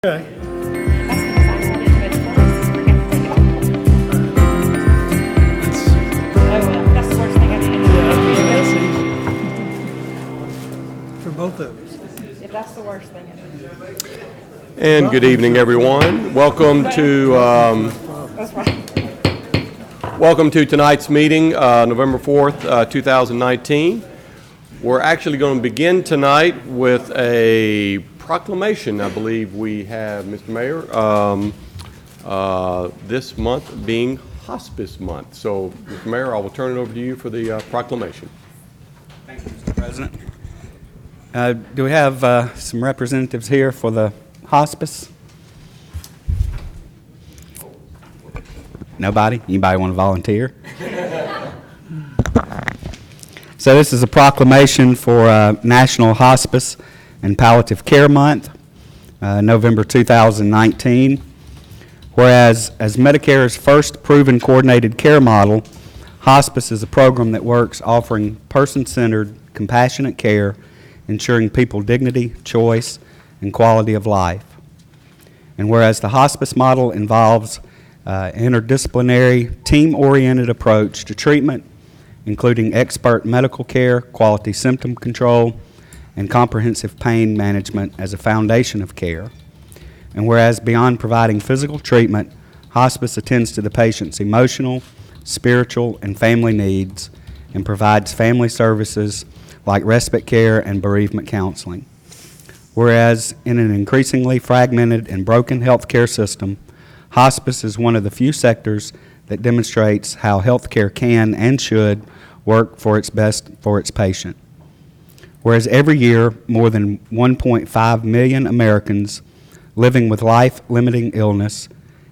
Okay. That's the worst thing I did. For both of us. If that's the worst thing I did. And good evening, everyone. Welcome to That's right. welcome to tonight's meeting, November 4th, 2019. We're actually going to begin tonight with a proclamation. I believe we have, Mr. Mayor, this month being Hospice Month. So, Mr. Mayor, I will turn it over to you for the proclamation. Thank you, Mr. President. Do we have some representatives here for the hospice? Nobody? Anybody want to volunteer? So this is a proclamation for National Hospice and Palliative Care Month, November 2019. Whereas as Medicare's first proven coordinated care model, hospice is a program that works offering person-centered, compassionate care, ensuring people dignity, choice, and quality of life. And whereas the hospice model involves interdisciplinary, team-oriented approach to treatment, including expert medical care, quality symptom control, and comprehensive pain management as a foundation of care. And whereas beyond providing physical treatment, hospice attends to the patient's emotional, spiritual, and family needs and provides family services like respite care and bereavement counseling. Whereas in an increasingly fragmented and broken healthcare system, hospice is one of the few sectors that demonstrates how healthcare can and should work for its best for its patient. Whereas every year, more than 1.5 million Americans living with life-limiting illness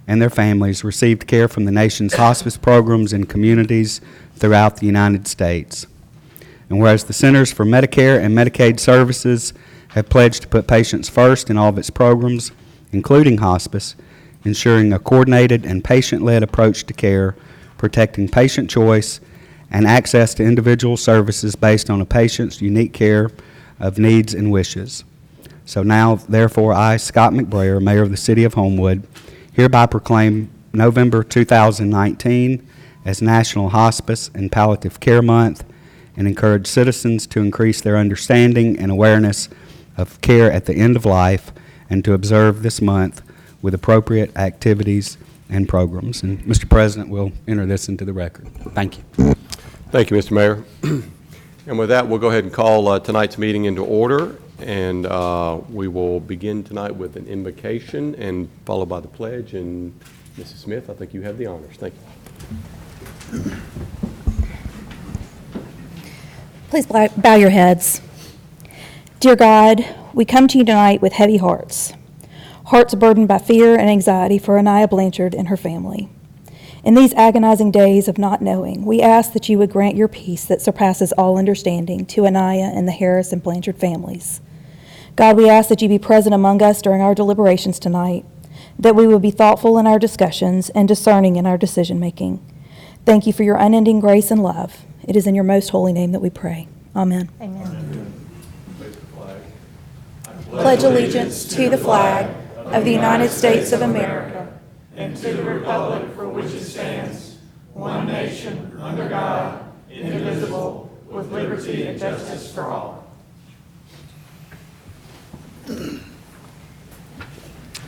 and their families received care from the nation's hospice programs in communities throughout the United States. And whereas the Centers for Medicare and Medicaid Services have pledged to put patients first in all of its programs, including hospice, ensuring a coordinated and patient-led approach to care, protecting patient choice, and access to individual services based on a patient's unique care of needs and wishes. So now, therefore, I, Scott McBrayer, Mayor of the City of Homewood, hereby proclaim November 2019 as National Hospice and Palliative Care Month and encourage citizens to increase their understanding and awareness of care at the end of life and to observe this month with appropriate activities and programs. And Mr. President, we'll enter this into the record. Thank you. Thank you, Mr. Mayor. And with that, we'll go ahead and call tonight's meeting into order. And we will begin tonight with an invocation and followed by the pledge. And Mrs. Smith, I think you have the honors. Thank you. Please bow your heads. Dear God, we come to you tonight with heavy hearts burdened by fear and anxiety for Anaya Blanchard and her family. In these agonizing days of not knowing, we ask that you would grant your peace that surpasses all understanding to Anaya and the Harris and Blanchard families. God, we ask that you be present among us during our deliberations tonight, that we will be thoughtful in our discussions and discerning in our decision-making. Thank you for your unending grace and love. It is in your most holy name that we pray. Amen. Amen. Pledge allegiance to the flag of the United States of America and to the republic for which it stands, one nation, under God, indivisible, with liberty and justice for all.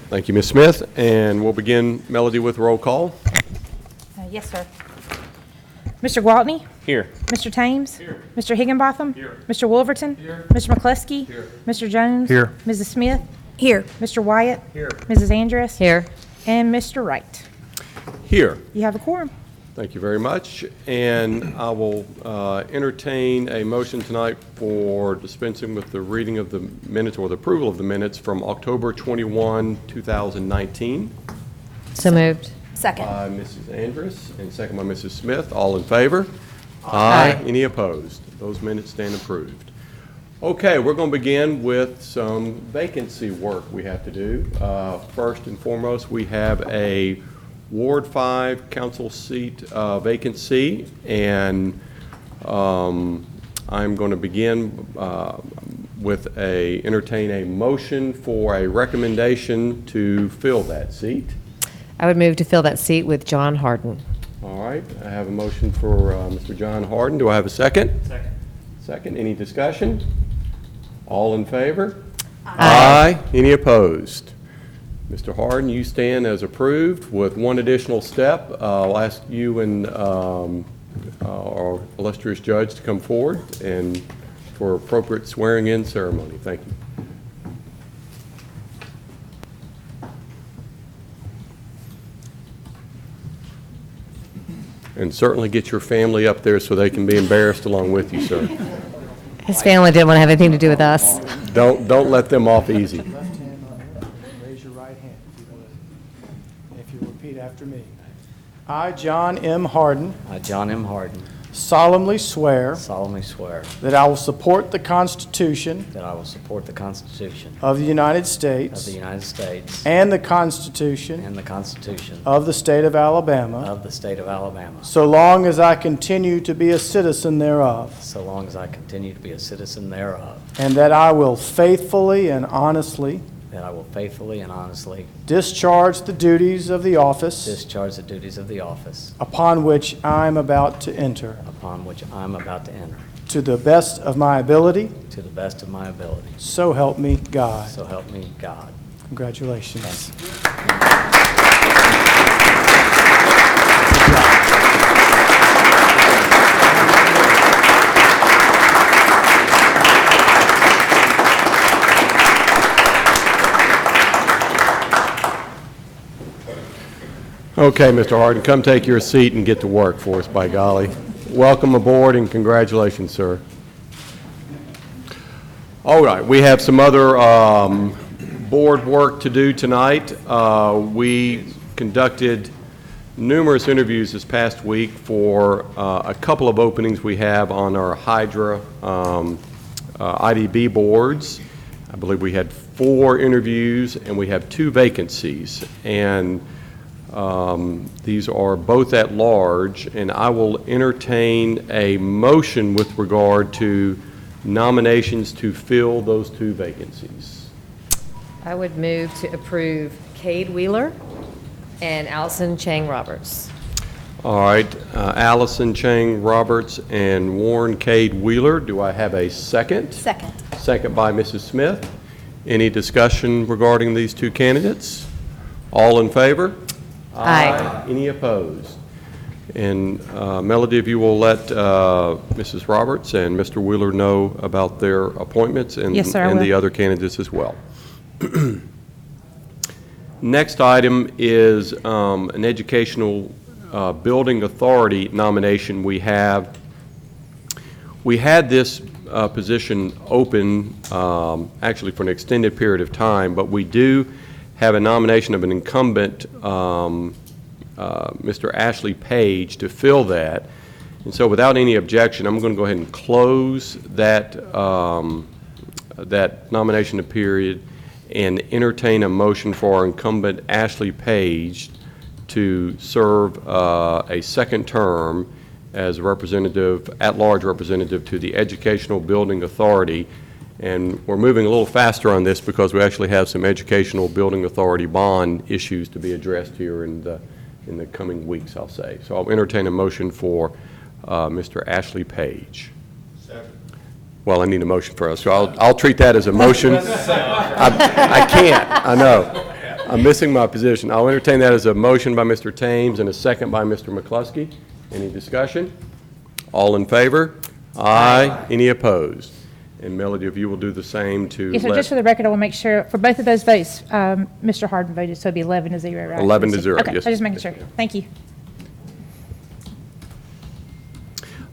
Thank you, Ms. Smith. And we'll begin, Melody, with roll call. Yes, sir. Mr. Gwaltney? Here. Mr. Thames? Here. Mr. Higginbotham? Here. Mr. Wolverton? Here. Mr. McCluskey? Here. Mr. Jones? Here. Mrs. Smith? Here. Mr. Wyatt? Here. Mrs. Andress? Here. And Mr. Wright. Here. You have a quorum. Thank you very much. And I will entertain a motion tonight for dispensing with the reading of the minutes or the approval of the minutes from October 21, 2019. So moved. Second. By Mrs. Andress and second by Mrs. Smith. All in favor? Aye. Any opposed? Those minutes stand approved. Okay, we're going to begin with some vacancy work we have to do. First and foremost, we have a Ward 5 council seat vacancy, and I'm going to begin entertain a motion for a recommendation to fill that seat. I would move to fill that seat with John Harden. All right, I have a motion for Mr. John Harden. Do I have a second? Second. Second. Any discussion? All in favor? Aye. Any opposed? Mr. Harden, you stand as approved with one additional step. I'll ask you and our illustrious judge to come forward and for appropriate swearing-in ceremony. Thank you. And certainly get your family up there so they can be embarrassed along with you, sir. His family didn't want to have anything to do with us. Don't let them off easy. Left hand on the Bible. Raise your right hand if you would. If you repeat after me. I, John M. Harden, I, John M. Harden, solemnly swear solemnly swear that I will support the Constitution that I will support the Constitution of the United of States the United States and the Constitution and the Constitution of the State of Alabama, of the State of Alabama, so long as I continue to be a citizen thereof, so long as I continue to be a citizen thereof, and that I will faithfully and honestly that I will faithfully and honestly discharge the duties of the office discharge the duties of the office upon which I am about to enter, upon which I am about to enter, to the best of my ability, to the best of my ability. so help me God. So help me God. Congratulations. Okay, Mr. Harden, come take your seat and get to work for us, by golly. Welcome aboard and congratulations, sir. All right, we have some other board work to do tonight. We conducted numerous interviews this past week for a couple of openings we have on our Hydra IDB boards. I believe we had 4 interviews and we have 2 vacancies. And these are both at large, and I will entertain a motion with regard to nominations to fill those 2 vacancies. I would move to approve Cade Wheeler and Allison Chang Roberts. All right, Allison Chang Roberts and Warren Cade Wheeler. Do I have a second? Second. Second by Mrs. Smith. Any discussion regarding these 2 candidates? All in favor? Aye. Any opposed? And Melody, if you will let Mrs. Roberts and Mr. Wheeler know about their appointments and, Yes, sir, I and will. the other candidates as well. Next item is an educational building authority nomination we have. We had this position open actually for an extended period of time, but we do have a nomination of an incumbent, Mr. Ashley Page, to fill that. And so without any objection, I'm going to go ahead and close that, that nomination period and entertain a motion for our incumbent Ashley Page to serve a second term as a representative, at-large representative to the Educational Building Authority. And we're moving a little faster on this because we actually have some Educational Building Authority bond issues to be addressed here in the coming weeks, I'll say. So I'll entertain a motion for Mr. Ashley Page. Second. Well, I need a motion first, so I'll treat that as a motion. I can't, I know. I'm missing my position. I'll entertain that as a motion by Mr. Thames and a second by Mr. McCluskey. Any discussion? All in favor? Aye. Any opposed? And Melody, if you will do the same to Yes, sir, just for the record, I will make sure, for both of those votes, Mr. Harden voted, so it'd be 11-0, right? 11-0, Okay, yes. I'm just making sure. Thank you.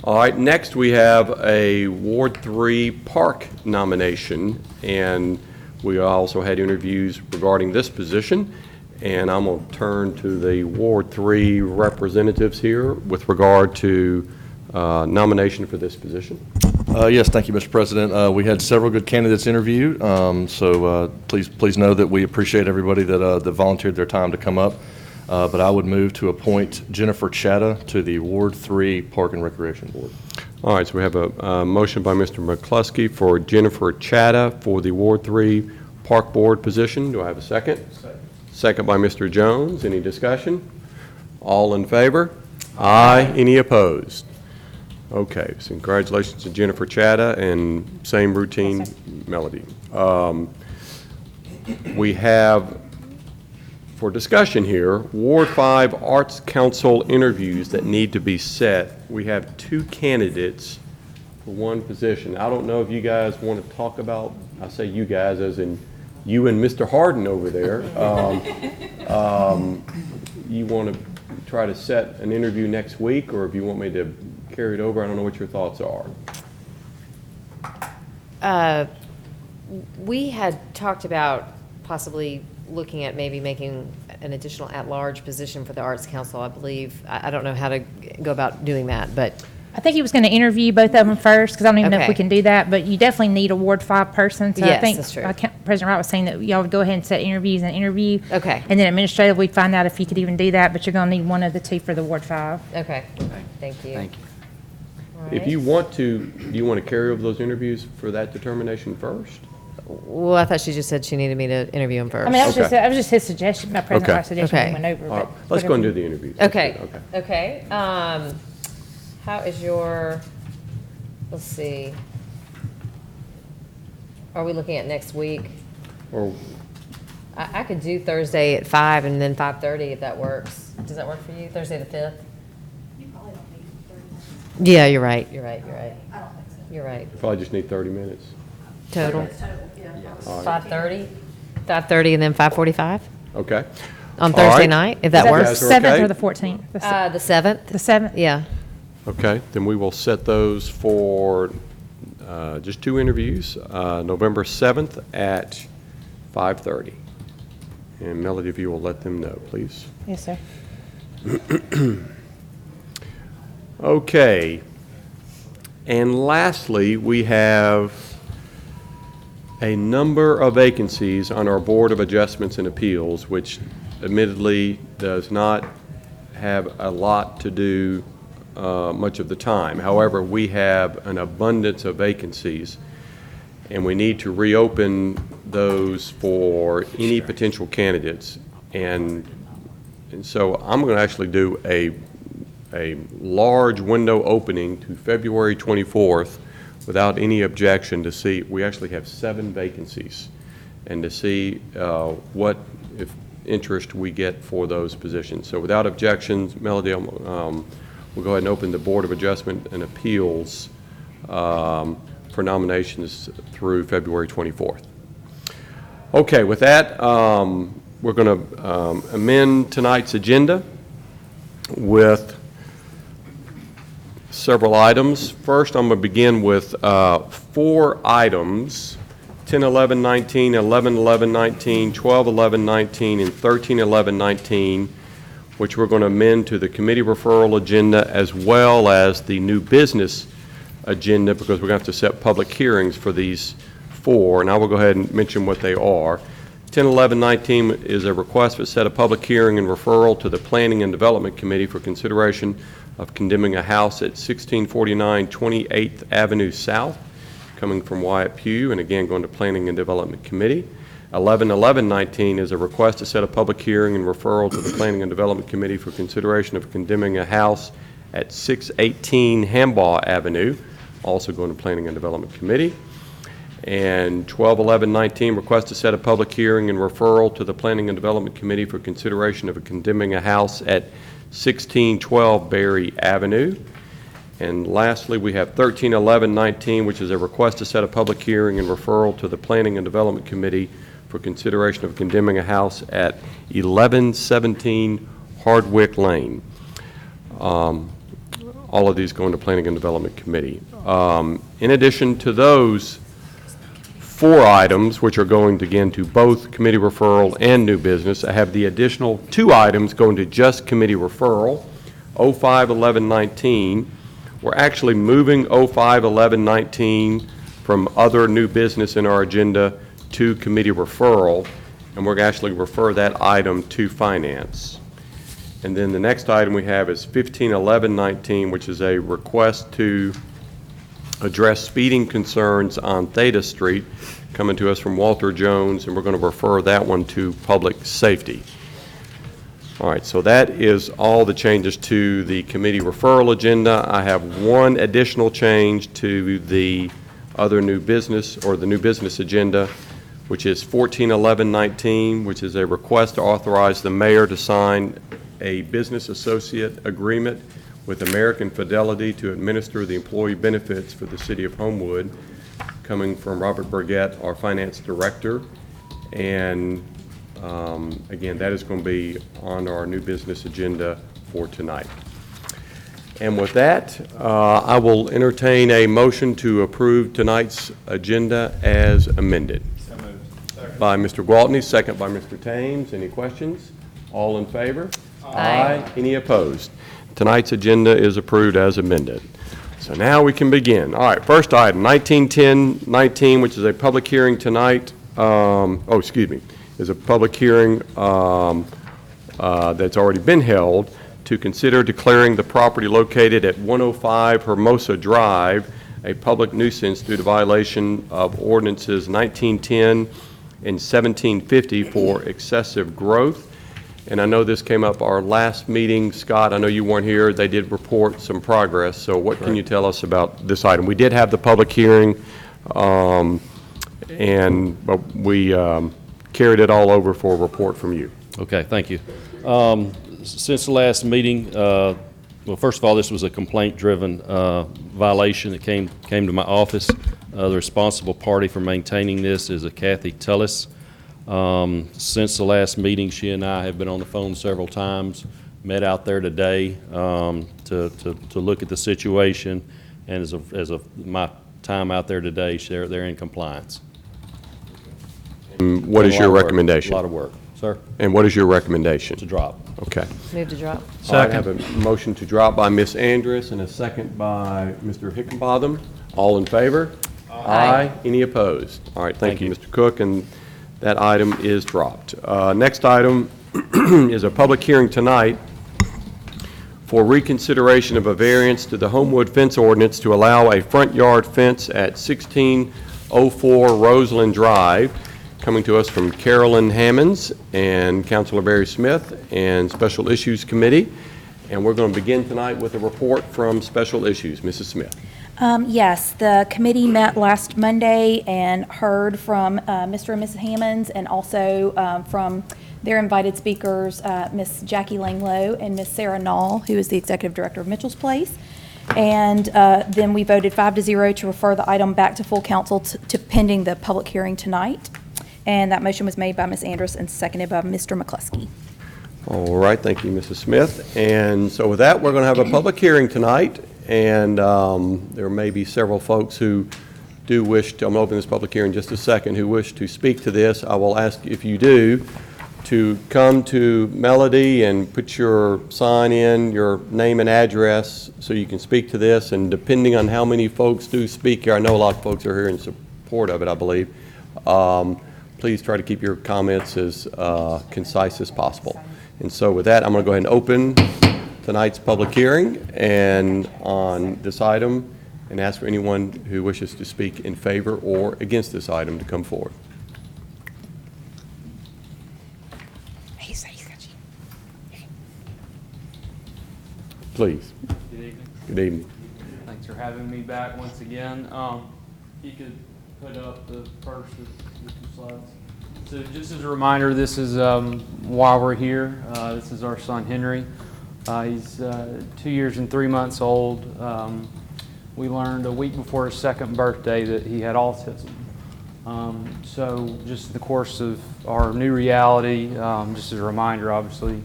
All right, next we have a Ward 3 Park nomination, and we also had interviews regarding this position, and I'm going to turn to the Ward 3 representatives here with regard to nomination for this position. Yes, thank you, Mr. President. We had several good candidates interviewed, so please know that we appreciate everybody that volunteered their time to come up. But I would move to appoint Jennifer Chatta to the Ward 3 Park and Recreation Board. All right, so we have a motion by Mr. McCluskey for Jennifer Chatta for the Ward 3 Park Board position. Do I have a second? Second by Mr. Jones. Any discussion? All in favor? Aye. Any opposed? Okay, so congratulations to Jennifer Chatta, and same routine, Melody. We have, for discussion here, Ward 5 Arts Council interviews that need to be set. We have 2 candidates for 1 position. I don't know if you guys want to talk about, I say you guys as in you and Mr. Harden over there. You want to try to set an interview next week, or if you want me to carry it over, I don't know what your thoughts are. We had talked about possibly looking at maybe making an additional at-large position for the Arts Council, I believe. I don't know how to go about doing that, but I think he was going to interview both of them first, because I don't even know if we Okay. can do that, but you definitely need a Ward 5 person. So I Yes, think that's true. President Wright was saying that y'all would go ahead and set interviews and interview. Okay. And then administratively, we'd find out if you could even do that, but you're going to need one of the 2 for the Ward 5. okay, thank you. Thank you. All If right. you want to, do you want to carry over those interviews for that determination first? Well, I thought she just said she needed me to interview him first. I mean, that was Okay. just his suggestion, my President Okay. Wright's suggestion Okay. we went over. All right, but let's go and do whatever. the interviews. Okay, Okay. okay. How is your, let's see. Are we looking at next week? Or, I could do Thursday at 5 and then 5:30 if that works. Does that work for you? Thursday the 5th? Yeah, you're right, you're right, you're right. You're right. you probably just need 30 minutes. Total? All right. 5:30? 5:30 and then 5:45 Okay. on All Thursday right. night, if Is that You works? guys are 7th okay? or the 14th? The 7th? The 7th? Yeah. Okay, then we will set those for just 2 interviews, November 7th at 5:30. And Melody, if you will let them know, please. Yes, sir. Okay. And lastly, we have a number of vacancies on our Board of Adjustments and Appeals, which admittedly does not have a lot to do much of the time. However, we have an abundance of vacancies, and we need to reopen those for any potential candidates. And so I'm going to actually do a large window opening to February 24th without any objection to see, we actually have 7 vacancies, and to see what, if interest we get for those positions. So without objections, Melody, we'll go ahead and open the Board of Adjustment and Appeals for nominations through February 24th. Okay, with that, we're going to amend tonight's agenda with several items. First, I'm going to begin with 4 items, 10, 11, 19, 11, 11, 19, 12, 11, 19, and 13, 11, 19, which we're going to amend to the committee referral agenda as well as the new business agenda, because we're going to have to set public hearings for these 4, and I will go ahead and mention what they are. 10, 11, 19 is a request to set a public hearing and referral to the Planning and Development Committee for consideration of condemning a house at 1649 28th Avenue South, coming from Wyatt Pugh, and again going to Planning and Development Committee. 11, 11, 19 is a request to set a public hearing and referral to the Planning and Development Committee for consideration of condemning a house at 618 Hambaugh Avenue, also going to Planning and Development Committee. And 12, 11, 19, request to set a public hearing and referral to the Planning and Development Committee for consideration of condemning a house at 1612 Berry Avenue. And lastly, we have 13, 11, 19, which is a request to set a public hearing and referral to the Planning and Development Committee for consideration of condemning a house at 1117 Hardwick Lane. All of these going to Planning and Development Committee. In addition to those 4 items, which are going again to both committee referral and new business, I have the additional 2 items going to just committee referral, 05, 11, 19. We're actually moving 05, 11, 19 from other new business in our agenda to committee referral, and we're going to actually refer that item to finance. And then the next item we have is 15, 11, 19, which is a request to address speeding concerns on Theta Street, coming to us from Walter Jones, and we're going to refer that one to Public Safety. All right, so that is all the changes to the committee referral agenda. I have one additional change to the other new business, or the new business agenda, which is 141119, which is a request to authorize the mayor to sign a business associate agreement with American Fidelity to administer the employee benefits for the city of Homewood, coming from Robert Burgett, our finance director. And again, that is going to be on our new business agenda for tonight. And with that, I will entertain a motion to approve tonight's agenda as amended. By Mr. Gwaltney, second by Mr. Thames. Any questions? All in favor? Aye. Any opposed? Tonight's agenda is approved as amended. So now we can begin. All right, first item, 1910-19, which is a public hearing tonight. Is a public hearing that's already been held to consider declaring the property located at 105 Hermosa Drive a public nuisance due to violation of ordinances 1910 and 1750 for excessive growth. And I know this came up our last meeting. Scott, I know you weren't here. They did report some progress. So what can you tell us about this item? We did have the public hearing, but we carried it all over for a report from you. Okay, thank you. Since the last meeting, well, first of all, this was a complaint-driven violation that came to my office. The responsible party for maintaining this is a Kathy Tullis. Since the last meeting, she and I have been on the phone several times, met out there today to look at the situation, and as of my time out there today, they're in compliance. And what is your recommendation? A lot of work. Sir? And what is your recommendation? To drop. Okay. Move to drop. All right, I have a motion to drop by Ms. Andrus and a second by Mr. Hickenbotham. All in favor? Aye. Any opposed? All right, thank you, Mr. Cook, and that item is dropped. Next item is a public hearing tonight for reconsideration of a variance to the Homewood fence ordinance to allow a front yard fence at 1604 Roseland Drive, coming to us from Carolyn Hammonds and Councilor Barry Smith and Special Issues Committee. And we're going to begin tonight with a report from Special Issues. Mrs. Smith. Yes, the committee met last Monday and heard from Mr. and Mrs. Hammonds, and also from their invited speakers, Miss Jackie Langlow and Miss Sarah Nall, who is the executive director of Mitchell's Place. And then we voted 5-0 to refer the item back to full council to pending the public hearing tonight. And that motion was made by Ms. Andrus and seconded by Mr. McCluskey. All right, thank you, Mrs. Smith. And so with that, we're going to have a public hearing tonight. And there may be several folks who do wish to, I'm going to open this public hearing in just a second, who wish to speak to this. I will ask, if you do, to come to Melody and put your sign in, your name and address, so you can speak to this. And depending on how many folks do speak here, I know a lot of folks are here in support of it, I believe. Please try to keep your comments as concise as possible. And so with that, I'm going to go ahead and open tonight's public hearing and on this item, and ask for anyone who wishes to speak in favor or against this item to come forward. Please. Good evening. Good evening. Thanks for having me back once again. You could put up the first of the two slides. So just as a reminder, this is why we're here. This is our son Henry. He's 2 years and 3 months old. We learned a week before his second birthday that he had autism. So just in the course of our new reality, just as a reminder, obviously,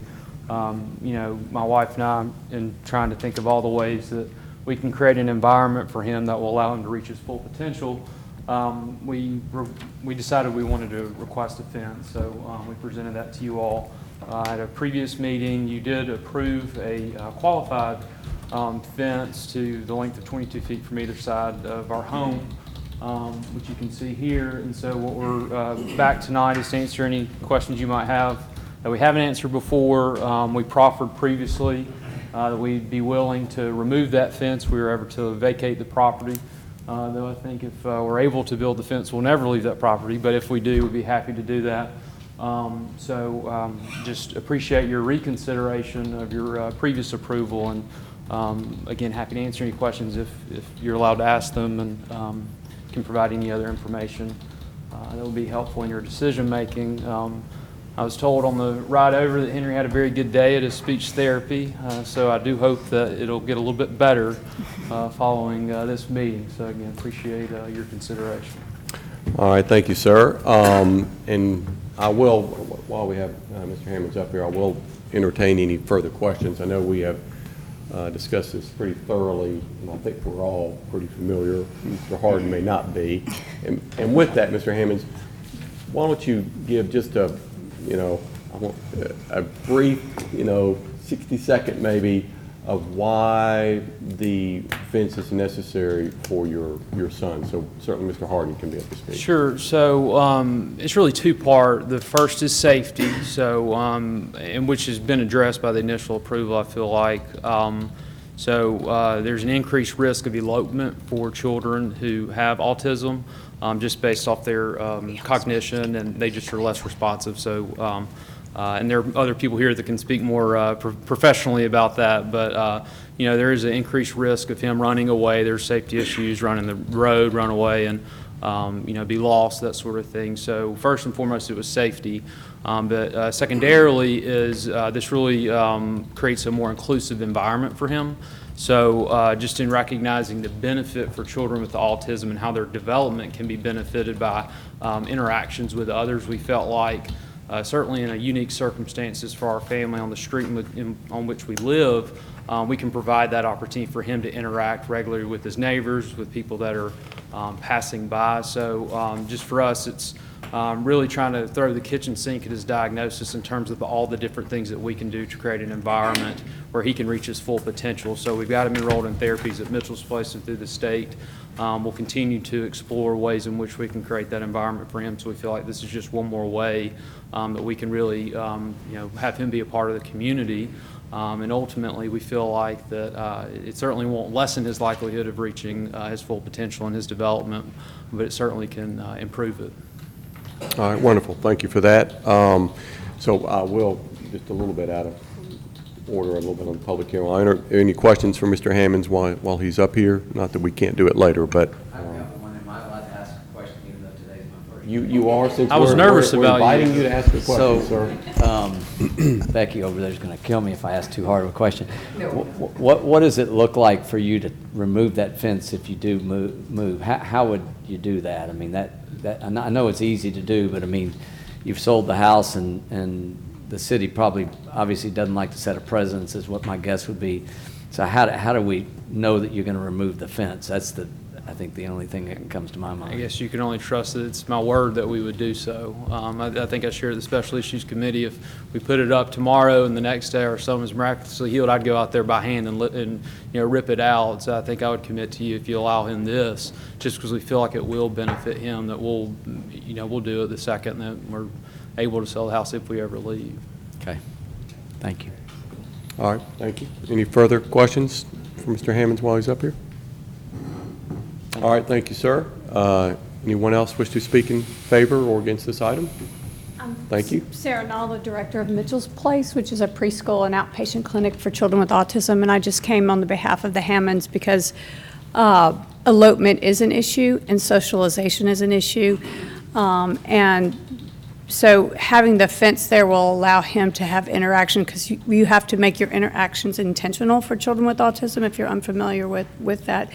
you know, my wife and I, in trying to think of all the ways that we can create an environment for him that will allow him to reach his full potential, we decided we wanted to request a fence. So we presented that to you all. At a previous meeting, you did approve a qualified fence to the length of 22 feet from either side of our home, which you can see here. And so what we're back tonight is to answer any questions you might have that we haven't answered before. We proffered previously that we'd be willing to remove that fence if we were ever to vacate the property. though I think if we're able to build the fence, we'll never leave that property, but if we do, we'd be happy to do that. Just appreciate your reconsideration of your previous approval, and again, happy to answer any questions if you're allowed to ask them, and can provide any other information that will be helpful in your decision-making. I was told on the ride over that Henry had a very good day at his speech therapy, so I do hope that it'll get a little bit better following this meeting. So again, appreciate your consideration. All right, thank you, sir. And I will, while we have Mr. Hammonds up here, I will entertain any further questions. I know we have discussed this pretty thoroughly, and I think we're all pretty familiar. Mr. Harden may not be. And with that, Mr. Hammonds, why don't you give just a brief, 60-second maybe, of why the fence is necessary for your son. So certainly Mr. Harden can be up to speed. Sure. So it's really two-part. The first is safety, so and which has been addressed by the initial approval, I feel like. There's an increased risk of elopement for children who have autism, just based off their cognition, and they just are less responsive. So. And there are other people here that can speak more professionally about that, but there is an increased risk of him running away. There's safety issues, running the road, run away, and be lost, that sort of thing. So first and foremost, it was safety, but secondarily is this really creates a more inclusive environment for him. So just in recognizing the benefit for children with autism and how their development can be benefited by interactions with others, we felt like certainly in a unique circumstances for our family on the street on which we live, we can provide that opportunity for him to interact regularly with his neighbors, with people that are passing by. So just for us, it's really trying to throw the kitchen sink at his diagnosis in terms of all the different things that we can do to create an environment where he can reach his full potential. So we've got him enrolled in therapies at Mitchell's Place and through the state. We'll continue to explore ways in which we can create that environment for him. So we feel like this is just one more way that we can really, have him be a part of the community. And ultimately, we feel like that it certainly won't lessen his likelihood of reaching his full potential in his development, but it certainly can improve it. All right, wonderful. Thank you for that. So I will, just a little bit out of order, a little bit on the public hearing. Any questions for Mr. Hammonds while he's up here? Not that we can't do it later, but. I've got one. Am I allowed to ask a question even though today's my first? You are, since I was nervous we're about inviting you to ask a question, sir. Becky over there is going to kill me if I ask too hard of a question. What does it look like for you to remove that fence if you do move? How would you do that? I mean, that I know it's easy to do, but I mean, you've sold the house and the city probably obviously doesn't like to set a precedent, is what my guess would be. So how do we know that you're going to remove the fence? That's I think the only thing that comes to my mind. I guess you can only trust that it's my word that we would do so. I think I shared the Special Issues Committee. If we put it up tomorrow and the next day our son was miraculously healed, I'd go out there by hand and rip it out. So I think I would commit to you if you allow him this, just because we feel like it will benefit him, that we'll do it the second that we're able to sell the house if we ever leave. Okay. Thank you. All right, thank you. Any further questions for Mr. Hammonds while he's up here? All right, thank you, sir. Anyone else wish to speak in favor or against this item? Thank you. Sarah Nalla, Director of Mitchell's Place, which is a preschool and outpatient clinic for children with autism, and I just came on the behalf of the Hammonds because elopement is an issue and socialization is an issue, and so having the fence there will allow him to have interaction, because you have to make your interactions intentional for children with autism if you're unfamiliar with that.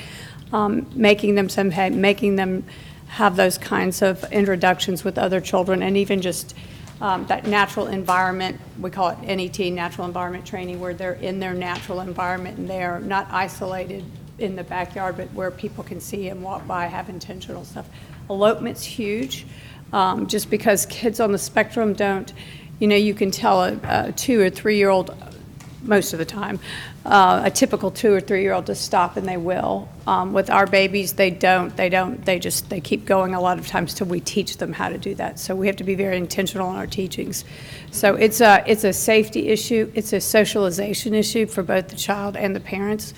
Making them have those kinds of introductions with other children, and even just that natural environment, we call it NET, natural environment training, where they're in their natural environment and they're not isolated in the backyard, but where people can see and walk by, have intentional stuff. Elopement's huge, just because kids on the spectrum don't, you can tell a 2 or 3 year old most of the time, a typical 2 or 3 year old to stop, and they will. With our babies, they don't. They keep going a lot of times till we teach them how to do that. So we have to be very intentional in our teachings. So it's a safety issue. It's a socialization issue for both the child and the parents.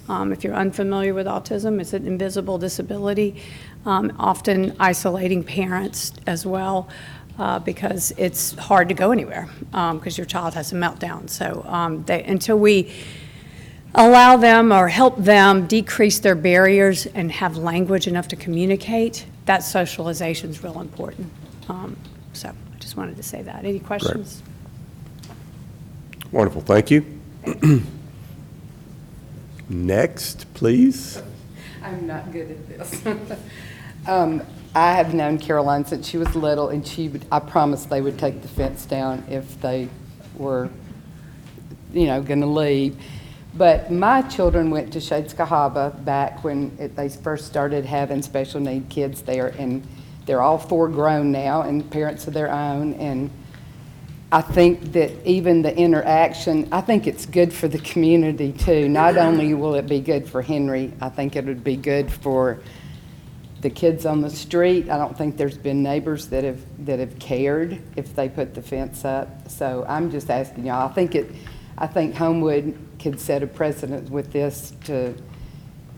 If you're unfamiliar with autism, it's an invisible disability, often isolating parents as well, because it's hard to go anywhere because your child has a meltdown. So until we allow them or help them decrease their barriers and have language enough to communicate, that socialization is real important. So I just wanted to say that. Any questions? Wonderful, thank you. Next, please. I'm not good at this. I have known Caroline since she was little, and I promised they would take the fence down if they were, going to leave. But my children went to Shades Cahaba back when they first started having special need kids there, and they're all 4 grown now and parents of their own. And I think that even the interaction, I think it's good for the community too. Not only will it be good for Henry, I think it would be good for the kids on the street. I don't think there's been neighbors that have cared if they put the fence up. So I'm just asking y'all. I think Homewood could set a precedent with this to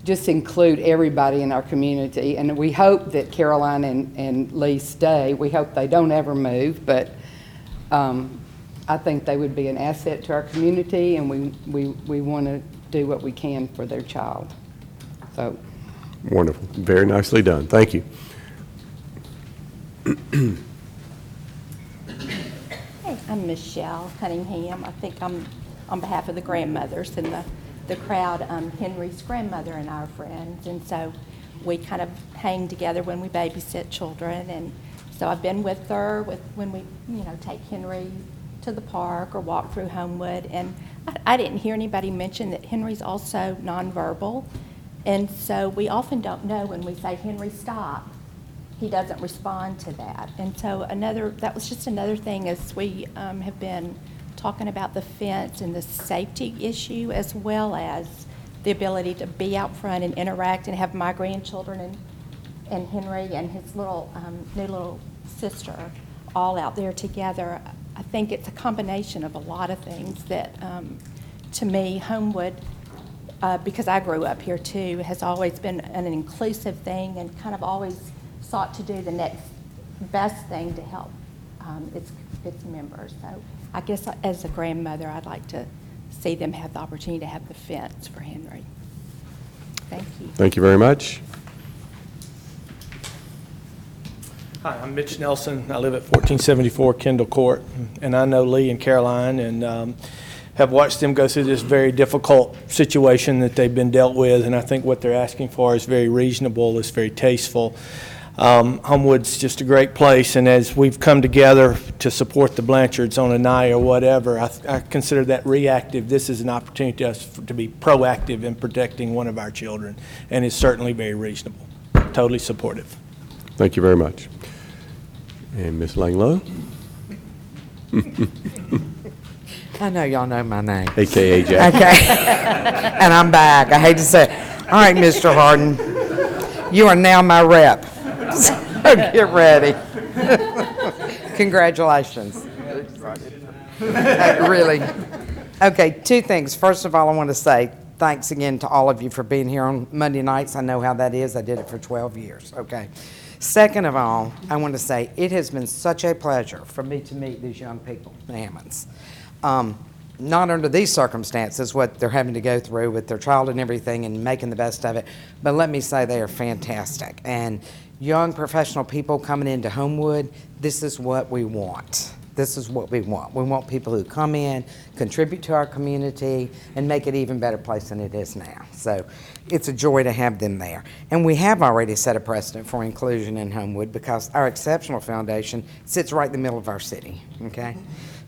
just include everybody in our community. And we hope that Caroline and Lee stay. We hope they don't ever move, but I think they would be an asset to our community, and we want to do what we can for their child. So. Wonderful. Very nicely done. Thank you. Hey, I'm Michelle Cunningham. I think I'm on behalf of the grandmothers and the crowd. Henry's grandmother and our friends, and so we kind of hang together when we babysit children. And so I've been with her when we, take Henry to the park or walk through Homewood. And I didn't hear anybody mention that Henry's also nonverbal. And so we often don't know when we say, Henry, stop. He doesn't respond to that. And so that was just another thing as we have been talking about the fence and the safety issue, as well as the ability to be out front and interact and have my grandchildren and Henry and his new little sister all out there together. I think it's a combination of a lot of things that, to me, Homewood, because I grew up here too, has always been an inclusive thing and kind of always sought to do the next best thing to help its members. So I guess as a grandmother, I'd like to see them have the opportunity to have the fence for Henry. Thank you. Thank you very much. Hi, I'm Mitch Nelson. I live at 1474 Kendall Court, and I know Lee and Caroline, and have watched them go through this very difficult situation that they've been dealt with, and I think what they're asking for is very reasonable, it's very tasteful. Homewood's just a great place, and as we've come together to support the Blanchards on a night or whatever, I consider that reactive. This is an opportunity to us to be proactive in protecting one of our children, and it's certainly very reasonable. Totally supportive. Thank you very much. And Ms. Langlow? I know y'all know my name. AKA Jack. Okay. And I'm back. I hate to say it. All right, Mr. Harden, you are now my rep. So get ready. Congratulations. Really. Okay, 2 things. First of all, I want to say thanks again to all of you for being here on Monday nights. I know how that is. I did it for 12 years. Okay. Second of all, I want to say it has been such a pleasure for me to meet these young people, the Hammonds. Not under these circumstances, what they're having to go through with their child and everything and making the best of it, but let me say they are fantastic. And young professional people coming into Homewood, this is what we want. This is what we want. We want people who come in, contribute to our community, and make it an even better place than it is now. So it's a joy to have them there. And we have already set a precedent for inclusion in Homewood because our Exceptional Foundation sits right in the middle of our city, okay?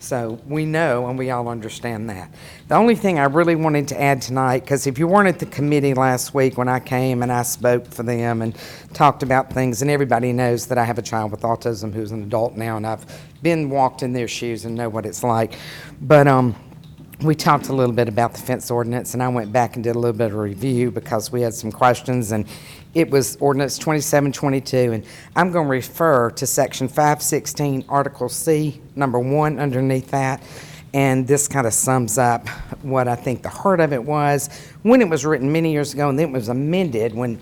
So we know and we all understand that. The only thing I really wanted to add tonight, because if you weren't at the committee last week when I came and I spoke for them and talked about things, and everybody knows that I have a child with autism who's an adult now, and I've been walked in their shoes and know what it's like. But we talked a little bit about the fence ordinance, and I went back and did a little bit of a review because we had some questions, and it was ordinance 2722, and I'm going to refer to section 516, article C, number 1 underneath that, And this kind of sums up what I think the heart of it was when it was written many years ago, and then it was amended when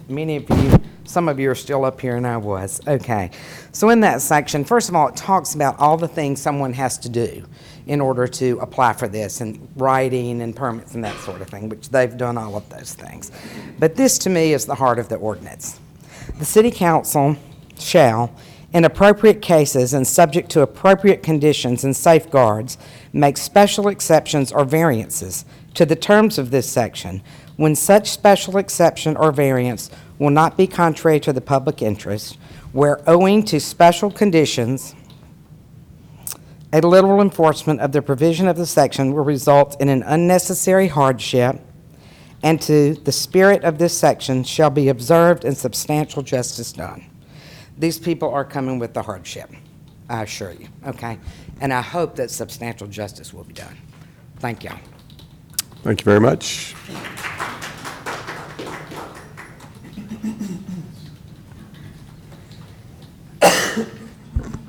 some of you are still up here, and I was. Okay. So in that section, first of all, it talks about all the things someone has to do in order to apply for this, and writing and permits and that sort of thing, which they've done all of those things. But this, to me, is the heart of the ordinance. The City Council shall, in appropriate cases and subject to appropriate conditions and safeguards, make special exceptions or variances to the terms of this section when such special exception or variance will not be contrary to the public interest, where owing to special conditions, a literal enforcement of the provision of the section will result in an unnecessary hardship, and to the spirit of this section shall be observed and substantial justice done. These people are coming with the hardship, I assure you, okay? And I hope that substantial justice will be done. Thank y'all. Thank you very much.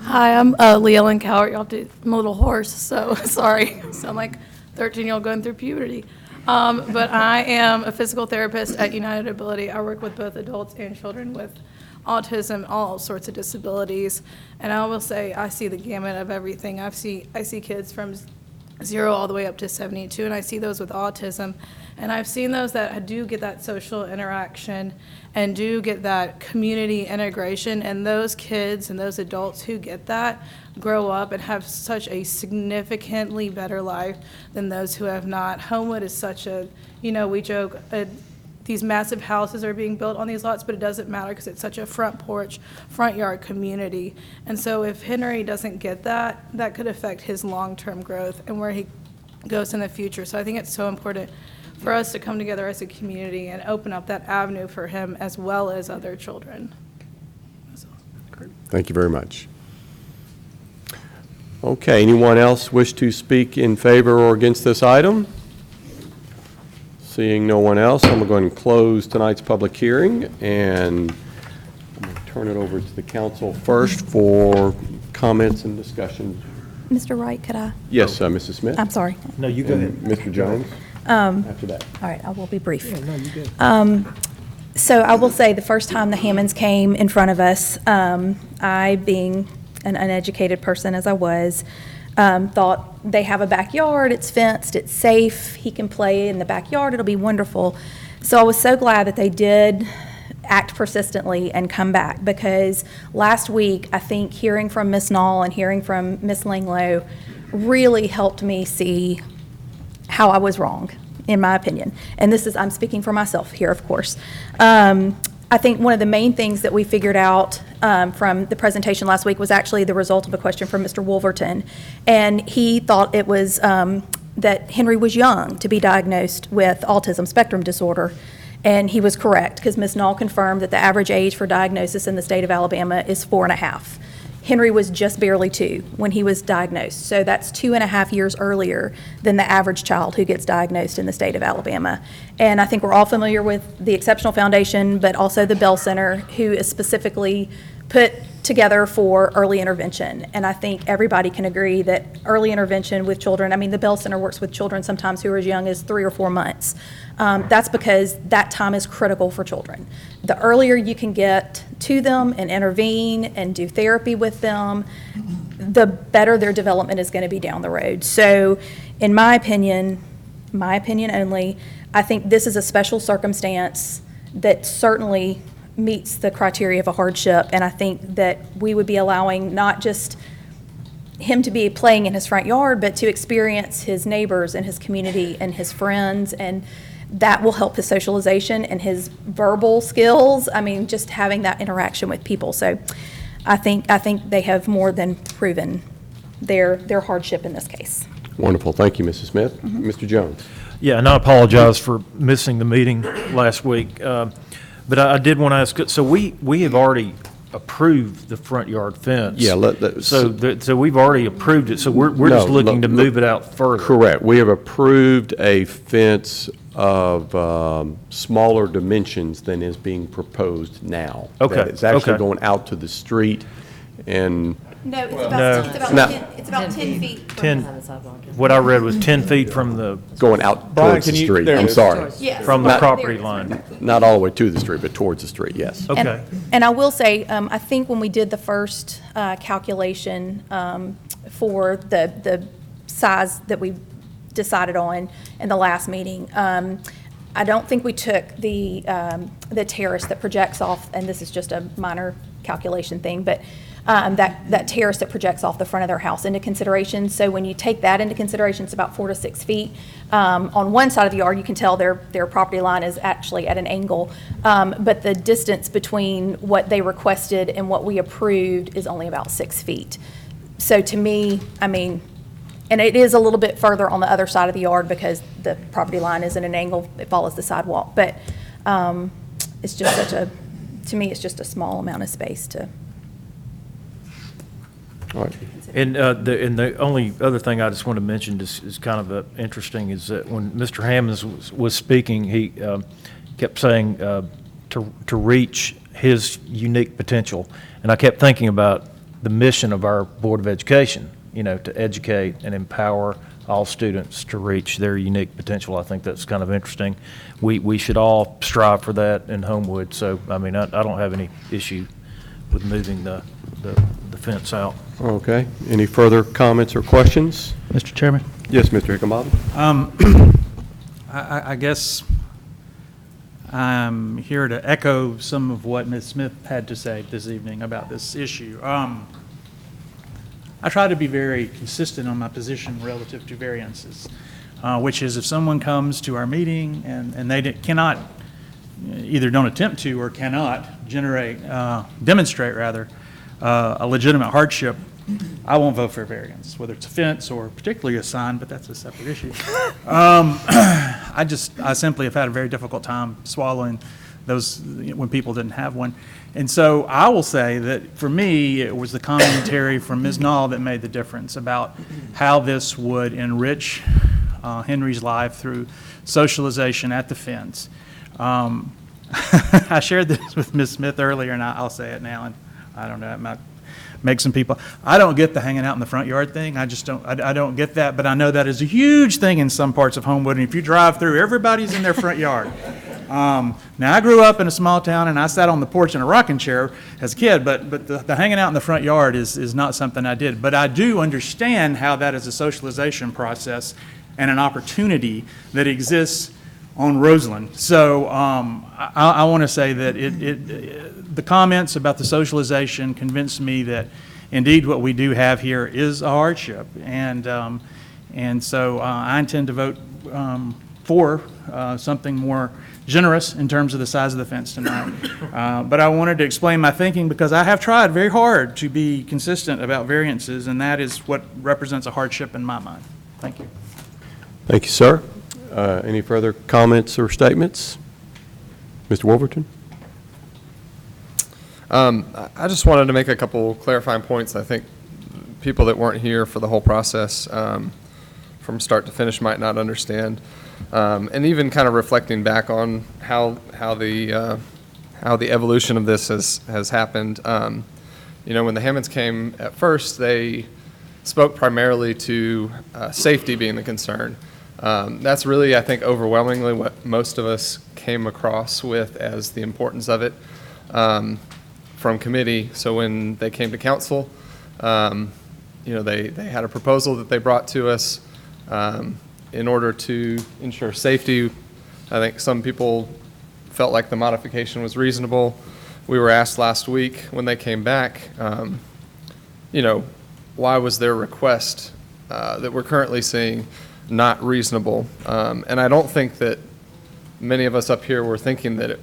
Hi, I'm Leah Lynn Cowart. I'm a little hoarse, so sorry. I sound like 13-year-old going through puberty. But I am a physical therapist at United Ability. I work with both adults and children with autism, all sorts of disabilities. And I will say I see the gamut of everything. I see kids from 0 all the way up to 72, and I see those with autism. And I've seen those that do get that social interaction and do get that community integration, and those kids and those adults who get that grow up and have such a significantly better life than those who have not. Homewood is such a, we joke, these massive houses are being built on these lots, but it doesn't matter because it's such a front porch, front yard community. And so if Henry doesn't get that, that could affect his long-term growth and where he goes in the future. So I think it's so important for us to come together as a community and open up that avenue for him as well as other children. Thank you very much. Okay, anyone else wish to speak in favor or against this item? Seeing no one else, I'm going to close tonight's public hearing, and I'm going to turn it over to the council first for comments and discussion. Mr. Wright, could I? Yes, Mrs. Smith? I'm sorry. No, you go ahead. Mr. Jones? After that. All right, I will be brief. Yeah, no, you good. So I will say the first time the Hammonds came in front of us, I, being an uneducated person as I was, thought they have a backyard, it's fenced, it's safe, he can play in the backyard, it'll be wonderful. So I was so glad that they did act persistently and come back, because last week, I think hearing from Ms. Knoll and hearing from Ms. Langlow really helped me see how I was wrong, in my opinion. And this is, I'm speaking for myself here, of course. I think one of the main things that we figured out from the presentation last week was actually the result of a question from Mr. Wolverton. And he thought it was that Henry was young to be diagnosed with autism spectrum disorder. And he was correct, because Ms. Knoll confirmed that the average age for diagnosis in the state of Alabama is 4.5. Henry was just barely 2 when he was diagnosed. So that's 2.5 years earlier than the average child who gets diagnosed in the state of Alabama. And I think we're all familiar with the Exceptional Foundation, but also the Bell Center, who is specifically put together for early intervention. And I think everybody can agree that early intervention with children, I mean, the Bell Center works with children sometimes who are as young as 3 or 4 months. That's because that time is critical for children. The earlier you can get to them and intervene and do therapy with them, the better their development is going to be down the road. So in my opinion only, I think this is a special circumstance that certainly meets the criteria of a hardship, and I think that we would be allowing not just him to be playing in his front yard, but to experience his neighbors and his community and his friends, and that will help his socialization and his verbal skills. I mean, just having that interaction with people. So I think they have more than proven their hardship in this case. Wonderful. Thank you, Mrs. Smith. Mr. Jones? Yeah, and I apologize for missing the meeting last week. But I did want to ask, so we have already approved the front yard fence. Yeah. So we've already approved it, so we're just looking to move it out further. Correct. We have approved a fence of smaller dimensions than is being proposed now. Okay. It's actually Okay. going out to the street, and No, it's No. it's about 10 feet. 10, what I read was 10 feet from the, Going out Brian, towards the can you- street. there it I'm is. sorry. Yes. from the There property it is. line. Not all the way to the street, but towards the street, yes. Okay. And I will say, I think when we did the first calculation for the size that we decided on in the last meeting, I don't think we took the terrace that projects off, and this is just a minor calculation thing, but that terrace that projects off the front of their house into consideration. So when you take that into consideration, it's about 4 to 6 feet. On one side of the yard, you can tell their property line is actually at an angle, but the distance between what they requested and what we approved is only about 6 feet. So to me, I mean, and it is a little bit further on the other side of the yard because the property line is at an angle, it follows the sidewalk, but it's just to me, it's just a small amount of space to. All right. And the only other thing I just want to mention is kind of interesting is that when Mr. Hammonds was speaking, he kept saying to reach his unique potential. And I kept thinking about the mission of our Board of Education, you know, to educate and empower all students to reach their unique potential. I think that's kind of interesting. We should all strive for that in Homewood. So, I mean, I don't have any issue with moving the fence out. Okay. Any further comments or questions? Mr. Chairman? Yes, Mr. Hickenbottom. I guess I'm here to echo some of what Ms. Smith had to say this evening about this issue. I try to be very consistent on my position relative to variances, which is if someone comes to our meeting and they cannot, either don't attempt to or cannot demonstrate a legitimate hardship, I won't vote for a variance, whether it's a fence or particularly a sign, but that's a separate issue. I simply have had a very difficult time swallowing those when people didn't have one. And so I will say that for me, it was the commentary from Ms. Nall that made the difference about how this would enrich Henry's life through socialization at the fence. I shared this with Ms. Smith earlier, and I'll say it now, and I don't know, it might make some people. I don't get the hanging out in the front yard thing. I just don't. I don't get that, but I know that is a huge thing in some parts of Homewood. And if you drive through, everybody's in their front yard. Now, I grew up in a small town, and I sat on the porch in a rocking chair as a kid, but the hanging out in the front yard is not something I did. But I do understand how that is a socialization process and an opportunity that exists on Roseland. So I want to say that the comments about the socialization convinced me that indeed what we do have here is a hardship. And so I intend to vote for something more generous in terms of the size of the fence tonight. But I wanted to explain my thinking because I have tried very hard to be consistent about variances, and that is what represents a hardship in my mind. Thank you. Thank you, sir. Any further comments or statements? Mr. Wolverton? I just wanted to make a couple clarifying points. I think people that weren't here for the whole process from start to finish might not understand. And even kind of reflecting back on how the evolution of this has happened. You know, when the Hammonds came at first, they spoke primarily to safety being the concern. That's really, I think, overwhelmingly what most of us came across with as the importance of it from committee. So when they came to council, you know, they had a proposal that they brought to us in order to ensure safety. I think some people felt like the modification was reasonable. We were asked last week when they came back, you know, why was their request that we're currently seeing not reasonable? And I don't think that many of us up here were thinking that it,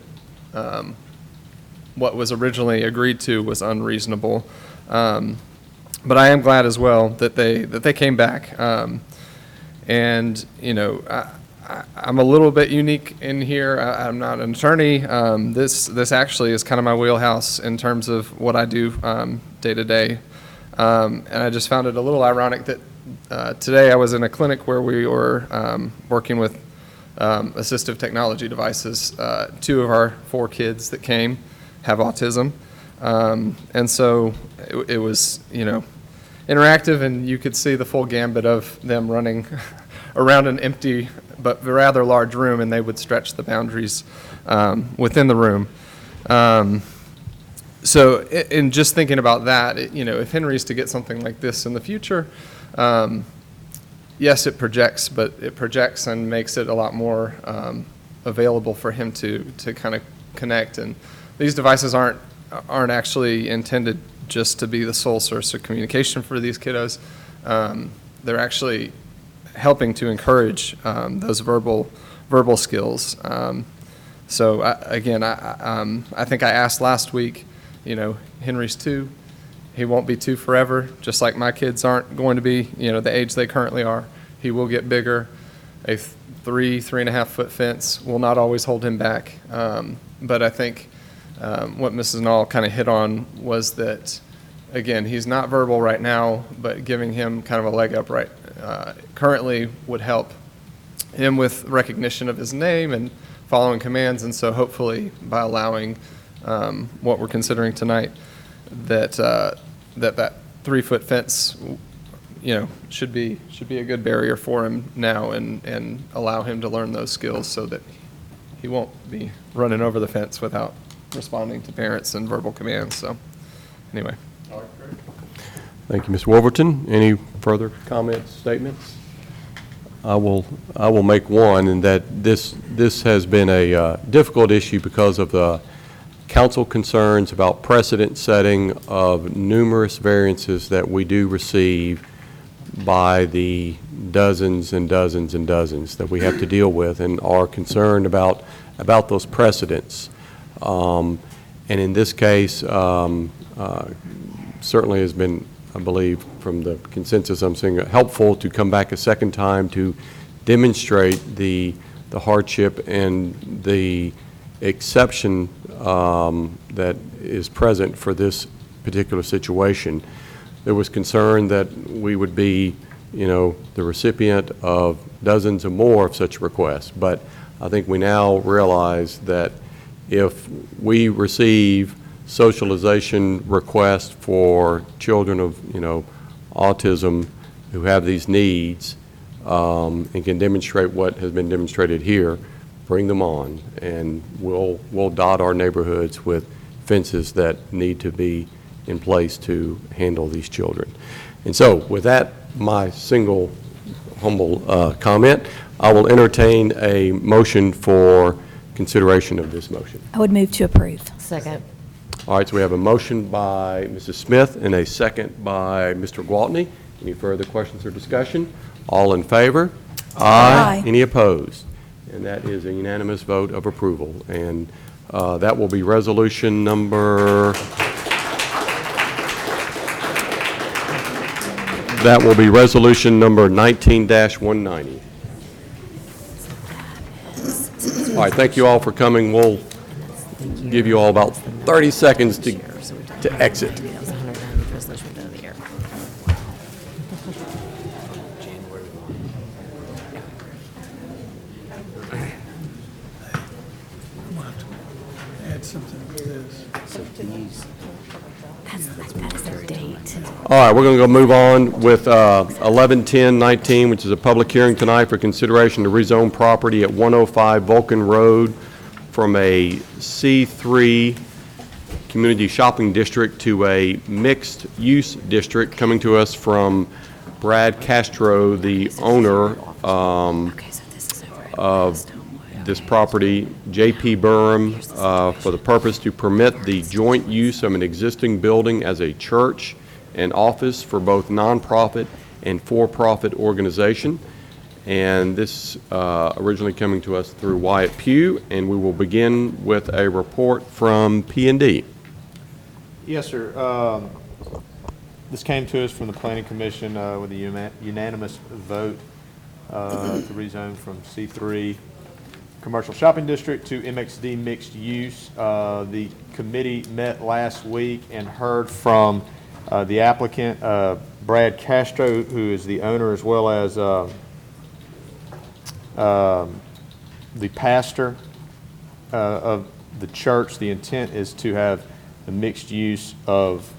what was originally agreed to was unreasonable. But I am glad as well that they came back. And, you know, I'm a little bit unique in here. I'm not an attorney. This actually is kind of my wheelhouse in terms of what I do day to day. And I just found it a little ironic that today I was in a clinic where we were working with assistive technology devices. 2 of our 4 kids that came have autism. And so it was, interactive, and you could see the full gambit of them running around an empty but rather large room, and they would stretch the boundaries within the room. So in just thinking about that, if Henry's to get something like this in the future, yes, it projects, but it projects and makes it a lot more available for him to kind of connect. And these devices aren't actually intended just to be the sole source of communication for these kiddos. They're actually helping to encourage those verbal skills. So I think I asked last week, Henry's 2. He won't be 2 forever, just like my kids aren't going to be, the age they currently are. He will get bigger. A 3.5 foot fence will not always hold him back. But I think what Mrs. Knoll kind of hit on was that, again, he's not verbal right now, but giving him kind of a leg up currently would help him with recognition of his name and following commands. And so hopefully by allowing what we're considering tonight, that 3 foot fence, should be a good barrier for him now, and allow him to learn those skills so that he won't be running over the fence without responding to parents and verbal commands. So anyway. Thank you, Mr. Wolverton. Any further comments, statements? I will make one, in that this has been a difficult issue because of the council concerns about precedent setting of numerous variances that we do receive by the dozens and dozens and dozens that we have to deal with, and are concerned about those precedents. And in this case, certainly has been, I believe, from the consensus I'm seeing, helpful to come back a second time to demonstrate the hardship and the exception that is present for this particular situation. There was concern that we would be, the recipient of dozens or more of such requests, but I think we now realize that if we receive socialization requests for children of, autism who have these needs, and can demonstrate what has been demonstrated here, bring them on, and we'll dot our neighborhoods with fences that need to be in place to handle these children. And so with that, my single humble comment, I will entertain a motion for consideration of this motion. I would move to approve. Second. All right, so we have a motion by Mrs. Smith and a second by Mr. Gwaltney. Any further questions or discussion? All in favor? Aye. Any opposed? And that is a unanimous vote of approval. And that will be resolution number... That will be resolution number 19-190. All right, thank you all for coming. We'll give you all about 30 seconds to exit. Add something to this. That is their date. All right, we're going to go move on with 11-10-19, which is a public hearing tonight for consideration to rezone property at 105 Vulcan Road from a C3 community shopping district to a mixed-use district, coming to us from Brad Castro, the owner of this property, J.P. Burham, for the purpose to permit the joint use of an existing building as a church and office for both nonprofit and for-profit organization. And this originally coming to us through Wyatt Pugh, and we will begin with a report from P&D. Yes, sir. This came to us from the Planning Commission with a unanimous vote to rezone from C3 Commercial Shopping District to MXD Mixed Use. The committee met last week and heard from the applicant, Brad Castro, who is the owner, as well as the pastor of the church. The intent is to have the mixed use of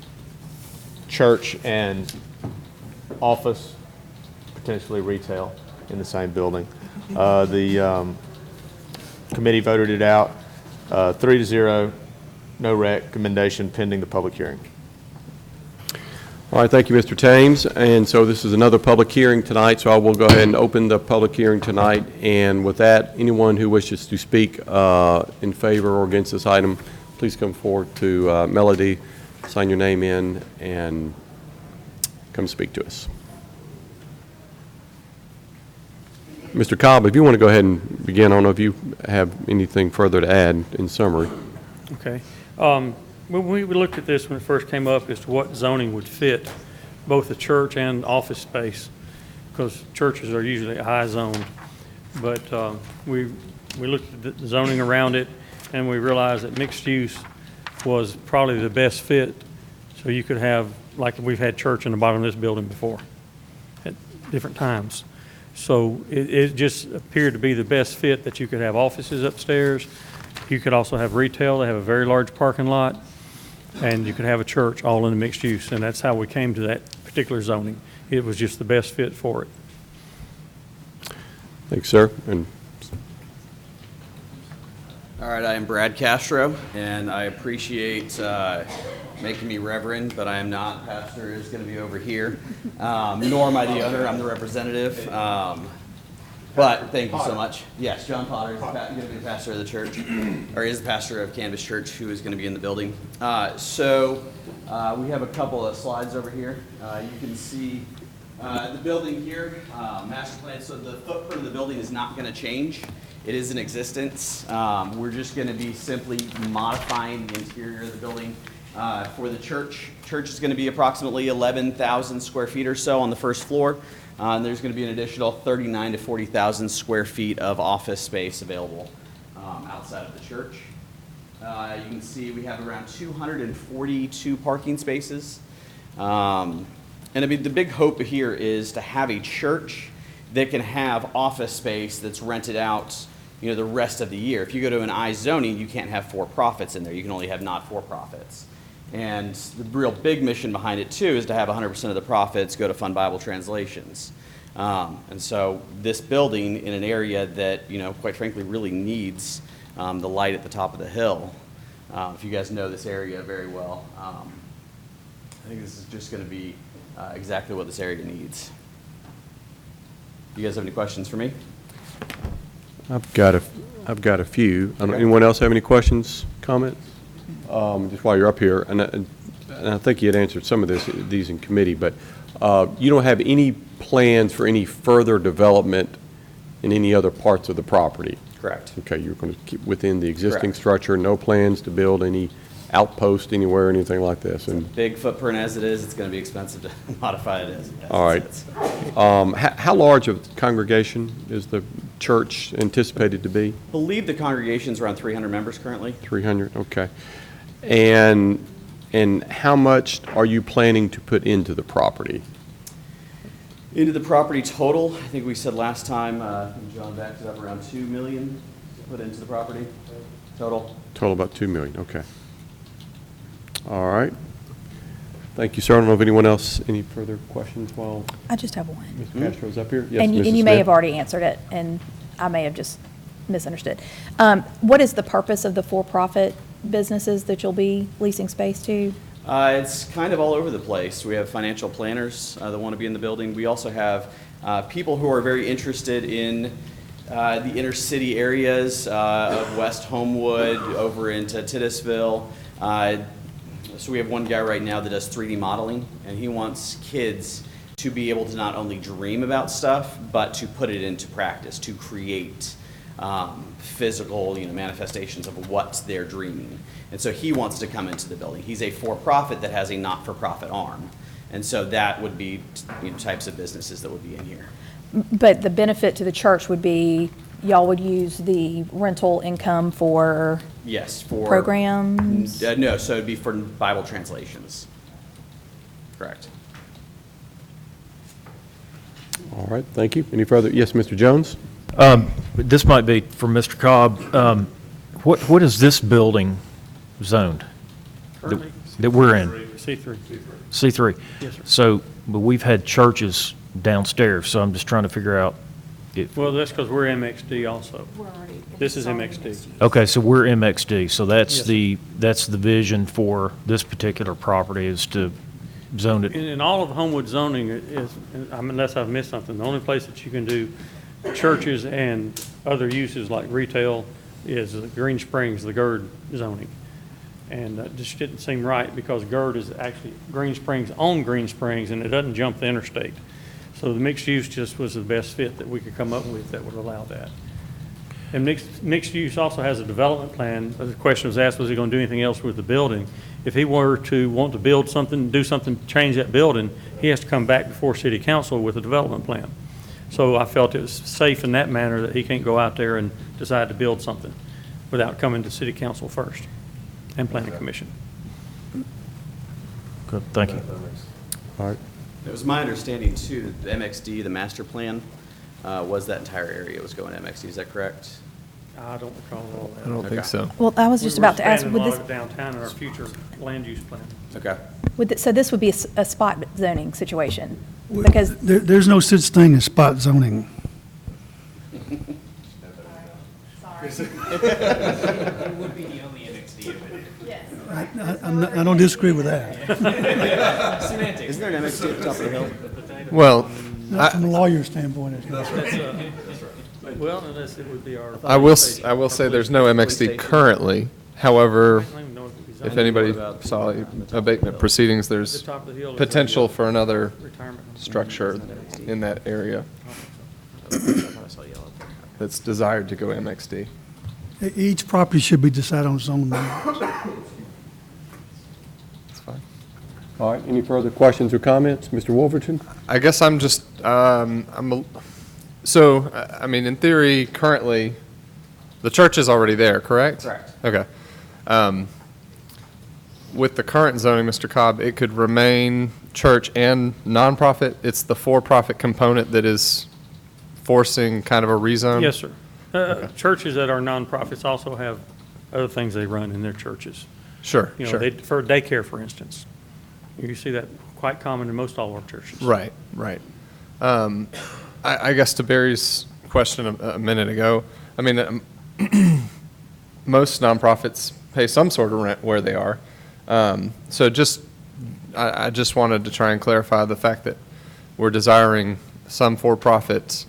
church and office, potentially retail in the same building. The committee voted it out 3-0, no recommendation pending the public hearing. All right, thank you, Mr. Thames. And so this is another public hearing tonight, so I will go ahead and open the public hearing tonight. And with that, anyone who wishes to speak in favor or against this item, please come forward to Melody, sign your name in, and come speak to us. Mr. Cobb, if you want to go ahead and begin, I don't know if you have anything further to add in summary. Okay. When we looked at this when it first came up as to what zoning would fit both the church and office space, because churches are usually high zoned. But we looked at the zoning around it, and we realized that mixed use was probably the best fit. So you could have, like we've had church in the bottom of this building before at different times. So it just appeared to be the best fit, that you could have offices upstairs. You could also have retail. They have a very large parking lot. And you could have a church all in the mixed use. And that's how we came to that particular zoning. It was just the best fit for it. Thanks, sir. And all right, I am Brad Castro, and I appreciate making me reverend, but I am not. Pastor is going to be over here, nor am I the owner. I'm the representative. But thank you so much. Yes, John Potter is going to be the pastor of the church, or is the pastor of Canvas Church, who is going to be in the building. So we have a couple of slides over here. You can see the building here, master plan. So the footprint of the building is not going to change. It is in existence. We're just going to be simply modifying the interior of the building for the church. Church is going to be approximately 11,000 square feet or so on the first floor. And there's going to be an additional 39,000 to 40,000 square feet of office space available outside of the church. You can see we have around 242 parking spaces. And I mean, the big hope here is to have a church that can have office space that's rented out, you know, the rest of the year. If you go to an I zoning, you can't have for-profits in there. You can only have not-for-profits. And the real big mission behind it, too, is to have 100% of the profits go to fund Bible translations. And so this building in an area that, you know, quite frankly, really needs the light at the top of the hill. If you guys know this area very well, I think this is just going to be exactly what this area needs. You guys have any questions for me? I've got a few. Anyone else have any questions, comments? Just while you're up here, and I think you had answered some of these in committee, but you don't have any plans for any further development in any other parts of the property? Correct. Okay, you're going to keep within the existing Correct. structure, no plans to build any outpost anywhere, anything like this? And big footprint as it is, it's going to be expensive to modify it as all right. How large of a congregation is the church anticipated to be? I believe the congregation's around 300 members currently. 300, okay. And how much are you planning to put into the property? Into the property total, I think we said last time, John backed it up, around $2 million to put into the property total. Total about $2 million, okay. All right. Thank you, sir. I don't know if anyone else, any further questions while I just have one. Mr. Castro's up here? Yes, And Mrs. you may Smith? have already answered it, and I may have just misunderstood. What is the purpose of the for-profit businesses that you'll be leasing space to? It's kind of all over the place. We have financial planners that want to be in the building. We also have people who are very interested in the inner city areas of West Homewood over into Titusville. So we have one guy right now that does 3D modeling, and he wants kids to be able to not only dream about stuff, but to put it into practice, to create physical, manifestations of what they're dreaming. And so he wants to come into the building. He's a for-profit that has a not-for-profit arm. And so that would be types of businesses that would be in here. But the benefit to the church would be y'all would use the rental income for yes, for programs? No, so it'd be for Bible translations. Correct. All right, thank you. Any further? Yes, Mr. Jones? This might be for Mr. Cobb. What is this building zoned? Currently? that we're in? C3. C3? Yes, sir. So, but we've had churches downstairs, so I'm just trying to figure out if, Well, that's because we're MXD also. This is MXD. okay, so we're MXD, so that's Yes, that's the vision for this particular property is to zone it. In all of Homewood zoning is, unless I've missed something, the only place that you can do churches and other uses like retail is the Green Springs, the GERD zoning. And that just didn't seem right because GERD is actually Green Springs on Green Springs and it doesn't jump the interstate. So the mixed use just was the best fit that we could come up with that would allow that. And mixed use also has a development plan. The question was asked, was he going to do anything else with the building? If he were to want to build something, do something, change that building, he has to come back before city council with a development plan. So I felt it was safe in that manner that he can't go out there and decide to build something without coming to city council first and planning commission. Good, thank you. All right. It was my understanding too, that the MXD, the master plan, was that entire area was going to MXD, is that correct? I don't recall all that. I don't think so. Well, I was just about to ask, would We're this, expanding a lot of downtown in our future land use plan. Okay. so this would be a spot zoning situation? Because, There's no such thing as spot zoning. I don't disagree with that. Isn't there an MXD at the top of the hill? Well, Not from a lawyer's standpoint. Well, unless it would be our. I will say there's no MXD currently. However, if anybody saw abatement proceedings, there's potential for another structure in that area that's desired to go MXD. Each property should be decided on its own merits. That's fine. All right, any further questions or comments? Mr. Wolverton? I guess I'm just, so, I mean, in theory, currently, the church is already there, correct? Correct. Okay. With the current zoning, Mr. Cobb, it could remain church and nonprofit? It's the for-profit component that is forcing kind of a rezone? Yes, sir. Churches that are nonprofits also have other things they run in their churches. Sure, You know, sure. for daycare, for instance. You see that quite common in most all our churches. Right, right. I guess to Barry's question a minute ago, I mean, most nonprofits pay some sort of rent where they are. So I just wanted to try and clarify the fact that we're desiring some for-profit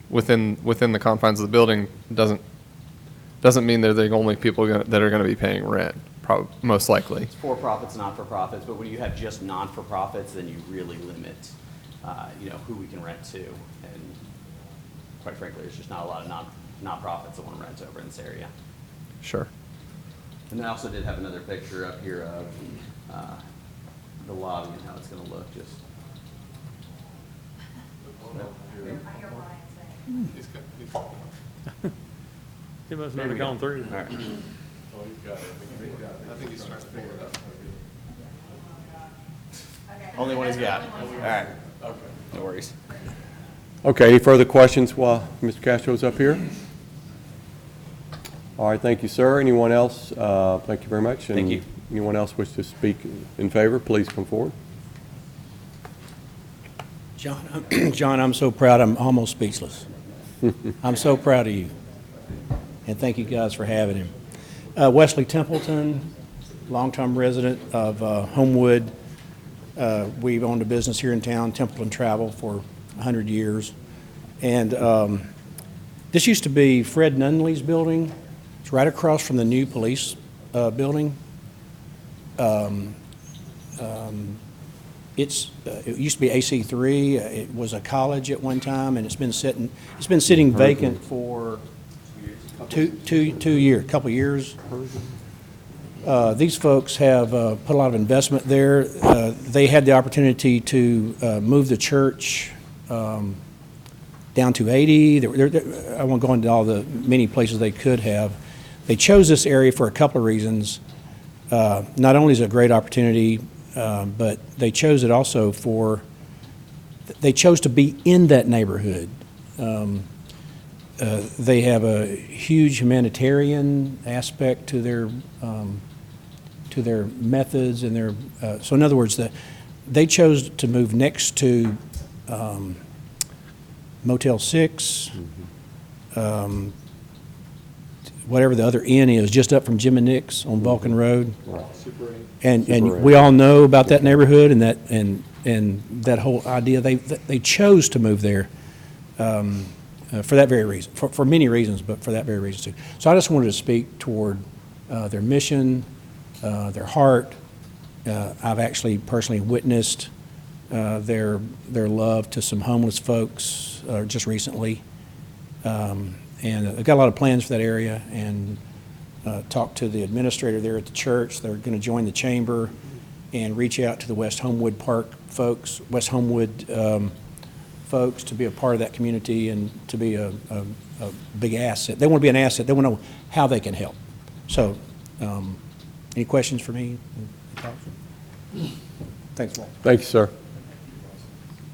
within the confines of the building doesn't mean they're the only people that are going to be paying rent, most likely. It's for-profits, not-for-profits, but when you have just non-for-profits, then you really limit, who we can rent to. And quite frankly, there's just not a lot of non-profits that want to rent over in this area. Sure. And I also did have another picture up here of the lobby and how it's going to look, just. He must not have gone through. All right. I think he's trying to figure it out. Only one he's got. All right. Okay. No worries. Okay, any further questions while Mr. Castro's up here? All right, thank you, sir. Anyone else? Thank you very much. Thank you. Anyone else wish to speak in favor, please come forward. John, I'm so proud, I'm almost speechless. I'm so proud of you. And thank you guys for having him. Wesley Templeton, longtime resident of Homewood. We've owned a business here in town, Templeton Travel, for 100 years. And this used to be Fred Nunley's building. It's right across from the new police building. It used to be AC3. It was a college at one time, and it's been sitting vacant for a couple years. These folks have put a lot of investment there. They had the opportunity to move the church down to 80. I won't go into all the many places they could have. They chose this area for a couple of reasons. Not only is it a great opportunity, but they chose it also they chose to be in that neighborhood. They have a huge humanitarian aspect to methods and their, so in other words, they chose to move next to Motel 6, whatever the other inn is, just up from Jim and Nick's on Vulcan Road. And we all know about that neighborhood and that whole idea. They chose to move there for that very reason, for many reasons, but for that very reason too. So I just wanted to speak toward their mission, their heart. I've actually personally witnessed their love to some homeless folks just recently. And I've got a lot of plans for that area, and talked to the administrator there at the church. They're going to join the chamber and reach out to the West Homewood Park folks, West Homewood folks, to be a part of that community and to be a big asset. They want to be an asset. They want to know how they can help. So, any questions for me? Thanks, Walt. Thank you, sir.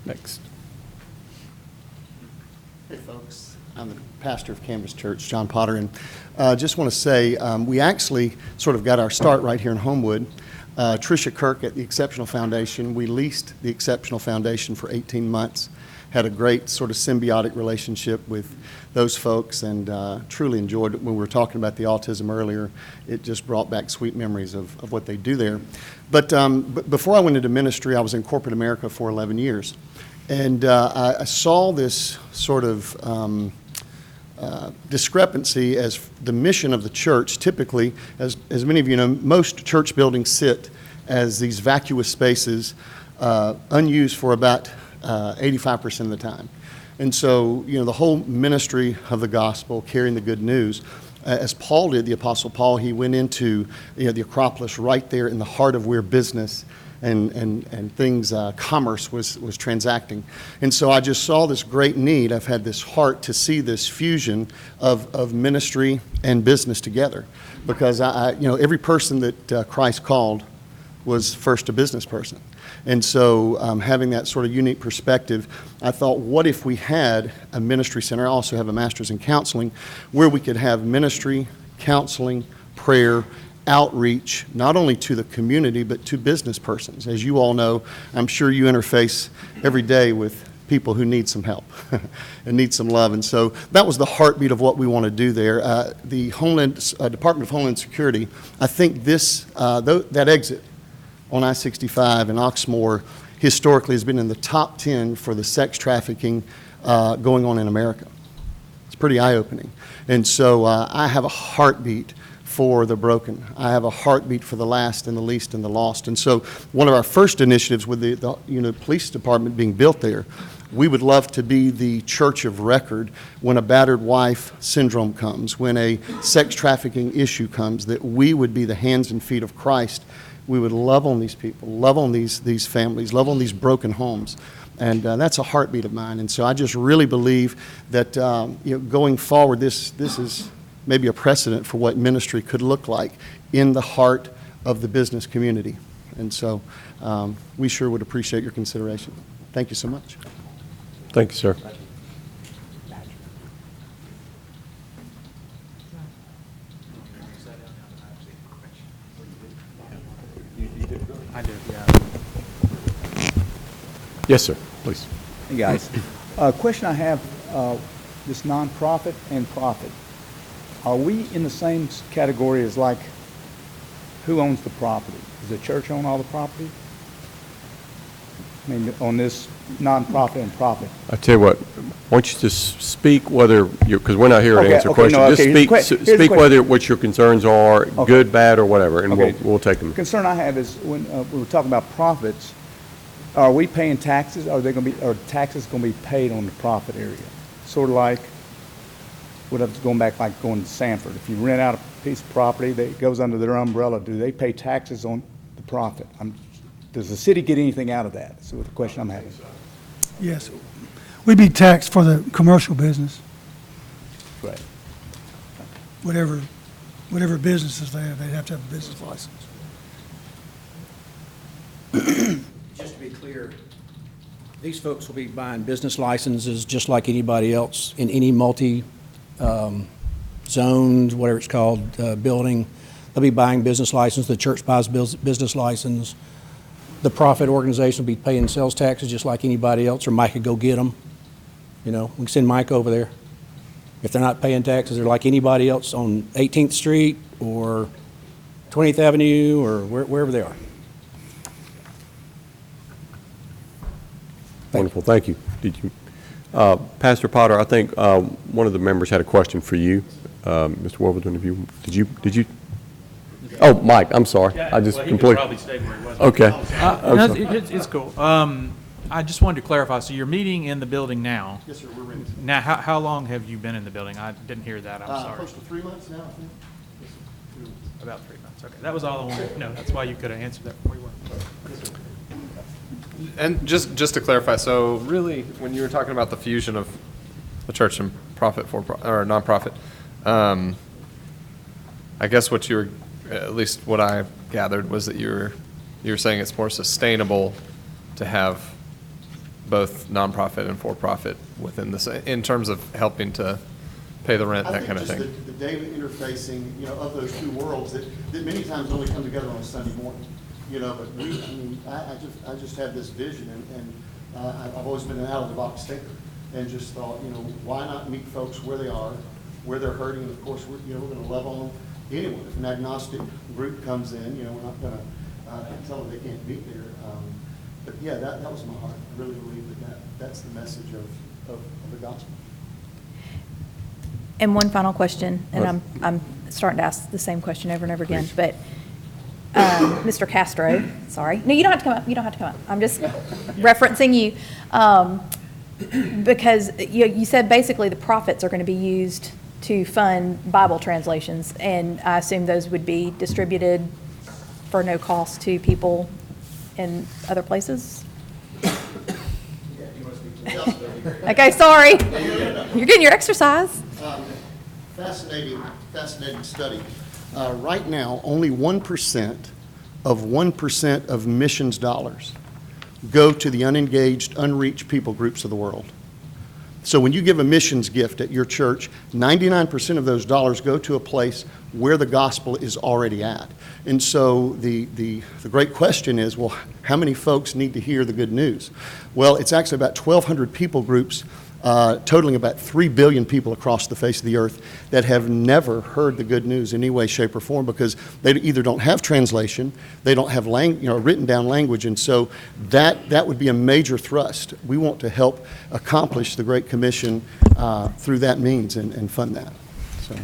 Next. Hey, folks. I'm the pastor of Canvas Church, John Potter, and just want to say we actually sort of got our start right here in Homewood. Tricia Kirk at the Exceptional Foundation, we leased the Exceptional Foundation for 18 months, had a great sort of symbiotic relationship with those folks, and truly enjoyed it. When we were talking about the autism earlier, it just brought back sweet memories of what they do there. But before I went into ministry, I was in corporate America for 11 years. And I saw this sort of discrepancy as the mission of the church. Typically, as many of you know, most church buildings sit as these vacuous spaces, unused for about 85% of the time. And so, you know, the whole ministry of the gospel, carrying the good news, as Paul did, the Apostle Paul, he went into, you know, the Acropolis right there in the heart of where business and things, commerce was transacting. And so I just saw this great need. I've had this heart to see this fusion of ministry and business together, because you know, every person that Christ called was first a business person. And so having that sort of unique perspective, I thought, what if we had a ministry center? I also have a master's in counseling, where we could have ministry, counseling, prayer, outreach, not only to the community, but to business persons. As you all know, I'm sure you interface every day with people who need some help and need some love. And so that was the heartbeat of what we want to do there. The Department of Homeland Security, I think that exit on I-65 in Oxmoor historically has been in the top 10 for the sex trafficking going on in America. It's pretty eye-opening. And so I have a heartbeat for the broken. I have a heartbeat for the last and the least and the lost. And so one of our first initiatives with the police department being built there, we would love to be the church of record when a battered wife syndrome comes, when a sex trafficking issue comes, that we would be the hands and feet of Christ. We would love on these people, love on these families, love on these broken homes. And that's a heartbeat of mine. And so I just really believe that going forward, this is maybe a precedent for what ministry could look like in the heart of the business community. And so we sure would appreciate your consideration. Thank you so much. Thank you, sir. I do, yeah. Yes, sir, please. Hey, guys. Question I have, this nonprofit and profit. Are we in the same category as, like, who owns the property? Does the church own all the property? I mean, on this nonprofit and profit. I tell you what, why don't you just speak whether you're, because we're not here to answer questions. No, okay. Just speak whether what your concerns are, good, bad, or whatever, and we'll take them. The concern I have is when we were talking about profits, are we paying taxes? Are taxes going to be paid on the profit area? Sort of like, going back like going to Sanford. If you rent out a piece of property that goes under their umbrella, do they pay taxes on the profit? Does the city get anything out of that? That's the question I'm having. Yes. We'd be taxed for the commercial business. Right. Whatever business is there, they'd have to have a business license. Just to be clear, these folks will be buying business licenses just like anybody else in any multi-zoned, whatever it's called, building. They'll be buying business license, the church buys business license. The profit organization will be paying sales taxes just like anybody else, or Mike could go get them. You know, we can send Mike over there. If they're not paying taxes, they're like anybody else on 18th Street or 20th Avenue or wherever they are. Wonderful, thank you. Did you, Pastor Potter, I think one of the members had a question for you. Mr. Wolverton, did you? Oh, Mike, I'm sorry. I just Well, he could completely. probably stay where he was. Okay. No, it's cool. I just wanted to clarify, so you're meeting in the building now? Yes, sir, we're renting. Now, how long have you been in the building? I didn't hear that, I'm sorry. Close to 3 months now, I think. About 3 months, okay. That was all I wanted to know. That's why you could have answered that before you went. And just to clarify, so really, when you were talking about the fusion of the church and profit or nonprofit, I guess what you were, at least what I gathered, was that you were saying it's more sustainable to have both nonprofit and for-profit within this, in terms of helping to pay the rent, that kind of thing. I think just the daily interfacing, you know, of those two worlds that many times only come together on a Sunday morning. You know, but I just had this vision, and I've always been an out-of-the-box thinker, and just thought, you know, why not meet folks where they are, where they're hurting, and of course, we're going to love on anyone. If an agnostic group comes in, you know, we're not going to tell them they can't meet there. But yeah, that was my heart. I really believe that's the message of the gospel. And one final question, and I'm starting to ask the same question over and over again, but Mr. Castro, sorry. No, you don't have to come up. You don't have to come up. I'm just referencing you. Because you said basically the profits are going to be used to fund Bible translations, and I assume those would be distributed for no cost to people in other places? Okay, sorry. You're getting your exercise. Fascinating study. Right now, only 1% of missions dollars go to the unengaged, unreached people groups of the world. So when you give a missions gift at your church, 99% of those dollars go to a place where the gospel is already at. And so the great question is, well, how many folks need to hear the good news? Well, it's actually about 1,200 people groups, totaling about 3 billion people across the face of the earth that have never heard the good news in any way, shape, or form, because they either don't have translation, they don't have written down language, and so that would be a major thrust. We want to help accomplish the Great Commission through that means and fund that. So.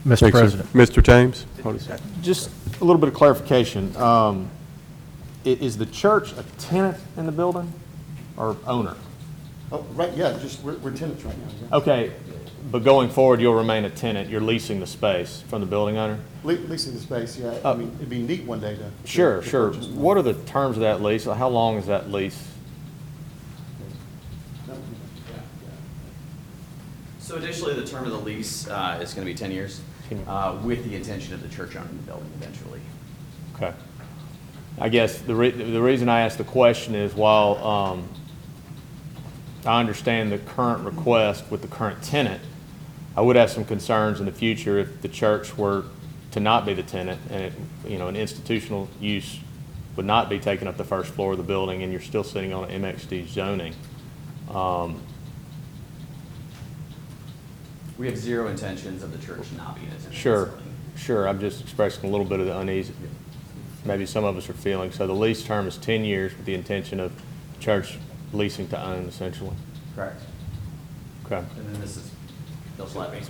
Mr. President. Mr. James? Just a little bit of clarification. Is the church a tenant in the building or owner? Oh, right, yeah, we're tenants right now. Yeah. Okay, but going forward, you'll remain a tenant. You're leasing the space from the building owner? Leasing the space, yeah. I mean, it'd be neat one day to Sure. purchase. What are the terms of that lease? How long is that lease? So additionally, the term of the lease is going to be 10 years, with the intention of the church owning the building eventually. Okay. I guess the reason I asked the question is while I understand the current request with the current tenant, I would have some concerns in the future if the church were to not be the tenant and an institutional use would not be taking up the first floor of the building and you're still sitting on an MXD zoning. We have zero intentions of the church not being a tenant. Sure. I'm just expressing a little bit of the unease maybe some of us are feeling. So the lease term is 10 years with the intention of the church leasing to own, essentially. Correct. Okay. And then this is Bill Slappy.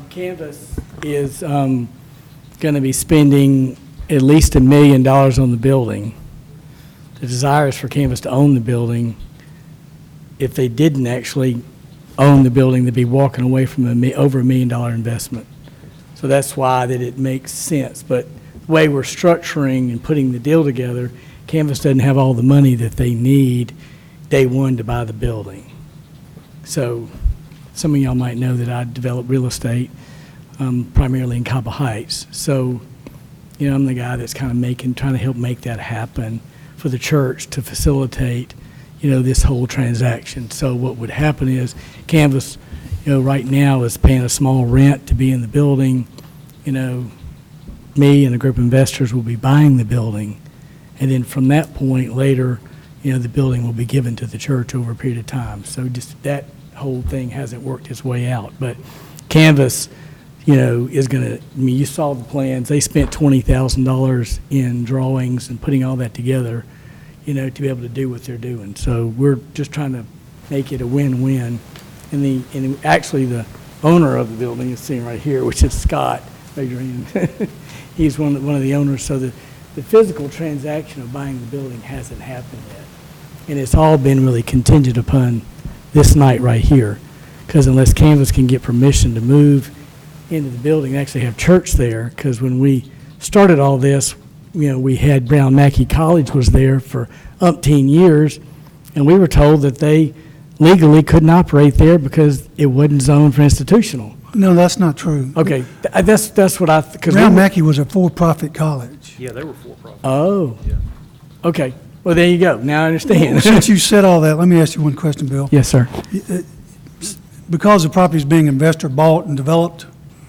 Canvas is going to be spending at least $1 million on the building. The desire is for Canvas to own the building. If they didn't actually own the building, they'd be walking away from over $1 million investment. So that's why that it makes sense. But the way we're structuring and putting the deal together, Canvas doesn't have all the money that they need day one to buy the building. So some of y'all might know that I develop real estate primarily in Cobble Heights. So, I'm the guy that's kind of trying to help make that happen for the church to facilitate, this whole transaction. So what would happen is Canvas, right now is paying a small rent to be in the building. Me and a group of investors will be buying the building. And then from that point later, the building will be given to the church over a period of time. So just that whole thing hasn't worked its way out. But Canvas, is going to, you saw the plans. They spent $20,000 in drawings and putting all that together, to be able to do what they're doing. So we're just trying to make it a win-win. And actually the owner of the building is sitting right here, which is Scott. Raise your hand. He's one of the owners. So the physical transaction of buying the building hasn't happened yet. And it's all been really contingent upon this night right here. Because unless Canvas can get permission to move into the building and actually have church there, because when we started all this, we had Brown Mackie College was there for umpteen years, and we were told that they legally couldn't operate there because it wasn't zoned for institutional. No, that's not true. Okay, that's what I, because Brown Mackie was a for-profit college. Yeah, they were for-profit. Oh. Yeah. Okay, well, there you go, now I understand. Since you said all that, let me ask you one question, Bill. Yes, sir. Because the property is being investor bought and developed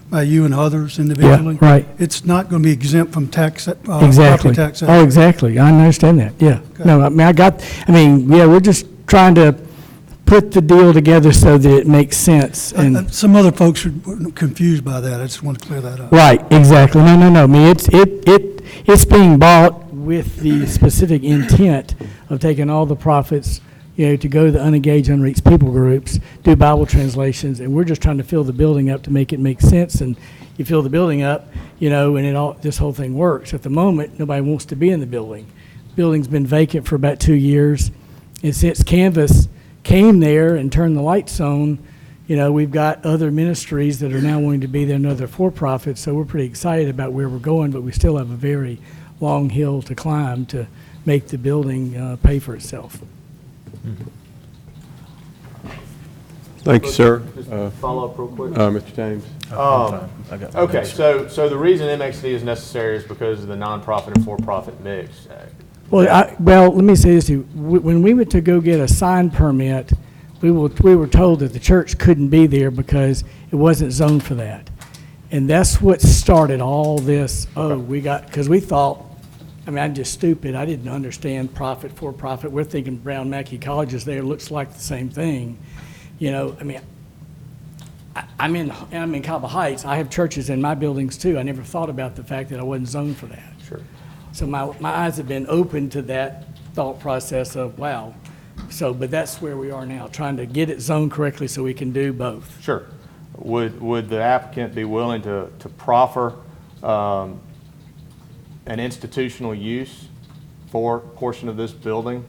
by you and others individually. Yeah, right. It's not going to be exempt from tax, Exactly. property tax. Oh, exactly. I understand that, yeah. Okay. No, we're just trying to put the deal together so that it makes sense. And Some other folks are confused by that. I just want to clear that up. right, exactly. No. I mean, it's being bought with the specific intent of taking all the profits, to go to the unengaged, unreached people groups, do Bible translations, and we're just trying to fill the building up to make it make sense. And you fill the building up, and this whole thing works. At the moment, nobody wants to be in the building. Building's been vacant for about 2 years, and since Canvas came there and turned the lights on, we've got other ministries that are now wanting to be there and other for-profits, so we're pretty excited about where we're going, but we still have a very long hill to climb to make the building pay for itself. Thank you, sir. Follow up real quick. Mr. James. Okay, so the reason MXD is necessary is because of the nonprofit and for-profit mix. Well, let me say this to you. When we went to go get a sign permit, we were told that the church couldn't be there because it wasn't zoned for that. And that's what started all this. Because we thought, I'm just stupid. I didn't understand profit, for profit. We're thinking Brown Mackie College is there, looks like the same thing. I'm in Cobble Heights. I have churches in my buildings too. I never thought about the fact that I wasn't zoned for that. Sure. So my eyes have been open to that thought process of, wow. But that's where we are now, trying to get it zoned correctly so we can do both. Sure. Would the applicant be willing to proffer an institutional use for a portion of this building?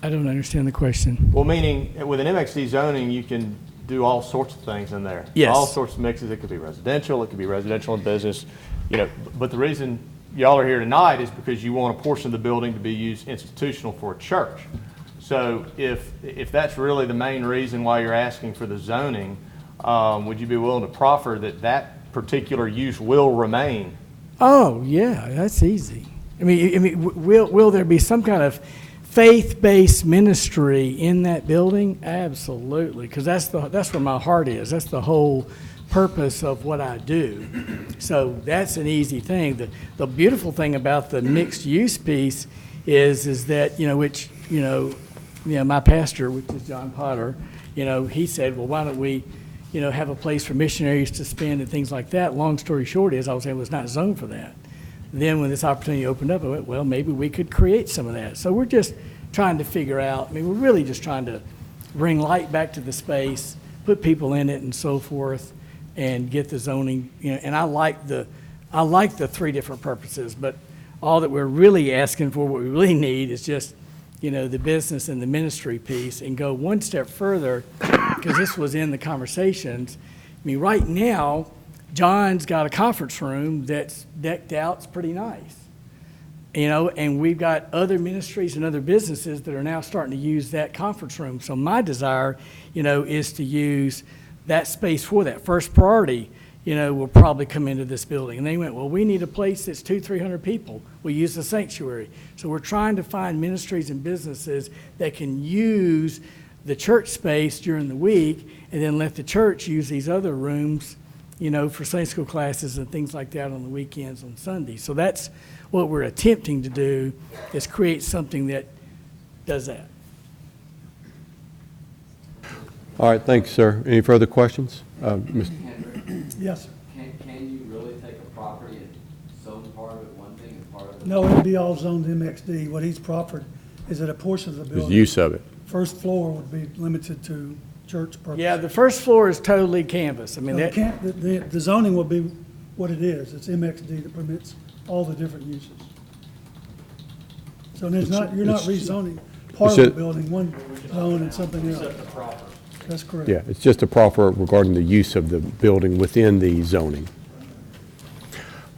I don't understand the question. Well, meaning with an MXD zoning, you can do all sorts of things in there. Yes. All sorts of mixes. It could be residential and business. But the reason y'all are here tonight is because you want a portion of the building to be used institutional for a church. So if that's really the main reason why you're asking for the zoning, would you be willing to proffer that particular use will remain? Oh, yeah, that's easy. Will there be some kind of faith-based ministry in that building? Absolutely, because that's where my heart is. That's the whole purpose of what I do. So that's an easy thing. The beautiful thing about the mixed-use piece is that, my pastor, which is John Potter, he said, well, why don't we, have a place for missionaries to spend and things like that. Long story short is, I was saying it was not zoned for that. Then when this opportunity opened up, I went, well, maybe we could create some of that. So we're just trying to figure out, we're really just trying to bring light back to the space, put people in it and so forth, and get the zoning, and I like the 3 different purposes, but all that we're really asking for, what we really need is just, the business and the ministry piece, and go one step further, because this was in the conversations. Right now, John's got a conference room that's decked out, it's pretty nice. And we've got other ministries and other businesses that are now starting to use that conference room. So my desire, is to use that space for that. First priority, will probably come into this building. And they went, well, we need a place that's 200-300 people. We use the sanctuary. So we're trying to find ministries and businesses that can use the church space during the week and then let the church use these other rooms, for Sunday school classes and things like that on the weekends on Sundays. So that's what we're attempting to do, is create something that does that. All right, thanks, sir. Any further questions? Mr. Yes, sir. Can you really take a property and zone part of it one thing and part of it? No, it'd be all zoned MXD. What he's proffered is that a portion of the His building. use of it. First floor would be limited to church purposes. Yeah, the first floor is totally canvas. I mean, No, that, the zoning will be what it is. It's MXD that permits all the different uses. So there's not, you're not rezoning part of the building, one zone and something else. That's correct. Yeah, it's just a proffer regarding the use of the building within the zoning.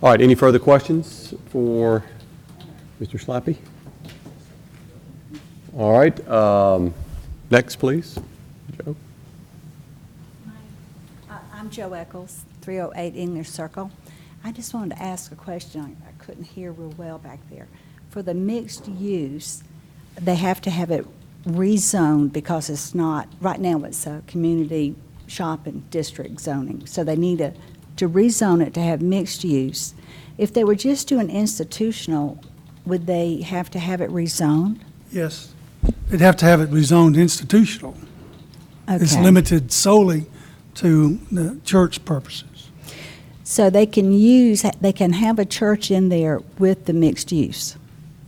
All right, any further questions for Mr. Slappy? All right, next, please. Joe? I'm Joe Eccles, 308 English Circle. I just wanted to ask a question. I couldn't hear real well back there. For the mixed use, they have to have it rezoned because it's not, right now it's a community shopping district zoning. So they need to rezone it to have mixed use. If they were just doing institutional, would they have to have it rezoned? Yes, they'd have to have it rezoned institutional. It's Okay. limited solely to the church purposes. So they can have a church in there with the mixed use?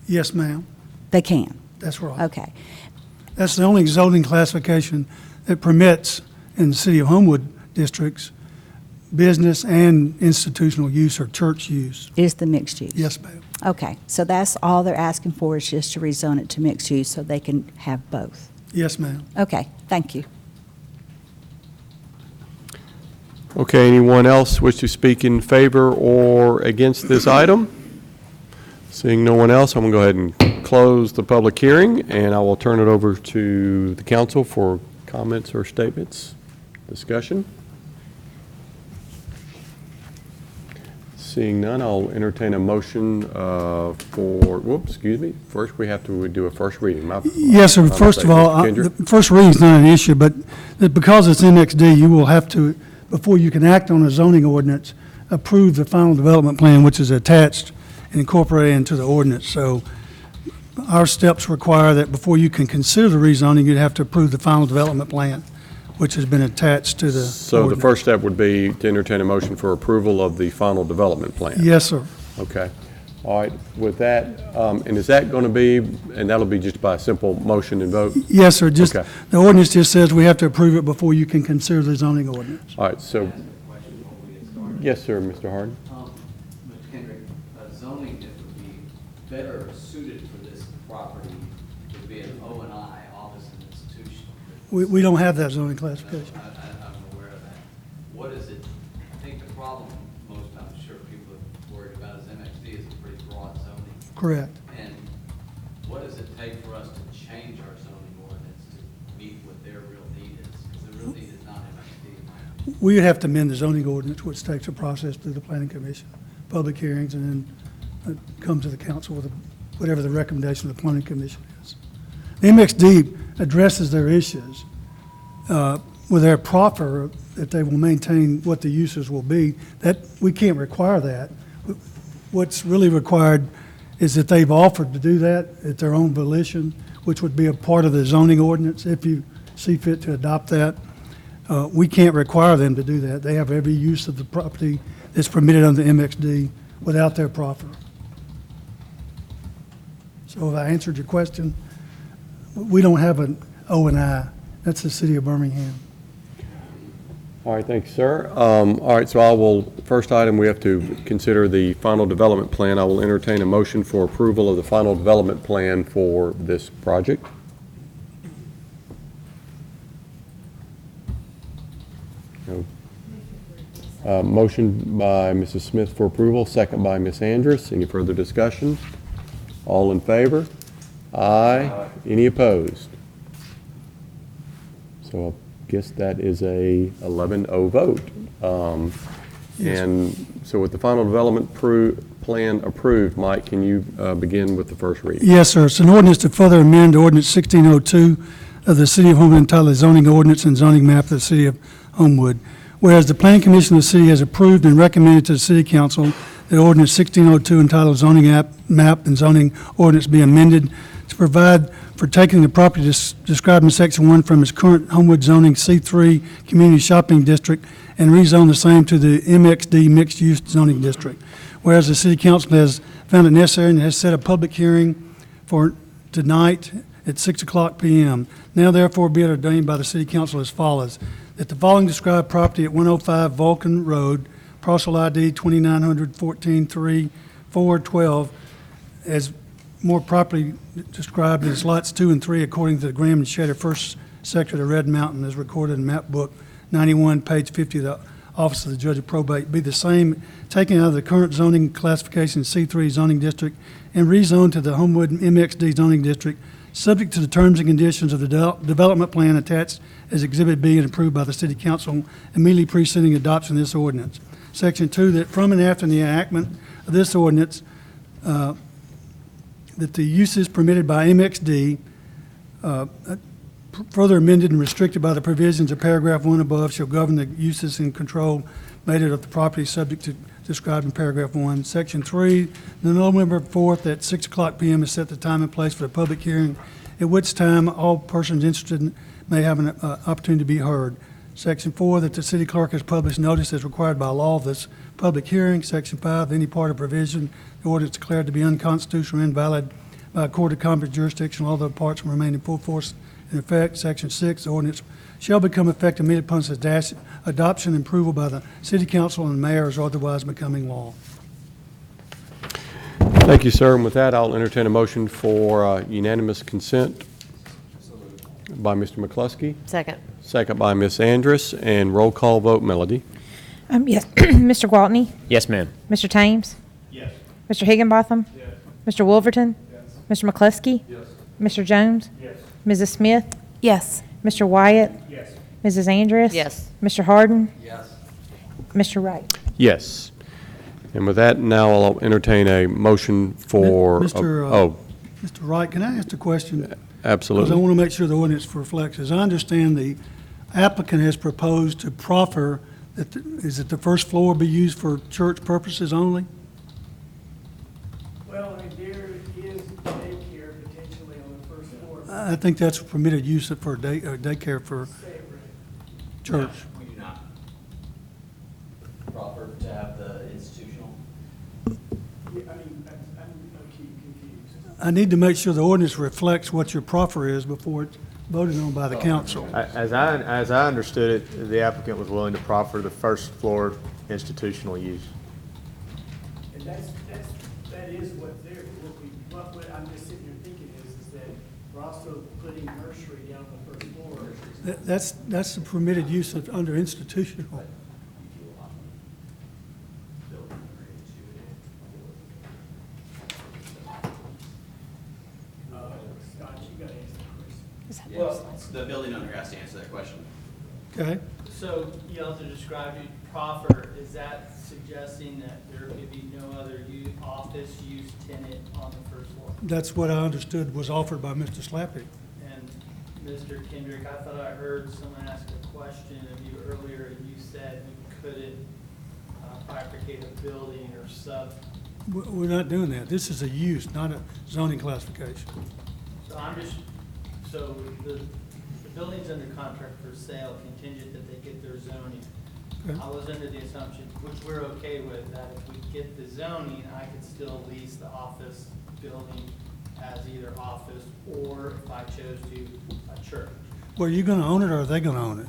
Yes, ma'am, They can? that's right. Okay. That's the only zoning classification that permits in the city of Homewood districts business and institutional use or church use. Is the mixed use? Yes, ma'am. Okay, so that's all they're asking for, is just to rezone it to mixed use so they can have both? Yes, ma'am. Okay, thank you. Okay, anyone else wish to speak in favor or against this item? Seeing no one else, I'm going to go ahead and close the public hearing, and I will turn it over to the council for comments or statements, discussion. Seeing none, I'll entertain a motion excuse me, first we have to do a first reading. Yes, sir. First of all, the first reading's not an issue, but because it's MXD, you will have to, before you can act on a zoning ordinance, approve the final development plan, which is attached and incorporated into the ordinance. So our steps require that before you can consider the rezoning, you'd have to approve the final development plan, which has been attached to the So the ordinance. first step would be to entertain a motion for approval of the final development plan. Yes, sir. Okay. All right. With that, and is that going to be, and that'll be just by a simple motion and vote? Yes, sir. Just, Okay. the ordinance just says we have to approve it before you can consider the zoning ordinance. All right. So, yes, sir, Mr. Harden. Mr. Kendrick, zoning that would be better suited for this property would be an O&I, office and institution. We don't have that zoning classification. I'm aware of that. What is it, I think the problem most, I'm sure people are worried about is MXD is a pretty broad zoning. Correct. And what does it take for us to change our zoning ordinance to meet what their real need is? Because the real need is not MXD. We would have to amend the zoning ordinance, which takes a process through the planning commission, public hearings, and then come to the council with whatever the recommendation of the planning commission is. The MXD addresses their issues with their proffer that they will maintain what the uses will be. That, we can't require that. What's really required is that they've offered to do that at their own volition, which would be a part of the zoning ordinance if you see fit to adopt that. We can't require them to do that. They have every use of the property that's permitted under MXD without their proffer. So if I answered your question, we don't have an O&I. That's the city of Birmingham. All right, thanks, sir. All right, so first item, we have to consider the final development plan. I will entertain a motion for approval of the final development plan for this project. Motion by Mrs. Smith for approval, second by Ms. Andrus. Any further discussion? All in favor? Aye. Any opposed? So I guess that is a 11-0 vote. And so with the final development plan approved, Mike, can you begin with the first reading? Yes, sir. It's an ordinance to further amend ordinance 1602 of the City of Homewood entitled Zoning Ordinance and Zoning Map of the City of Homewood. Whereas the Planning Commission of the city has approved and recommended to the City Council that Ordinance 1602 entitled Zoning Map and Zoning Ordinance be amended to provide for taking the property described in Section 1 from its current Homewood zoning C3 Community Shopping District and rezone the same to the MXD Mixed Use Zoning District. Whereas the City Council has found it necessary and has set a public hearing for tonight at 6:00 p.m. Now therefore be it ordained by the City Council as follows, that the following described property at 105 Vulcan Road, parcel ID 2914-3-412, as more properly described as lots 2 and 3 according to the Graham and Shader First Sector of the Red Mountain as recorded in Map Book 91, page 50 of the Office of the Judge of Probate, be the same taken out of the current zoning classification C3 zoning district and rezoned to the Homewood MXD zoning district, subject to the terms and conditions of the development plan attached as Exhibit B and approved by the City Council immediately preceding adoption of this ordinance. Section 2, that from and after the enactment of this ordinance, that the uses permitted by MXD, further amended and restricted by the provisions of paragraph 1 above, shall govern the uses and control made of the property subject to described in paragraph 1. Section 3, the November 4th at 6:00 p.m. is set the time and place for the public hearing, at which time all persons interested may have an opportunity to be heard. Section 4, that the city clerk has published notice as required by law of this public hearing. Section 5, any part of provision, the ordinance declared to be unconstitutional or invalid by a court of competent jurisdiction, all other parts will remain in full force and effect. Section 6, the ordinance shall become effective immediately upon its adoption and approval by the City Council and Mayor as otherwise becoming law. Thank you, sir. And with that, I'll entertain a motion for unanimous consent by Mr. McCluskey. Second. Second by Ms. Andrus, and roll call vote, Melody. Yes. Mr. Gwaltney? Yes, ma'am. Mr. Thames? Yes. Mr. Higginbotham? Yes. Mr. Wolverton? Yes. Mr. McCluskey? Yes. Mr. Jones? Yes. Mrs. Smith? Yes. Mr. Wyatt? Yes. Mrs. Andrus? Yes. Mr. Harden? Yes. Mr. Wright? Yes. And with that, now I'll entertain a motion for... Mr. Wright, can I ask a question? Absolutely. Because I want to make sure the ordinance reflects. As I understand, the applicant has proposed to proffer that, is it the first floor be used for church purposes only? Well, there is daycare potentially on the first floor. I think that's permitted use for daycare for church. We do not. Proper to have the institutional. I'm confused. I need to make sure the ordinance reflects what your proffer is before it's voted on by the council. As I understood it, the applicant was willing to proffer the first floor institutional use. And that is what's there. What I'm just sitting here thinking is that we're also putting nursery down on the first floor. That's the permitted use of, under institutional. Scott, you got to answer that question. Well, the building owner has to answer that question. Okay? So you also described it proffer, is that suggesting that there could be no other office use tenant on the first floor? That's what I understood was offered by Mr. Slappy. And Mr. Kendrick, I thought I heard someone ask a question of you earlier, and you said you couldn't bifurcate a building or sub. We're not doing that. This is a use, not a zoning classification. So so the building's under contract for sale contingent that they get their zoning. Okay. I was under the assumption, which we're okay with, that if we get the zoning, I could still lease the office building as either office or if I chose to, a church. Well, are you going to own it or are they going to own it?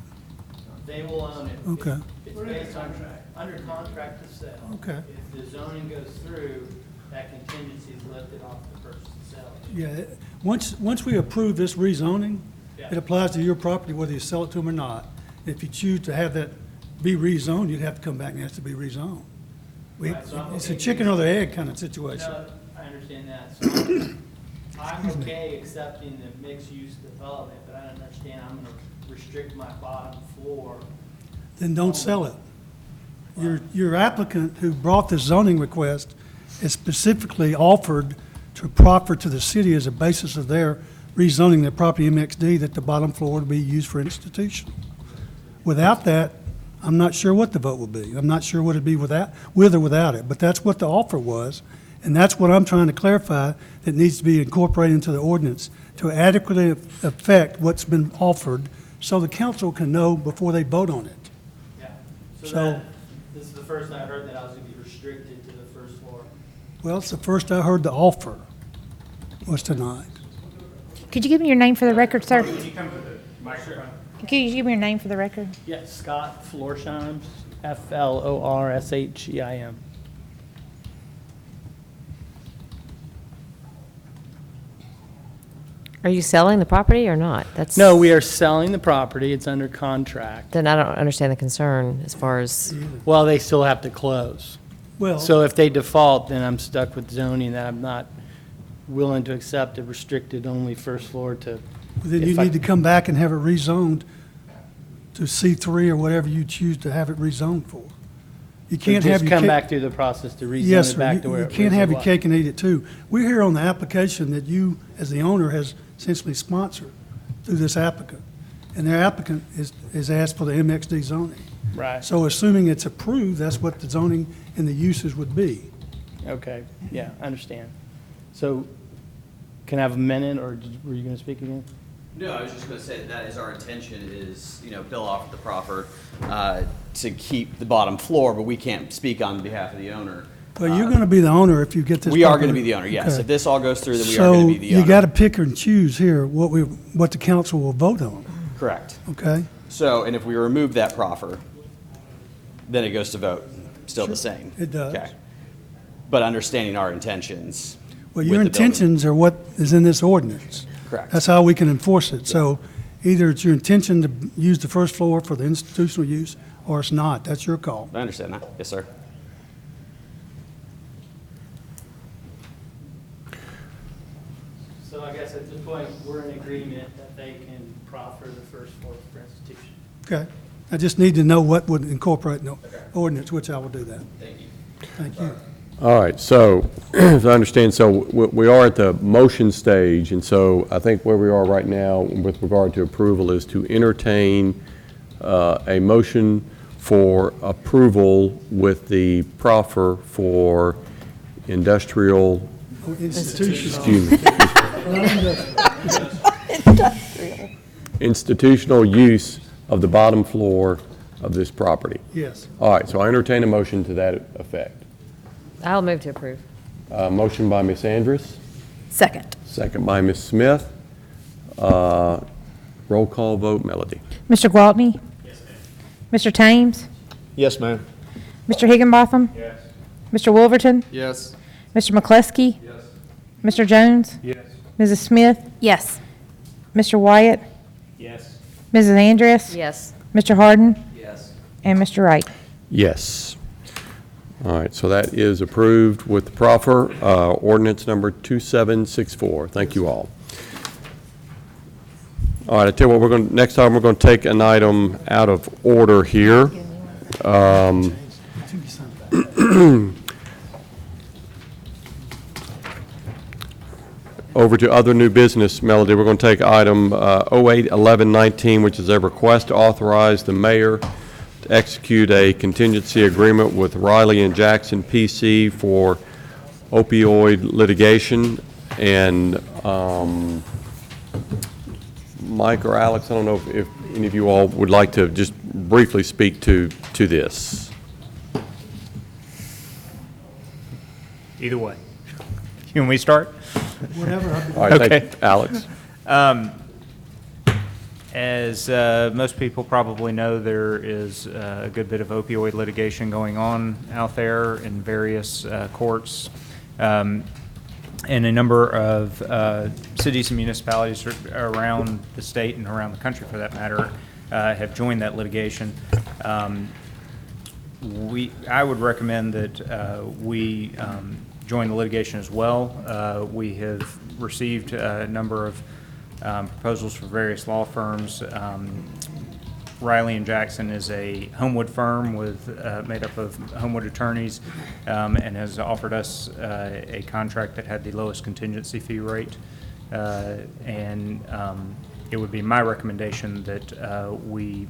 They will own it. Okay. It's based on, under contract to sell. Okay. If the zoning goes through, that contingency is lifted off the purchase and sale. Yeah, once we approve this rezoning, it applies to your property whether you sell it to them or not. If you choose to have that be rezoned, you'd have to come back and ask to be rezoned. Right, so I'm It's okay a chicken or the egg kind of situation. No, I understand that. So I'm okay accepting the mixed-use development, but I understand I'm gonna restrict my bottom floor. Then don't sell it. Your applicant who brought this zoning request is specifically offered to proffer to the city as a basis of their rezoning the property MXD, that the bottom floor would be used for institutional. Without that, I'm not sure what the vote will be. I'm not sure what it'd be with or without it, but that's what the offer was. And that's what I'm trying to clarify, that needs to be incorporated into the ordinance to adequately affect what's been offered, so the council can know before they vote on it. Yeah. So- That, this is the first I heard that I was gonna be restricted to the first floor. Well, it's the first I heard the offer was tonight. Could you give me your name for the record, sir? Can you come to the microphone? Could you give me your name for the record? Yeah, Scott Florsheim, Florscheim. Are you selling the property or not? That's. No, we are selling the property. It's under contract. Then I don't understand the concern as far as, Well, they still have to close. Well, So if they default, then I'm stuck with zoning that I'm not willing to accept a restricted only first floor to. then you if I- need to come back and have it rezoned to C3 or whatever you choose to have it rezoned for. You can't have Just your come ca- back through the process to rezone Yes, it sir. back to where You it can't have your was. cake and eat it too. We're here on the application that you, as the owner, has essentially sponsored through this applicant. And their applicant is asked for the MXD zoning. Right, So assuming it's approved, that's what the zoning and the uses would be. okay, yeah, I understand. So can I have a minute, or were you going to speak again? No, I was just going to say that is our intention is, Bill offered the proffer to keep the bottom floor, but we can't speak on behalf of the owner. Well, you're going to be the owner if you get this. We are property. going to be the owner, yes. Okay. If this all goes through, then we are going to be the So owner. you got to pick and choose here what the council will vote on, Correct. okay? So, and if we remove that proffer, then it goes to vote, still the same. It does. Okay. But understanding our intentions. Well, your with the building. intentions are what is in this ordinance. Correct. That's how we can enforce it. So either it's your intention to use the first floor for the institutional use, or it's not. That's your call. I understand that. Yes, sir. So I guess at this point, we're in agreement that they can proffer the first floor for institution. Okay? I just need to know what would incorporate in the ordinance, which I will do that. Thank you. Thank you. All right, so, as I understand, so we are at the motion stage, and so I think where we are right now with regard to approval is to entertain a motion for approval with the proffer for industrial, excuse me, institutional use of the bottom floor of this property. Yes. All right, so I entertain a motion to that effect. I'll move to approve. Motion by Ms. Andrus, Second. second by Ms. Smith. Roll call vote, Melody. Mr. Gwaltney? Yes, ma'am. Mr. Thames? Yes, ma'am. Mr. Higginbotham? Yes. Mr. Wolverton? Yes. Mr. McCluskey? Yes. Mr. Jones? Yes. Mrs. Smith? Yes. Mr. Wyatt? Yes. Mrs. Andress? Yes. Mr. Harden? Yes. And Mr. Wright? Yes. All right, so that is approved with the proffer, ordinance number 2764. Thank you all. All right, I tell you what, next time we're going to take an item out of order here. Over to other new business, Melody. We're going to take item 081119, which is a request to authorize the mayor to execute a contingency agreement with Riley and Jackson PC for opioid litigation. And Mike or Alex, I don't know if any of you all would like to just briefly speak to this. Either way. Can we start? Whatever. All right, Okay. thank you, Alex. As most people probably know, there is a good bit of opioid litigation going on out there in various courts. And a number of cities and municipalities around the state and around the country, for that matter, have joined that litigation. I would recommend that we join the litigation as well. We have received a number of proposals for various law firms. Riley and Jackson is a Homewood firm with made up of Homewood attorneys, and has offered us a contract that had the lowest contingency fee rate And it would be my recommendation that we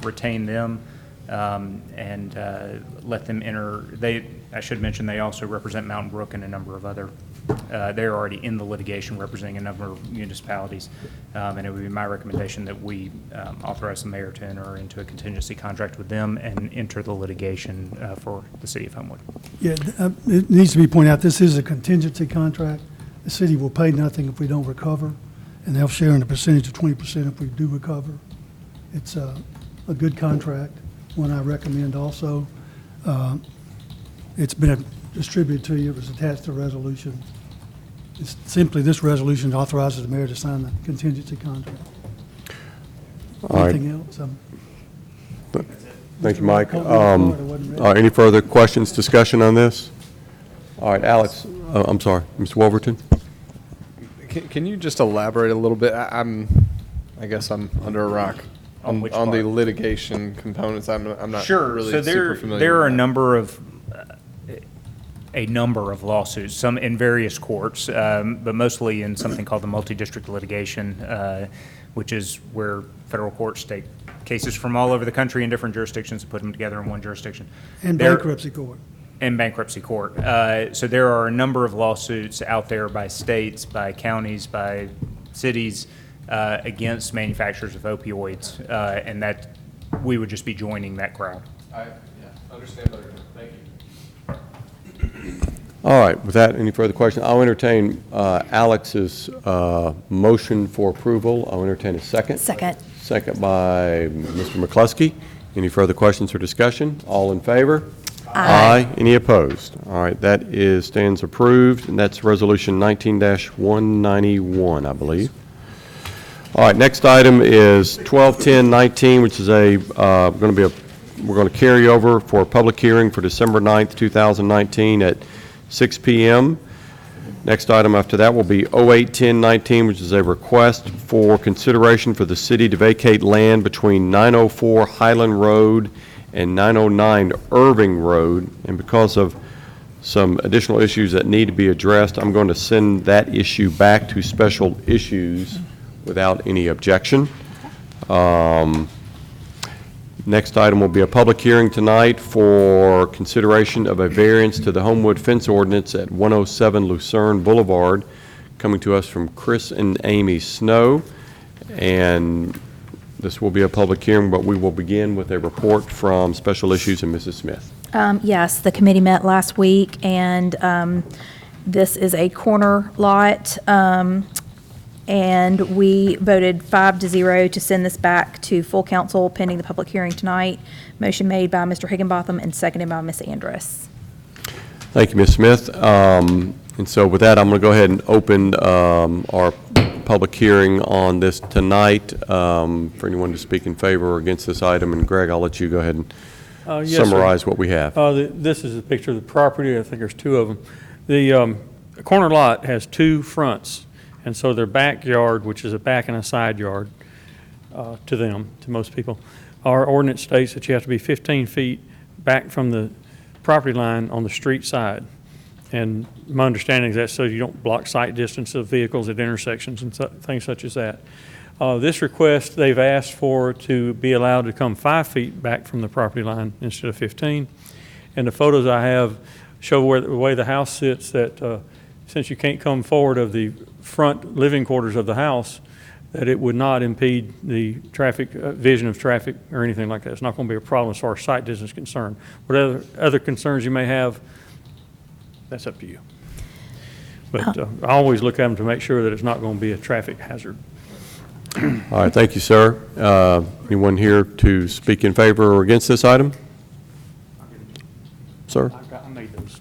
retain them and let them enter. I should mention, they also represent Mountain Brook and a number of other, they're already in the litigation representing a number of municipalities. And it would be my recommendation that we authorize the mayor to enter into a contingency contract with them and enter the litigation for the city of Homewood. Yeah, it needs to be pointed out, this is a contingency contract. The city will pay nothing if we don't recover, and they'll share in a percentage of 20% if we do recover. It's a good contract, one I recommend also. It's been distributed to you. It was attached to a resolution. It's simply, this resolution authorizes the mayor to sign the contingency contract. All right. Anything else? Thank you, Mike. Any further questions, discussion on this? All right, Alex, I'm sorry, Mr. Wolverton? Can you just elaborate a little bit? I guess I'm under a rock on the litigation components. I'm not really super familiar. There are a number of lawsuits, some in various courts, but mostly in something called the multi-district litigation, which is where federal courts take cases from all over the country in different jurisdictions and put them together in one jurisdiction. And bankruptcy court. And bankruptcy court. So there are a number of lawsuits out there by states, by counties, by cities against manufacturers of opioids, and that we would just be joining that crowd. I understand better. Thank you. All right, with that, any further questions? I'll entertain Alex's motion for approval. I'll entertain a second. Second. Second by Mr. McCluskey. Any further questions or discussion? All in favor? Aye. Any opposed? All right, that stands approved, and that's Resolution 19-191, I believe. All right, next item is 12-10-19, which is we're going to carry over for a public hearing for December 9th, 2019 at 6 p.m. Next item after that will be 08-10-19, which is a request for consideration for the city to vacate land between 904 Highland Road and 909 Irving Road. And because of some additional issues that need to be addressed, I'm going to send that issue back to special issues without any objection. Next item will be a public hearing tonight for consideration of a variance to the Homewood fence ordinance at 107 Lucerne Boulevard, coming to us from Chris and Amy Snow. And this will be a public hearing, but we will begin with a report from Special Issues and Mrs. Smith. Yes, the committee met last week, and this is a corner lot, and we voted 5-0 to send this back to full council pending the public hearing tonight. Motion made by Mr. Higginbotham and seconded by Ms. Andrus. Thank you, Ms. Smith. And so with that, I'm going to go ahead and open our public hearing on this tonight for anyone to speak in favor or against this item. And Greg, I'll let you go ahead and Yes, summarize sir. what we have. This is a picture of the property. I think there's two of them. The corner lot has two fronts, and so their backyard, which is a back and a side yard to most people, our ordinance states that you have to be 15 feet back from the property line on the street side. And my understanding is that so you don't block sight distance of vehicles at intersections and things such as that. This request, they've asked for to be allowed to come 5 feet back from the property line instead of 15. And the photos I have show the way the house sits, that since you can't come forward of the front living quarters of the house, that it would not impede the traffic, vision of traffic or anything like that. It's not going to be a problem as far as sight distance is concerned. Whatever other concerns you may have, that's up to you. But I always look at them to make sure that it's not going to be a traffic hazard. All right, thank you, sir. Anyone here to speak in favor or against this item? Sir? I made those.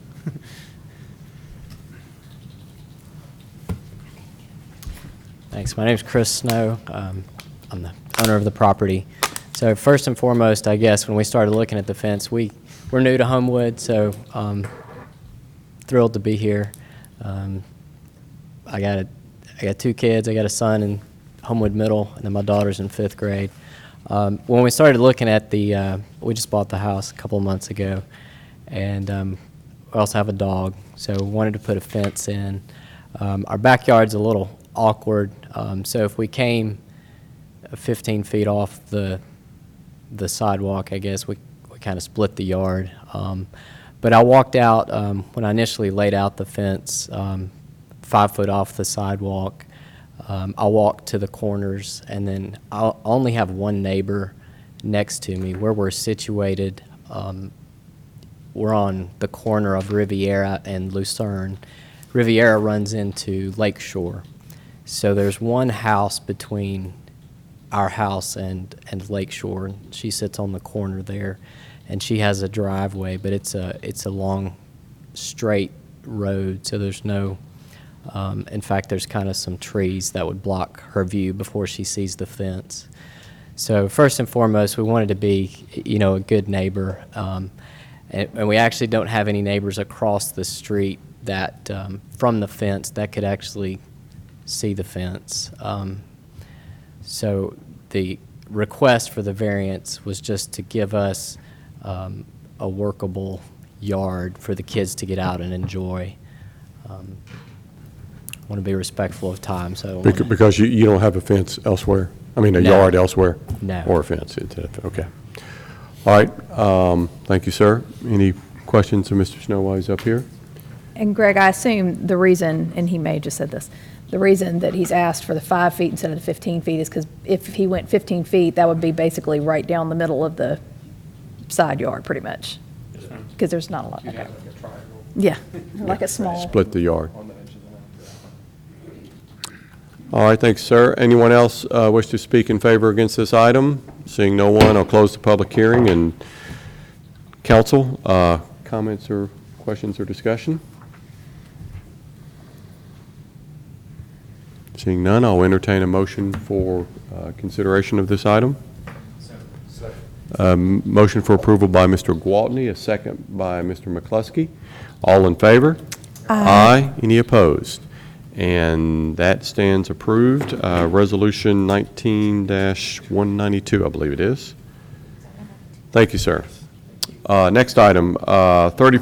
Thanks. My name is Chris Snow. I'm the owner of the property. So first and foremost, I guess, when we started looking at the fence, we're new to Homewood, so thrilled to be here. I got two kids. I got a son in Homewood Middle, and then my daughter's in 5th grade. When we started looking at we just bought the house a couple of months ago, and we also have a dog, so we wanted to put a fence in. Our backyard's a little awkward. So if we came 15 feet off the sidewalk, I guess, we kind of split the yard. But I walked out, when I initially laid out the fence, 5 foot off the sidewalk. I walked to the corners, and then I'll only have one neighbor next to me. Where we're situated, we're on the corner of Riviera and Lucerne. Riviera runs into Lakeshore. So there's one house between our house and Lakeshore. She sits on the corner there, and she has a driveway, but it's a long, straight road, so there's no, in fact, there's kind of some trees that would block her view before she sees the fence. So first and foremost, we wanted to be, a good neighbor, and we actually don't have any neighbors across the street that, from the fence, that could actually see the fence. So the request for the variance was just to give us a workable yard for the kids to get out and enjoy. I want to be respectful of time, so. Because you don't have a fence elsewhere? I mean, a No. yard elsewhere? No. Or a fence? Okay. All right. Thank you, sir. Any questions of Mr. Snow while he's up here? And Greg, I assume the reason, and he may have just said this, the reason that he's asked for the 5 feet instead of the 15 feet is because if he went 15 feet, that would be basically right down the middle of the side yard, pretty much. Because there's not a lot. Okay. Yeah, like a small. Split the yard. All right, thanks, sir. Anyone else wish to speak in favor or against this item? Seeing no one, I'll close the public hearing. And council, comments or questions or discussion? Seeing none, I'll entertain a motion for consideration of this item. Motion for approval by Mr. Gwaltney, a second by Mr. McCluskey. All in favor? Aye. Any opposed? And that stands approved. Resolution 19-192, I believe it is. Thank you, sir. Next item, 30.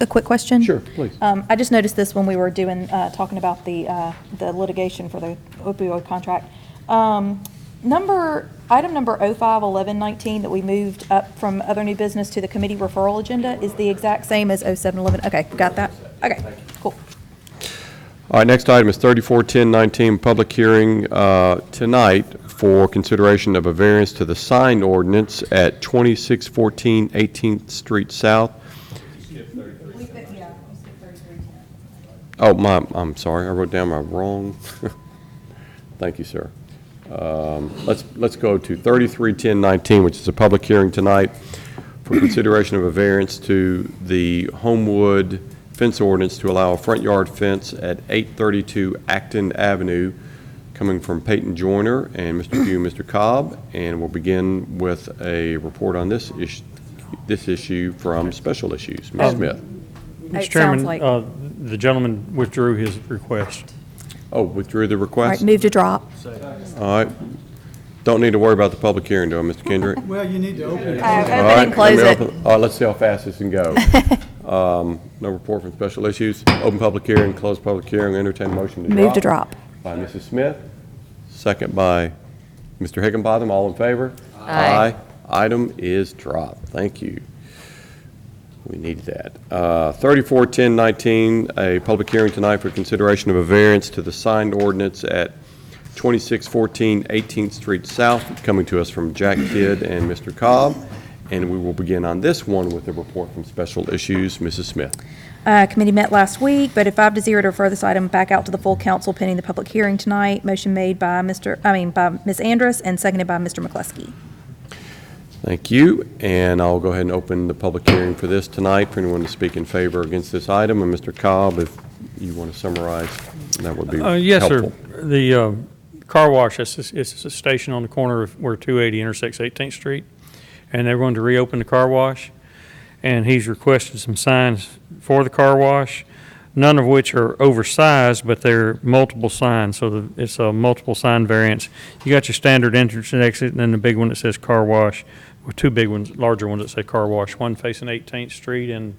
A quick question? Sure, please. I just noticed this when we were talking about the litigation for the opioid contract. Item number 051119 that we moved up from other new business to the committee referral agenda is the exact same as 0711. Okay, got that? Okay, cool. All right, next item is 341019, public hearing tonight for consideration of a variance to the sign ordinance at 2614 18th Street South. Oh, I'm sorry, I wrote down my wrong. Thank you, sir. Let's go to 331019, which is a public hearing tonight for consideration of a variance to the Homewood fence ordinance to allow a front yard fence at 832 Acton Avenue, coming from Peyton Joyner and Mr. Pugh and Mr. Cobb. And we'll begin with a report on this issue from Special Issues. Ms. Smith. Mr. Chairman, the gentleman withdrew his request. Oh, withdrew the All request? right, move to drop. All right. Don't need to worry about the public hearing, do I, Mr. Kendrick? Well, you need to open it. All right, close it. all right, let's see how fast this can go. No report from Special Issues. Open public hearing, close public hearing, entertain a motion to drop. Move to drop. By Mrs. Smith, second by Mr. Higginbotham. All in favor? Aye. Item is dropped. Thank you. We needed that. 341019, a public hearing tonight for consideration of a variance to the signed ordinance at 2614 18th Street South, coming to us from Jack Kidd and Mr. Cobb. And we will begin on this one with a report from Special Issues. Mrs. Smith. Committee met last week, voted 5-0 to refer this item back out to the full council pending the public hearing tonight. Motion made by Ms. Andrus and seconded by Mr. McCluskey. Thank you. And I'll go ahead and open the public hearing for this tonight for anyone to speak in favor or against this item. And Mr. Cobb, if you want to summarize, that would be Yes, helpful. sir. The car wash, it's a station on the corner of where 280 intersects 18th Street. And they're going to reopen the car wash. And he's requested some signs for the car wash, none of which are oversized, but they're multiple signs. So it's a multiple sign variance. You got your standard entrance and exit, and then the big one that says car wash, with two big ones, larger ones that say car wash. One facing 18th Street, and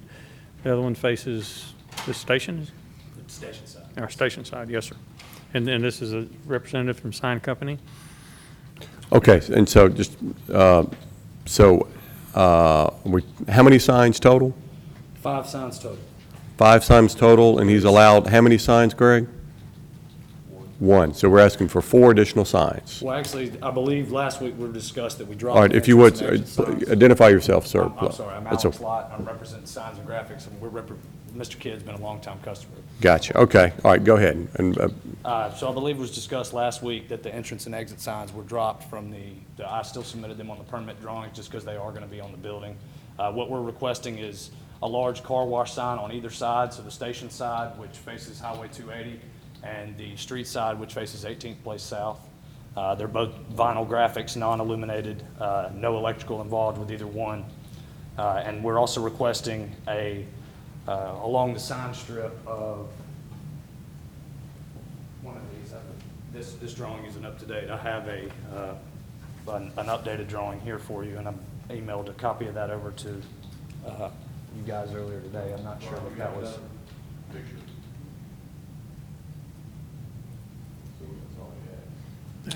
the other one faces the station? Station side. Our station side, yes, sir. And this is a representative from Sign Company? Okay, and so just, how many signs total? 5 signs total. 5 signs total, and he's allowed how many signs, Greg? 1. So we're asking for 4 additional signs. Well, actually, I believe last week we discussed that we dropped. All right, the if you would, entrance and exit signs. identify yourself, sir. I'm sorry, I'm That's Alex okay. Lott, I'm representing Signs and Graphics, and Mr. Kidd's been a longtime customer. Gotcha, okay, all right, go ahead. And, So I believe it was discussed last week that the entrance and exit signs were dropped from I still submitted them on the permit drawings just because they are going to be on the building. What we're requesting is a large car wash sign on either side, so the station side, which faces Highway 280, and the street side, which faces 18th Place South. They're both vinyl graphics, non-illuminated, no electrical involved with either one. And we're also requesting along the sign strip of one of these. This drawing isn't up to date. I have an updated drawing here for you, and I emailed a copy of that over to you guys earlier today. I'm not sure if that was.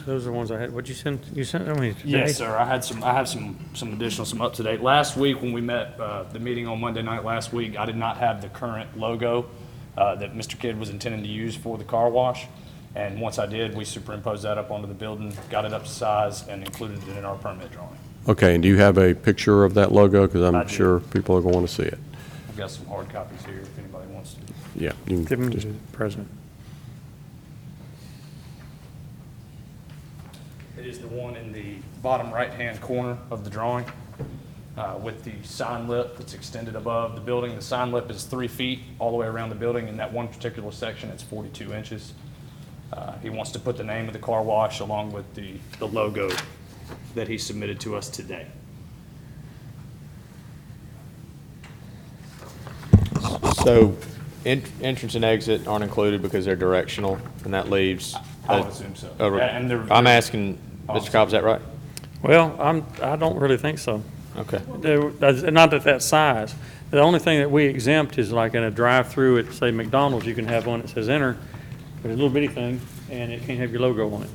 Those are the ones I had. What'd you send? You sent them me today? Yes, sir. I have some additional, some up to date. Last week when we met, the meeting on Monday night last week, I did not have the current logo that Mr. Kidd was intending to use for the car wash. And once I did, we superimposed that up onto the building, got it up to size, and included it in our permit drawing. okay, and do you have a picture of that logo? Because I I'm do. sure people are going to want to see it. I've got some hard copies here if anybody wants to. Yeah. You Give them can to just, the president. It is the one in the bottom right-hand corner of the drawing with the sign lip that's extended above the building. The sign lip is 3 feet all the way around the building. In that one particular section, it's 42 inches. He wants to put the name of the car wash along with the logo that he submitted to us today. So entrance and exit aren't included because they're directional, and that leaves. I would assume so. And they're- I'm asking, Mr. Cobb, is that right? Well, I don't really think so. Okay. Not at that size. The only thing that we exempt is like in a drive-through at, say, McDonald's, you can have one that says enter, but a little bitty thing, and it can't have your logo on it.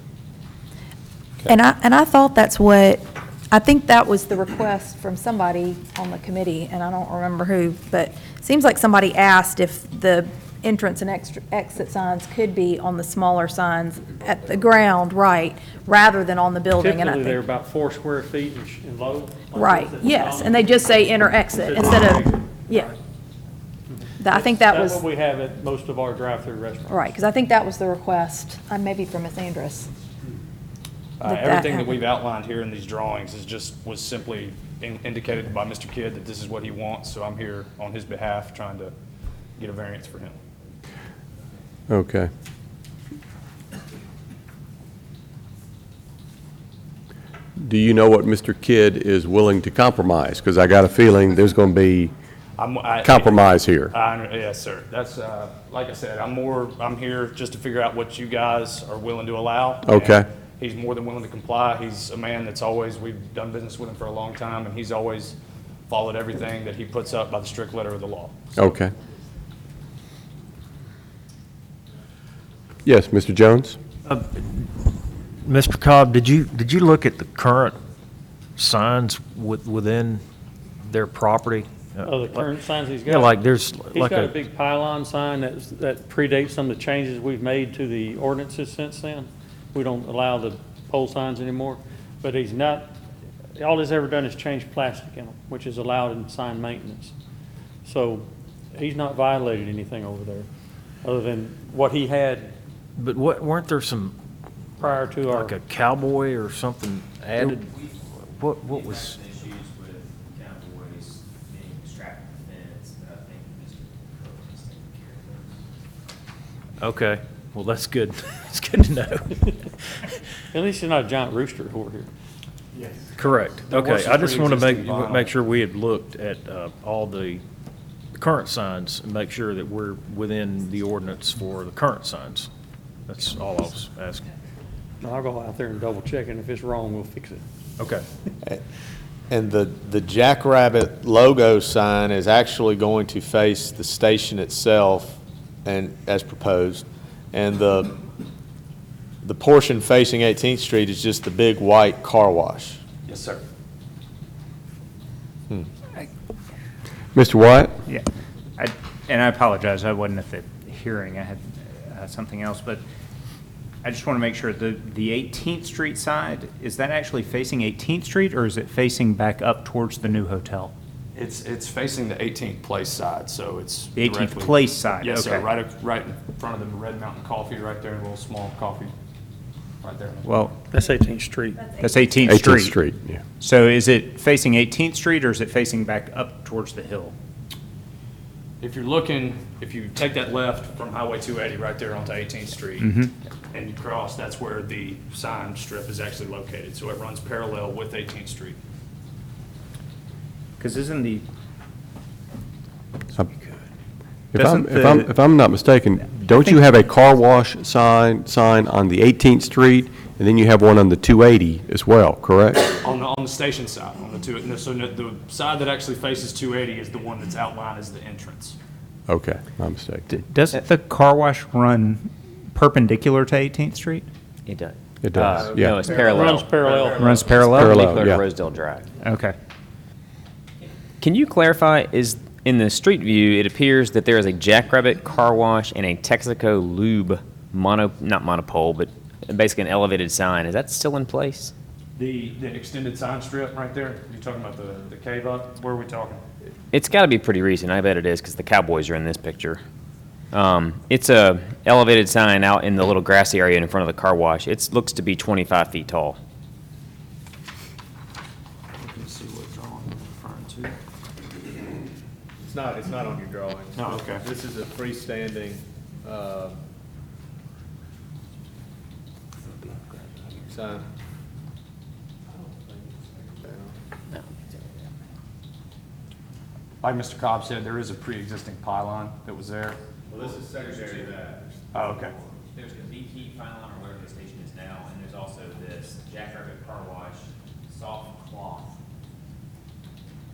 And I thought I think that was the request from somebody on the committee, and I don't remember who, but it seems like somebody asked if the entrance and exit signs could be on the smaller signs at the ground, right, rather than on the building. And I Typically, they're think, about 4 square feet in low. like right, this at yes, McDonald's. and they just say enter, exit, instead of, yeah. I think that was. That's what we have at most of our drive-through restaurants. Right, because I think that was the request, maybe from Ms. Andrus. Everything that we've outlined here in these drawings was simply indicated by Mr. Kidd that this is what he wants, so I'm here on his behalf trying to get a variance for him. okay. Do you know what Mr. Kidd is willing to compromise? Because I got a feeling there's going to be compromise here. Yes, sir. That's, like I said, I'm here just to figure out what you guys are willing to allow. Okay. And he's more than willing to comply. He's a man we've done business with him for a long time, and he's always followed everything that he puts up by the strict letter of the law. Okay. Yes, Mr. Jones? Mr. Cobb, did you look at the current signs within their property? Oh, the current signs he's got? Yeah, like there's He's like got a big pylon sign that predates some of the changes we've made to the ordinances since then. We don't allow the pole signs anymore, but he's not, all he's ever done is change plastic in them, which is allowed in sign maintenance. So he's not violated anything over there, other than what he had. But weren't there some prior to our, like a cowboy or something added? What was? Issues with cowboys being strapped to the fence, but I think Mr. Cook has taken care of those. Okay, well, that's good. It's good to know. at least he's not a giant rooster over here. Yes. Correct. There was Okay, some I just want to pre-existing vinyl. make sure we had looked at all the current signs and make sure that we're within the ordinance for the current signs. That's all I was asking. I'll go out there and double check, and if it's wrong, we'll fix it. Okay. And the Jackrabbit logo sign is actually going to face the station itself and as proposed. And the the portion facing 18th Street is just the big white car wash. Yes, sir. Mr. Wyatt? Yeah, and I apologize, I wasn't at the hearing, I had something else, but I just want to make sure, the 18th Street side, is that actually facing 18th Street, or is it facing back up towards the new hotel? It's facing the 18th Place side, so it's The 18th directly- Place side, Yes, sir, okay. right in front of the Red Mountain Coffee, right there, a little small coffee, right there. Well, That's 18th Street. that's 18th 18th Street. Street, yeah. So is it facing 18th Street, or is it facing back up towards the hill? If you're looking, if you take that left from Highway 280 right there onto 18th Street, Mhm. and you cross, that's where the sign strip is actually located. So it runs parallel with 18th Street. Because isn't the, If I'm not mistaken, don't you have a car wash sign on the 18th Street, and then you have one on the 280 as well, correct? On the station side, on the the side that actually faces 280 is the one that's outlined as the entrance. Okay, my mistake. doesn't the car wash run perpendicular to 18th Street? It does. It does, yeah. No, it's parallel. Runs parallel. Runs parallel? Parallel, yeah. Rosedale Drive. Okay. Can you clarify, is in the street view, it appears that there is a Jackrabbit car wash and a Texaco lube not monopole, but basically an elevated sign. Is that still in place? The extended sign strip right there, you talking about the cave up? Where are we talking? It's got to be pretty recent. I bet it is, because the Cowboys are in this picture. It's a elevated sign out in the little grassy area in front of the car wash. It looks to be 25 feet tall. Let me see what drawing you're referring to. It's not on your drawing. Oh, okay. This is a freestanding, sign. Like Mr. Cobb said, there is a pre-existing pylon that was there. Well, this is secondary to that. Oh, okay. There's the BP pylon, or whatever the station is now, and there's also this Jackrabbit car wash soft cloth.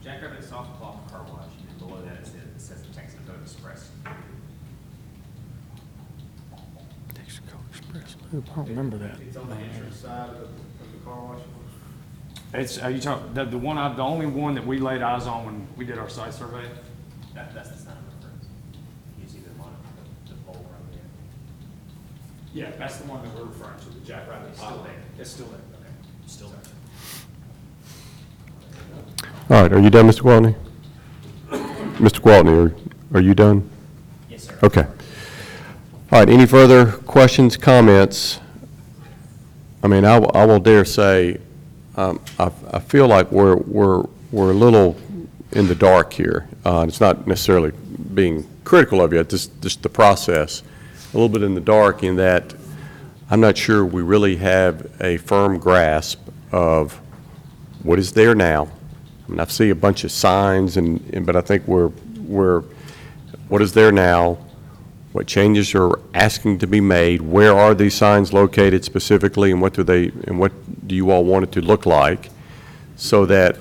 Jackrabbit soft cloth car wash, and then below that it says the Texaco Express. Texaco Express. I don't remember that. It's on the entrance side of the car wash. It's, you talk, the only one that we laid eyes on when we did our site survey. That's the sign of reference. You see the pole right there? Yeah, that's the one that we're referring to, the Jackrabbit. It's still there. It's still there, okay, still there. All right, are you done, Mr. Gwaltney? Mr. Gwaltney, are you done? Yes, sir. Okay. All right, any further questions, comments? I mean, I will dare say, I feel like we're a little in the dark here. It's not necessarily being critical of you, just the process. A little bit in the dark in that I'm not sure we really have a firm grasp of what is there now. I mean, I see a bunch of signs, but I think we're what is there now? What changes are asking to be made? Where are these signs located specifically, and what do you all want it to look like, so that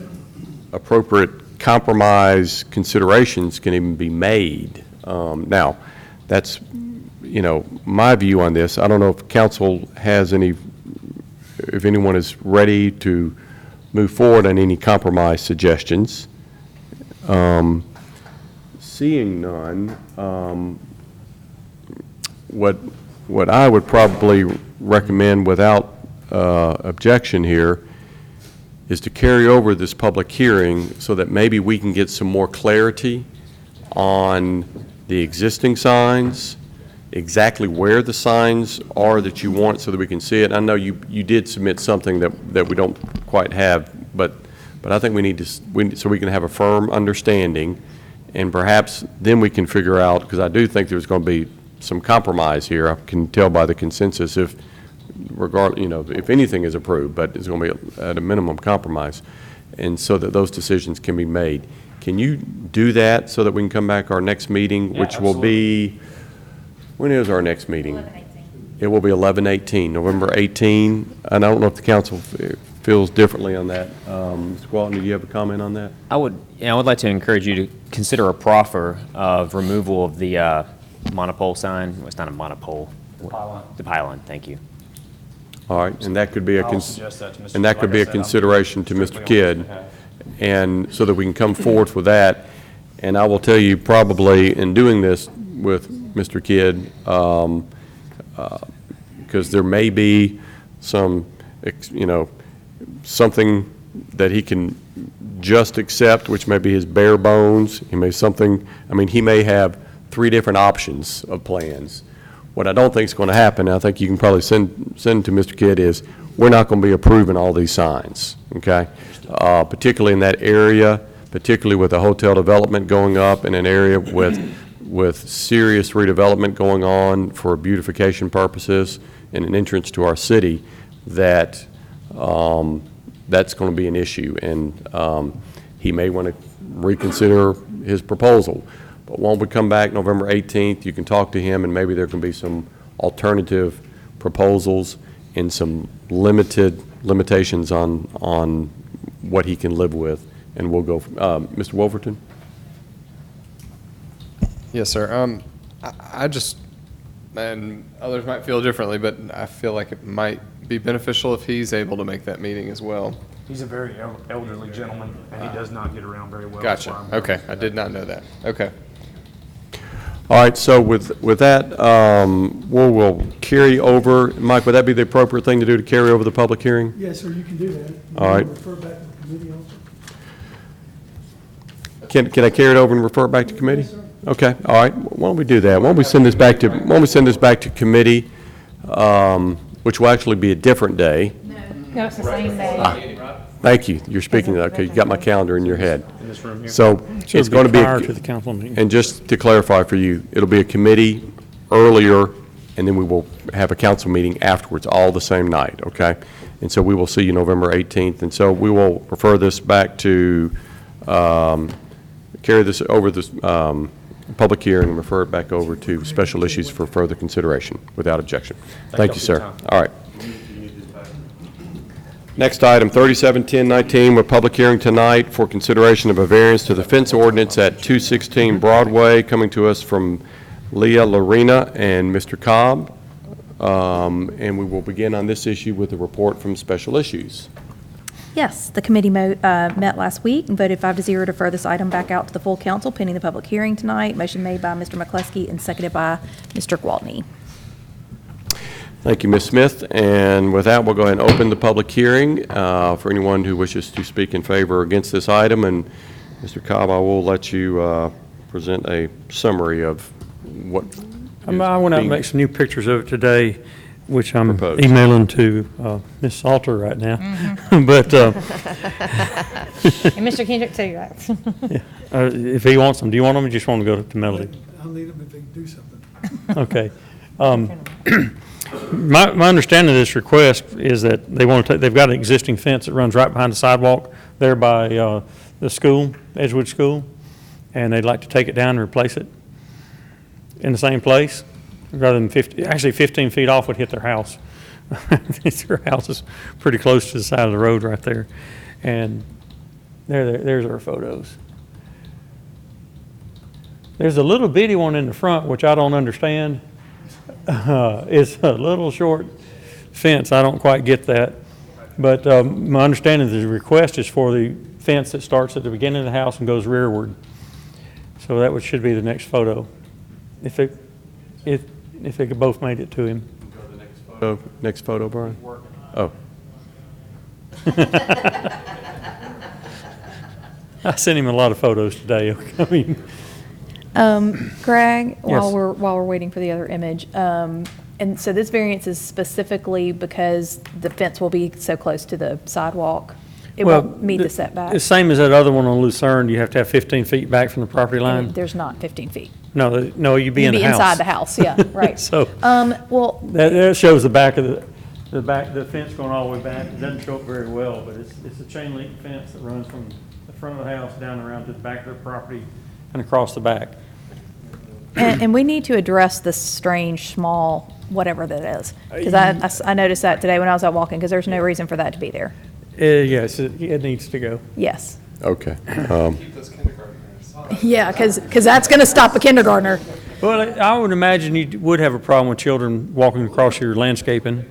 appropriate compromise considerations can even be made? Now, that's my view on this. I don't know if council has if anyone is ready to move forward on any compromise suggestions. Seeing none. What I would probably recommend without objection here is to carry over this public hearing so that maybe we can get some more clarity on the existing signs, exactly where the signs are that you want so that we can see it. I know you did submit something that we don't quite have, but I think we need to, so we can have a firm understanding, and perhaps then we can figure out, because I do think there's going to be some compromise here. I can tell by the consensus if anything is approved, but it's going to be at a minimum compromise, and so that those decisions can be made. Can you do that so that we can come back our next meeting, Yeah, which will be, when is our next meeting? 11/18. It will be 11/18, November 18, and I don't know if the council feels differently on that. Mr. Gwaltney, do you have a comment on that? I would like to encourage you to consider a proffer of removal of the monopole sign. Well, it's not a monopole. The pylon. The pylon, thank you. All right, and that could be a, I'll suggest that to Mr. and that could Like be I a said, I'm consideration to strictly Mr. on Kidd, his behalf. and so that we can come forth with that. And I will tell you, probably in doing this with Mr. Kidd, because there may be some, something that he can just accept, which may be his bare bones. He may have 3 different options of plans. What I don't think is going to happen, and I think you can probably send to Mr. Kidd, is we're not going to be approving all these signs, okay? Particularly in that area, particularly with a hotel development going up in an area with serious redevelopment going on for beautification purposes and an entrance to our city, that's going to be an issue. And he may want to reconsider his proposal. But when we come back November 18th, you can talk to him, and maybe there can be some alternative proposals and some limitations on what he can live with. And we'll go, Mr. Wolverton? Yes, sir. I just, and others might feel differently, but I feel like it might be beneficial if he's able to make that meeting as well. He's a very elderly gentleman, and he does not get around very well. That's why Gotcha. I'm- Okay, I did not know that. Okay. All right, so with that, we'll carry over. Mike, would that be the appropriate thing to do, to carry over the public hearing? Yes, sir, you can do that. All right. Refer back to the committee also. Can I carry it over and refer it back to committee? Yes, sir. Okay, all right. Why don't we do that? Why don't we send this back to committee, which will actually be a different day? No, it's the same day. Thank you. You're speaking to that. Okay, you got my calendar in your head. In this room here. So So it's it'll going to be, prior to the council meeting. and just to clarify for you, it'll be a committee earlier, and then we will have a council meeting afterwards, all the same night, okay? And so we will see you November 18th. And so we will refer this back to, carry this over this public hearing and refer it back over to special issues for further consideration without objection. Thank you, sir. All right. Next item, 371019, with public hearing tonight for consideration of a variance to the fence ordinance at 216 Broadway, coming to us from Leah Lorena and Mr. Cobb. And we will begin on this issue with a report from special issues. Yes, the committee met last week and voted 5-0 to refer this item back out to the full council pending the public hearing tonight. Motion made by Mr. McCluskey and seconded by Mr. Gwaltney. Thank you, Ms. Smith. And with that, we'll go ahead and open the public hearing for anyone who wishes to speak in favor or against this item. And Mr. Cobb, I will let you present a summary of what I went out and being make some new pictures of it today, which I'm proposed. emailing to Ms. Salter right now. But And Mr. Kendrick too, right? if he wants them, do you want them, or just want to go to Melody? I'll need them if they can do something. Okay. My understanding of this request is that they want to take, they've got an existing fence that runs right behind the sidewalk there by the school, Edgewood School, and they'd like to take it down and replace it in the same place, rather than 15 feet off would hit their house. Their house is pretty close to the side of the road right there. And there's our photos. There's a little bitty one in the front, which I don't understand. It's a little short fence. I don't quite get that. But my understanding is the request is for the fence that starts at the beginning of the house and goes rearward. So that should be the next photo. If they could both made it to him. Next photo, Brian? Oh. I sent him a lot of photos today. I mean, Greg, Yes. while we're waiting for the other image, and so this variance is specifically because the fence will be so close to the sidewalk. It won't meet the setback. The same as that other one on Lucerne, you have to have 15 feet back from the property line. There's not 15 feet. No, you'd be in the house. Inside the house, yeah, right. So, Well, that shows the back of the fence going all the way back. It doesn't show it very well, but it's a chain link fence that runs from the front of the house down around to the back of the property and across the back. and we need to address this strange, small, whatever that is. Because I noticed that today when I was out walking, because there's no reason for that to be there. Yes, it needs to go. Yes. Okay. Yeah, because that's going to stop a kindergartner. Well, I would imagine you would have a problem with children walking across your landscaping.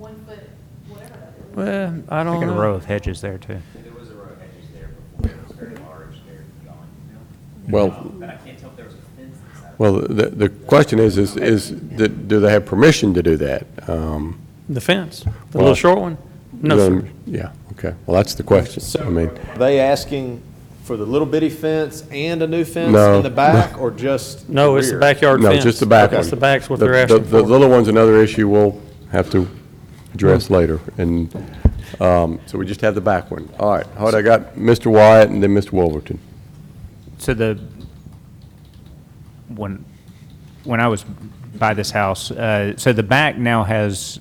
1 foot, whatever that is. Well, I I don't got a know. row of hedges there, too. There was a row of hedges there before, it was very large there, gone. Well, But I can't tell if there was a fence inside. well, the question is do they have permission to do that? The fence, the Well, little short one? No, sir. Yeah, okay. Well, that's the question. I mean, Are they asking for the little bitty fence and a new fence No, in the back, or just the No, it's the rear? backyard no, fence. just the back one. That's the back's what The- they're asking The for. little one's another issue we'll have to address later. And so we just have the back one. All right. All right, I got Mr. Wyatt and then Mr. Wolverton. So when I was by this house, so the back now has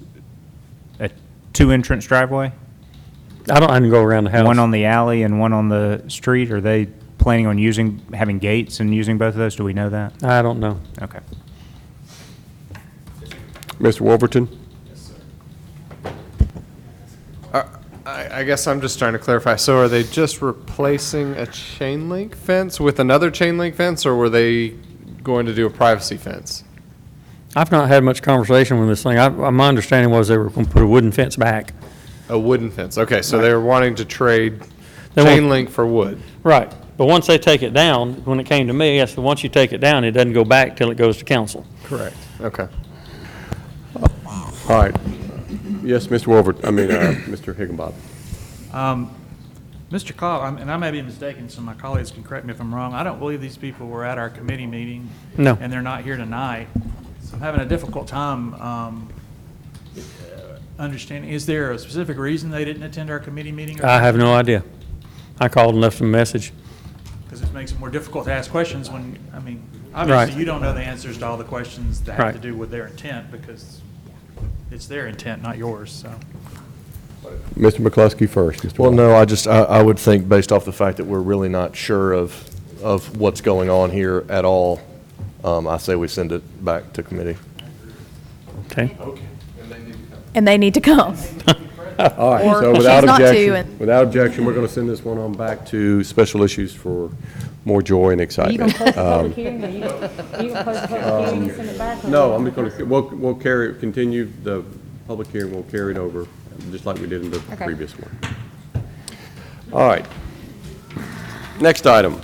a 2-entrance driveway? I didn't go around the house. One on the alley and one on the street? Are they planning on having gates and using both of those? Do we know that? I don't know. Okay. Mr. Wolverton? I guess I'm just trying to clarify. So are they just replacing a chain link fence with another chain link fence, or were they going to do a privacy fence? I've not had much conversation with this thing. My understanding was they were going to put a wooden fence back. A wooden fence. Okay, so they're wanting to trade They chain want- link for wood. Right. But once they take it down, when it came to me, I said, once you take it down, it doesn't go back till it goes to council. Correct. Okay. All right. Yes, Mr. Wolverton, Mr. Higginbotham. Mr. Cobb, and I may be mistaken, so my colleagues can correct me if I'm wrong, I don't believe these people were at our committee meeting. No. And they're not here tonight. So I'm having a difficult time understanding, is there a specific reason they didn't attend our committee meeting? I have no idea. I called and left them a message. Because it makes it more difficult to ask questions when, Right. obviously you don't know the answers to all the questions that have Right. to do with their intent because it's their intent, not yours, so. Mr. McCluskey first. Mr. Well, Wyatt. no, I would think based off the fact that we're really not sure of what's going on here at all, I say we send it back to committee. Okay. And they need to come. All right, Or so choose without not to, objection, and- without objection, we're going to send this one on back to special issues for more joy and Are you going excitement. to close the public hearing, or you going to close the public hearing and send it back? or No, what? I'm just going to, we'll continue the public hearing, we'll carry it over, just like we did in the Okay. previous one. All right. Next item,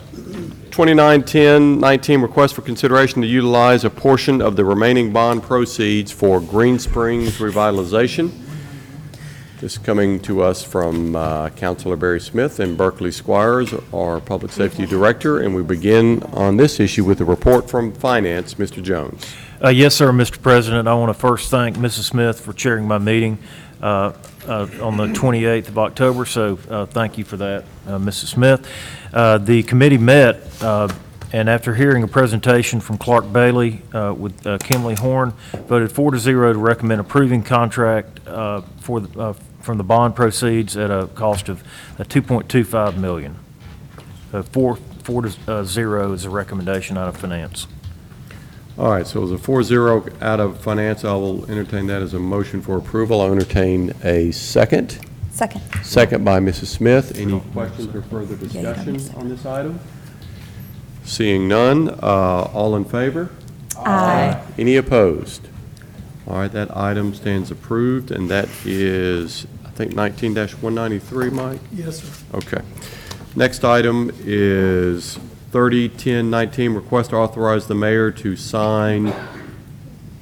291019, request for consideration to utilize a portion of the remaining bond proceeds for Green Springs revitalization. This is coming to us from Councilor Barry Smith and Berkeley Squires, our Public Safety Director, and we begin on this issue with a report from Finance. Mr. Jones. Yes, sir, Mr. President. I want to first thank Mrs. Smith for chairing my meeting on the 28th of October, so thank you for that, Mrs. Smith. The committee met, and after hearing a presentation from Clark Bailey with Kimley Horn, voted 4-0 to recommend approving contract from the bond proceeds at a cost of $2.25 million. 4-0 is a recommendation out of finance. All right, so it was a 4-0 out of finance. I will entertain that as a motion for approval. I'll entertain a second. Second. Second by Mrs. Smith. Any questions or further discussion on this item? Seeing none, all in favor? Aye. Any opposed? All right, that item stands approved, and that is, I think, 19-193, Mike? Yes, sir. Okay. Next item is 301019, request to authorize the mayor to sign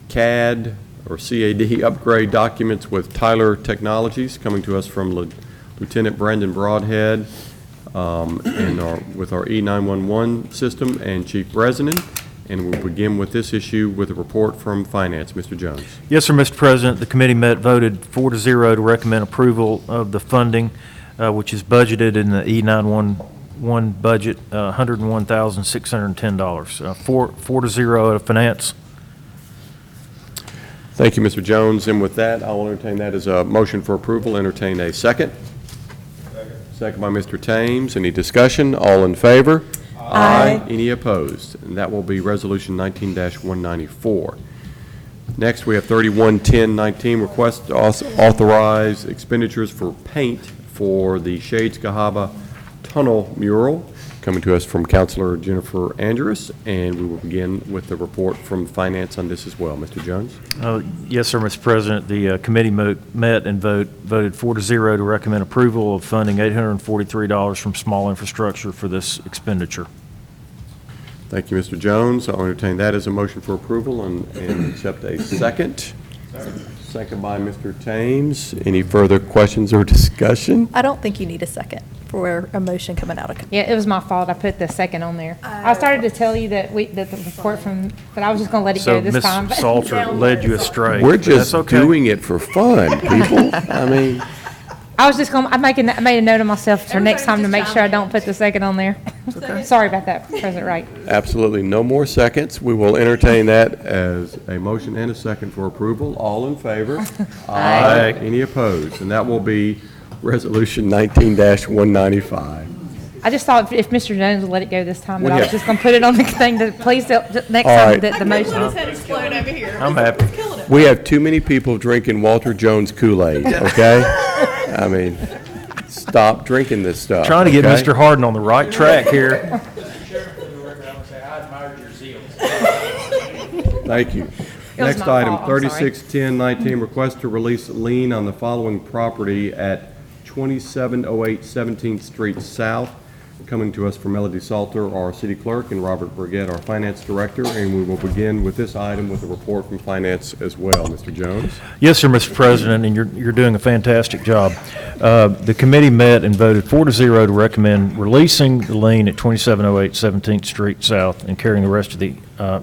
CAD or CAD upgrade documents with Tyler Technologies, coming to us from Lieutenant Brandon Broadhead, and with our E911 system, and Chief Bresnan. And we'll begin with this issue with a report from Finance. Mr. Jones. Yes, sir, Mr. President. The committee met, voted 4-0 to recommend approval of the funding, which is budgeted in the E911 budget, $101,610. 4-0 out of finance. Thank you, Mr. Jones. And with that, I will entertain that as a motion for approval. Entertain a second. Second by Mr. Thames. Any discussion? All in favor? Aye. Any opposed? And that will be Resolution 19-194. Next, we have 311019, request to authorize expenditures for paint for the Shades Cahaba Tunnel mural. coming to us from Councilor Jennifer Andrus, and we will begin with the report from Finance on this as well. Mr. Jones? Yes, sir, Mr. President. The committee met and voted 4-0 to recommend approval of funding $843 from small infrastructure for this expenditure. Thank you, Mr. Jones. I'll entertain that as a motion for approval and accept a second. Second by Mr. Thames. Any further questions or discussion? I don't think you need a second for a motion coming out of committee. Yeah, it was my fault. I put the second on there. I started to tell you that that the report from, but I was just gonna let it go this time. So Ms. Salter led you astray. We're but just that's okay. doing it for fun, people. I mean, I was just gonna, I made a note of myself for next time to make sure I don't put the second on there. Sorry about that, President Wright. absolutely no more seconds. We will entertain that as a motion and a second for approval. All in favor? Aye. Any opposed? And that will be Resolution 19-195. I just thought if Mr. Jones would let it go this time, that Well, I was yeah. just gonna put it on the thing to please, next All time right. that the motion. I'm happy. We have too many people drinking Walter Jones Kool-Aid, okay? I mean, stop drinking this stuff. Trying to get okay? Mr. Harden on the right track here. Thank you. It was Next my item, fault, I'm sorry. 361019, request to release lien on the following property at 2708 17th Street South. Coming to us from Melody Salter, our city clerk, and Robert Burgett, our finance director, and we will begin with this item with a report from finance as well. Mr. Jones? Yes, sir, Mr. President, and you're doing a fantastic job. The committee met and voted 4-0 to recommend releasing the lien at 2708 17th Street South and carrying the rest of the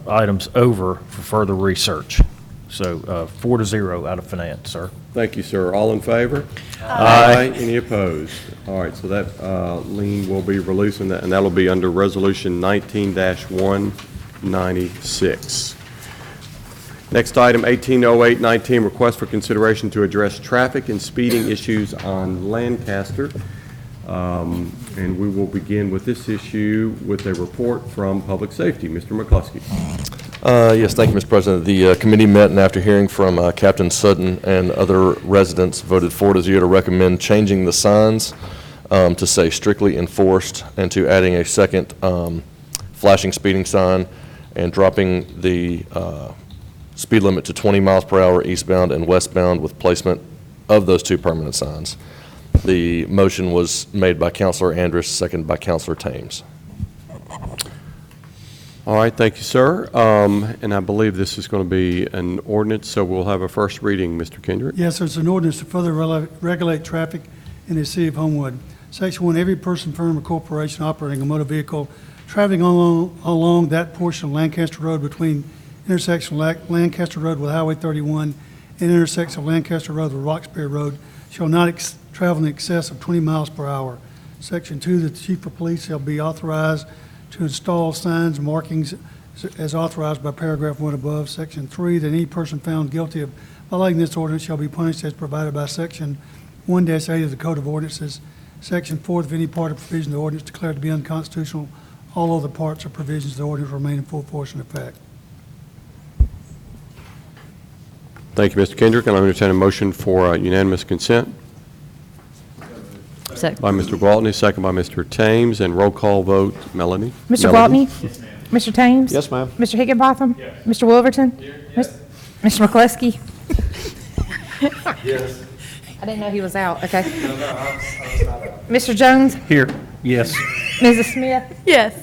items over for further research. So 4-0 out of finance, sir. Thank you, sir. All in favor? Aye. Any opposed? All right, so that lien will be released, and that'll be under Resolution 19-196. Next item, 180819, request for consideration to address traffic and speeding issues on Lancaster. And we will begin with this issue with a report from Public Safety. Mr. McCluskey. Yes, thank you, Mr. President. The committee met, and after hearing from Captain Sutton and other residents, voted 4-0 to recommend changing the signs to say strictly enforced and to adding a second flashing speeding sign and dropping the speed limit to 20 miles per hour eastbound and westbound with placement of those two permanent signs. The motion was made by Councilor Andrus, seconded by Councilor Thames. All right, thank you, sir. And I believe this is going to be an ordinance, so we'll have a first reading. Mr. Kendrick? Yes, it's an ordinance to further regulate traffic in the city of Homewood. Section 1, every person, firm, or corporation operating a motor vehicle traveling along that portion of Lancaster Road between intersection Lancaster Road with Highway 31 and intersection of Lancaster Road with Roxbury Road shall not travel in excess of 20 miles per hour. Section 2, the chief of police shall be authorized to install signs and markings as authorized by paragraph 1 above. Section 3, that any person found guilty of violating this ordinance shall be punished as provided by Section 1-8 of the Code of Ordinances. Section 4, if any part of provision of the ordinance declared to be unconstitutional, all other parts or provisions of the ordinance remain in full force and effect. Thank you, Mr. Kendrick. And I'll entertain a motion for unanimous consent. Second. By Mr. Gwaltney, second by Mr. Thames, and roll call vote. Melanie? Mr. Melody? Gwaltney? Yes, ma'am. Mr. Thames? Yes, ma'am. Mr. Higginbotham? Mr. Wolverton? Mr. McCluskey? Yes. I didn't know he was out, okay. Mr. Jones? Here, yes. Mrs. Smith? Yes.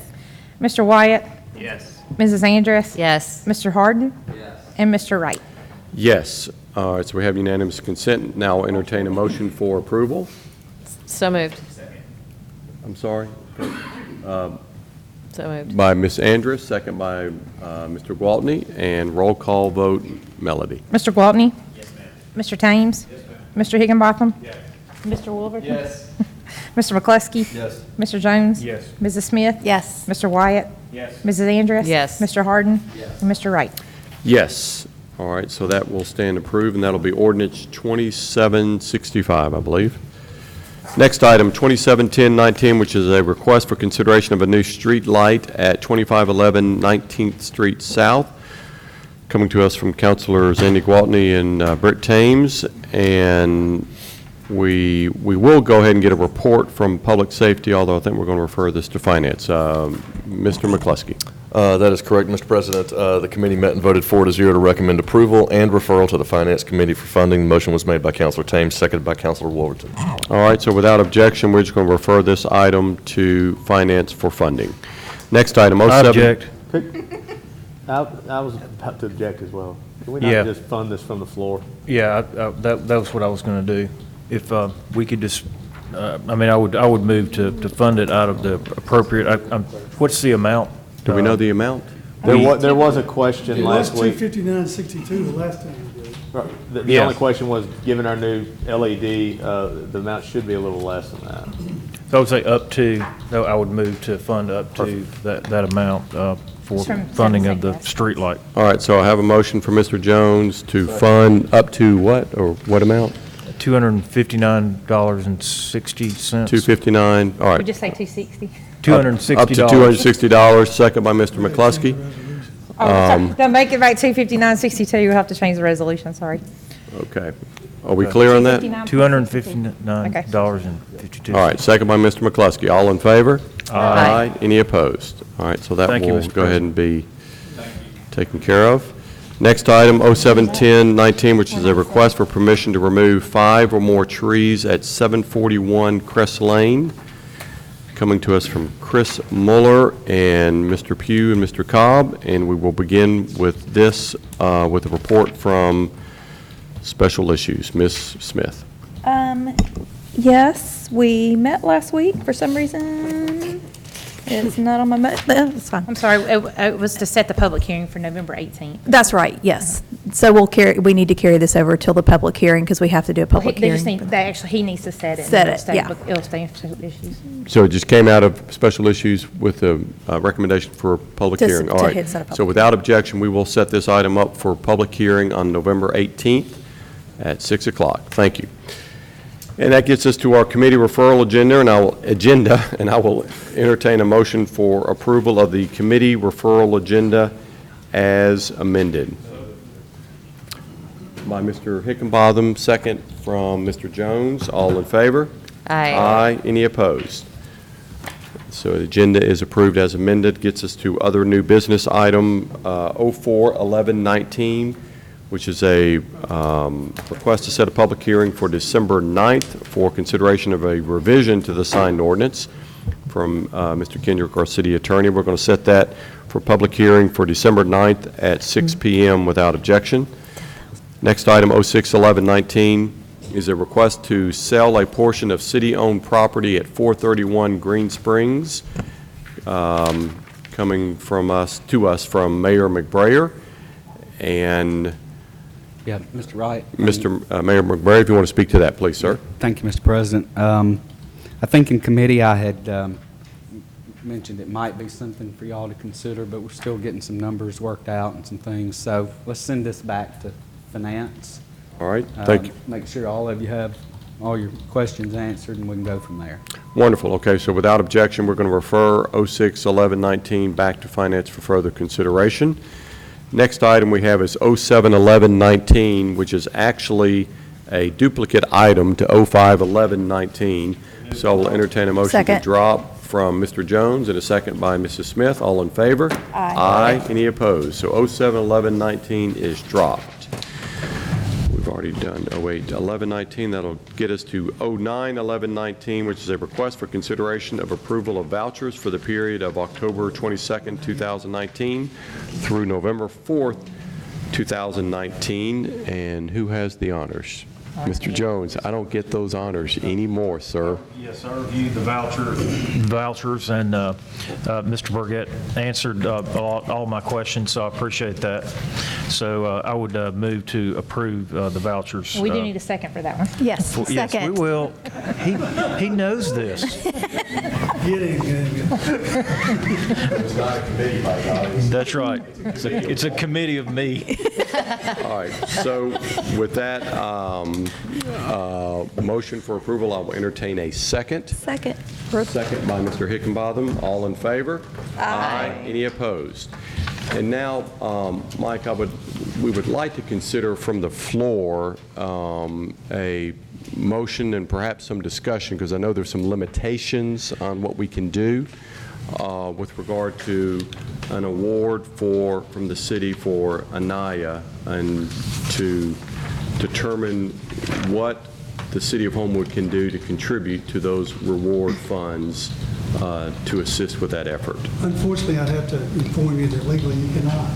Mr. Wyatt? Yes. Mrs. Andrus? Yes. Mr. Harden? Yes. And Mr. Wright? Yes. All right, so we have unanimous consent. Now I'll entertain a motion for approval. So moved. I'm sorry. So moved. By Ms. Andrus, second by Mr. Gwaltney, and roll call vote. Melody? Mr. Gwaltney? Yes, ma'am. Mr. Thames? Yes, ma'am. Mr. Higginbotham? Yes. Mr. Wolverton? Yes. Mr. McCluskey? Yes. Mr. Jones? Yes. Mrs. Smith? Yes. Mr. Wyatt? Yes. Mrs. Andrus? Yes. Mr. Harden? Yes. And Mr. Wright? Yes. All right, so that will stand approved, and that'll be ordinance 2765, I believe. Next item, 271019, which is a request for consideration of a new street light at 2511 19th Street South. Coming to us from Councilors Andy Gwaltney and Britt Thames. And We will go ahead and get a report from Public Safety, although I think we're going to refer this to Finance. Mr. McCluskey. That is correct, Mr. President. The committee met and voted 4-0 to recommend approval and referral to the Finance Committee for funding. The motion was made by Councilor Thames, seconded by Councilor Wolverton. All right, so without objection, we're just going to refer this item to Finance for funding. Next item, 07. I object. I was about to object as well. Can we Yeah. not just fund this from the floor? Yeah, that was what I was going to do. If we could just, I mean, I would move to fund it out of the appropriate, what's the amount? Do we know the amount? There was a question It was last week. $259.62 the last time we did it. Right. The only question was, given our new LED, the amount should be a little less than that. So I would say up to, no, I would move to fund up to that amount for From funding of the sentencing, street light. All right, so I have a motion for Mr. Jones to fund up to what, or what amount? $259.60. 259, all right. We just say 260. $260. Up to $260, second by Mr. McCluskey. They'll make it back 259.62. You'll have to change the resolution, sorry. Okay. Are we clear on that? $259.52. All right, second by Mr. McCluskey. All in favor? Aye. Any opposed? All right, so that Thank you, will Mr. go ahead and be taken care of. Next item, 071019, which is a request for permission to remove 5 or more trees at 741 Crest Lane. Coming to us from Chris Muller and Mr. Pugh and Mr. Cobb, and we will begin with this, with a report from Special Issues. Ms. Smith. Yes, we met last week for some reason. It's not on my, it's fine. I'm sorry, it was to set the public hearing for November 18th. That's right, yes. So we need to carry this over till the public hearing because we have to do a public They just hearing. he needs to set it. Set and it, it'll yeah. It'll stay in special issues. So it just came out of Special Issues with a recommendation for a public To hearing. All hit right. set a public So without objection, we will set this item up for public hearing on November 18th at 6 o'clock. Thank you. And that gets us to our committee referral agenda, and I will entertain a motion for approval of the committee referral agenda as amended. By Mr. Hickenbotham, second from Mr. Jones. All in favor? Aye. Aye. Any opposed? So the agenda is approved as amended. Gets us to other new business item 041119, which is a request to set a public hearing for December 9th for consideration of a revision to the signed ordinance from Mr. Kendrick, our city attorney. We're going to set that for public hearing for December 9th at 6 p.m. without objection. Next item, 061119, is a request to sell a portion of city-owned property at 431 Green Springs, coming from to us from Mayor McBrayer. And Yeah, Mr. Wright. Mr. Mayor McBrayer, if you want to speak to that, please, sir. Thank you, Mr. President. I think in committee I had mentioned it might be something for y'all to consider, but we're still getting some numbers worked out and some things. So let's send this back to Finance. All right, thank you. Make sure all of you have all your questions answered, and we can go from there. Wonderful. Okay, so without objection, we're going to refer 061119 back to Finance for further consideration. Next item we have is 071119, which is actually a duplicate item to 051119. So I will entertain a motion to Second. drop from Mr. Jones and a second by Mrs. Smith. All in favor? Aye. Aye. Any opposed? So 071119 is dropped. We've already done 081119. That'll get us to 091119, which is a request for consideration of approval of vouchers for the period of October 22nd, 2019 through November 4th, 2019. And who has the honors? Mr. Jones, I don't get those honors anymore, sir. Yes, I reviewed the vouchers, and Mr. Burgett answered all my questions, so I appreciate that. So I would move to approve the vouchers. We do need a second for that one. Yes, Yes, we second. will. He knows this. It's not a committee, by God. That's right. It's a committee of me. All right, so with that motion for approval, I will entertain a second. Second. Second by Mr. Hickenbotham. All in favor? Aye. Any opposed? And now, Mike, I would we would like to consider from the floor a motion and perhaps some discussion, because I know there's some limitations on what we can do with regard to an award from the city for Anaya, and to determine what the city of Homewood can do to contribute to those reward funds to assist with that effort. Unfortunately, I'd have to inform you that legally you cannot.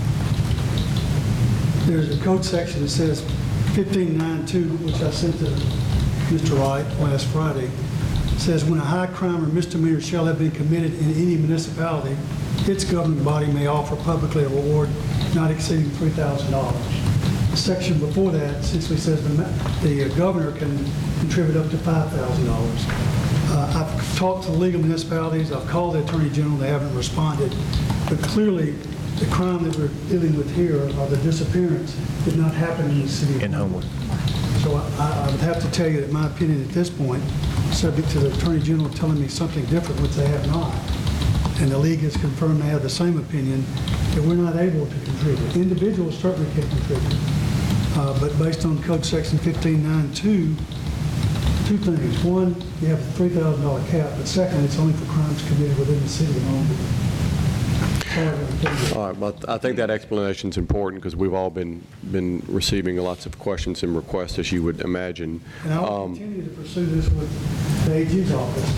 There's a code section that says 1592, which I sent to Mr. Wright last Friday, says when a high crime or misdemeanor shall have been committed in any municipality, its governing body may offer publicly a reward not exceeding $3,000. The section before that essentially says the governor can contribute up to $5,000. I've talked to the legal municipalities, I've called the Attorney General, they haven't responded, but clearly the crime that we're dealing with here, or the disappearance, did not happen in the city of Homewood. So I would have to tell you that my opinion at this point, subject to the Attorney General telling me something different, which they have not, and the league has confirmed they have the same opinion, that we're not able to contribute. Individuals certainly can contribute, but based on Code Section 1592, two things. One, you have a $3,000 cap, but second, it's only for crimes committed within the city of Homewood. All right, well, I think that explanation is important, because we've all been receiving lots of questions and requests, as you would imagine. And I'll continue to pursue this with the AG's office,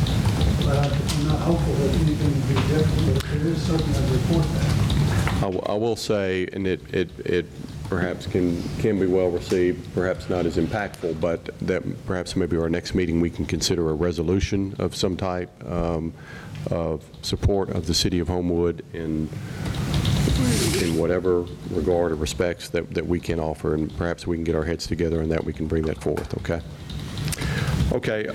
but I'm not hopeful that anything will be different, but there is certainly a report that. I will say, and it perhaps can be well received, perhaps not as impactful, but that perhaps maybe our next meeting we can consider a resolution of some type of support of the city of Homewood in whatever regard or respects that we can offer, and perhaps we can get our heads together and that we can bring that forth, okay? Okay,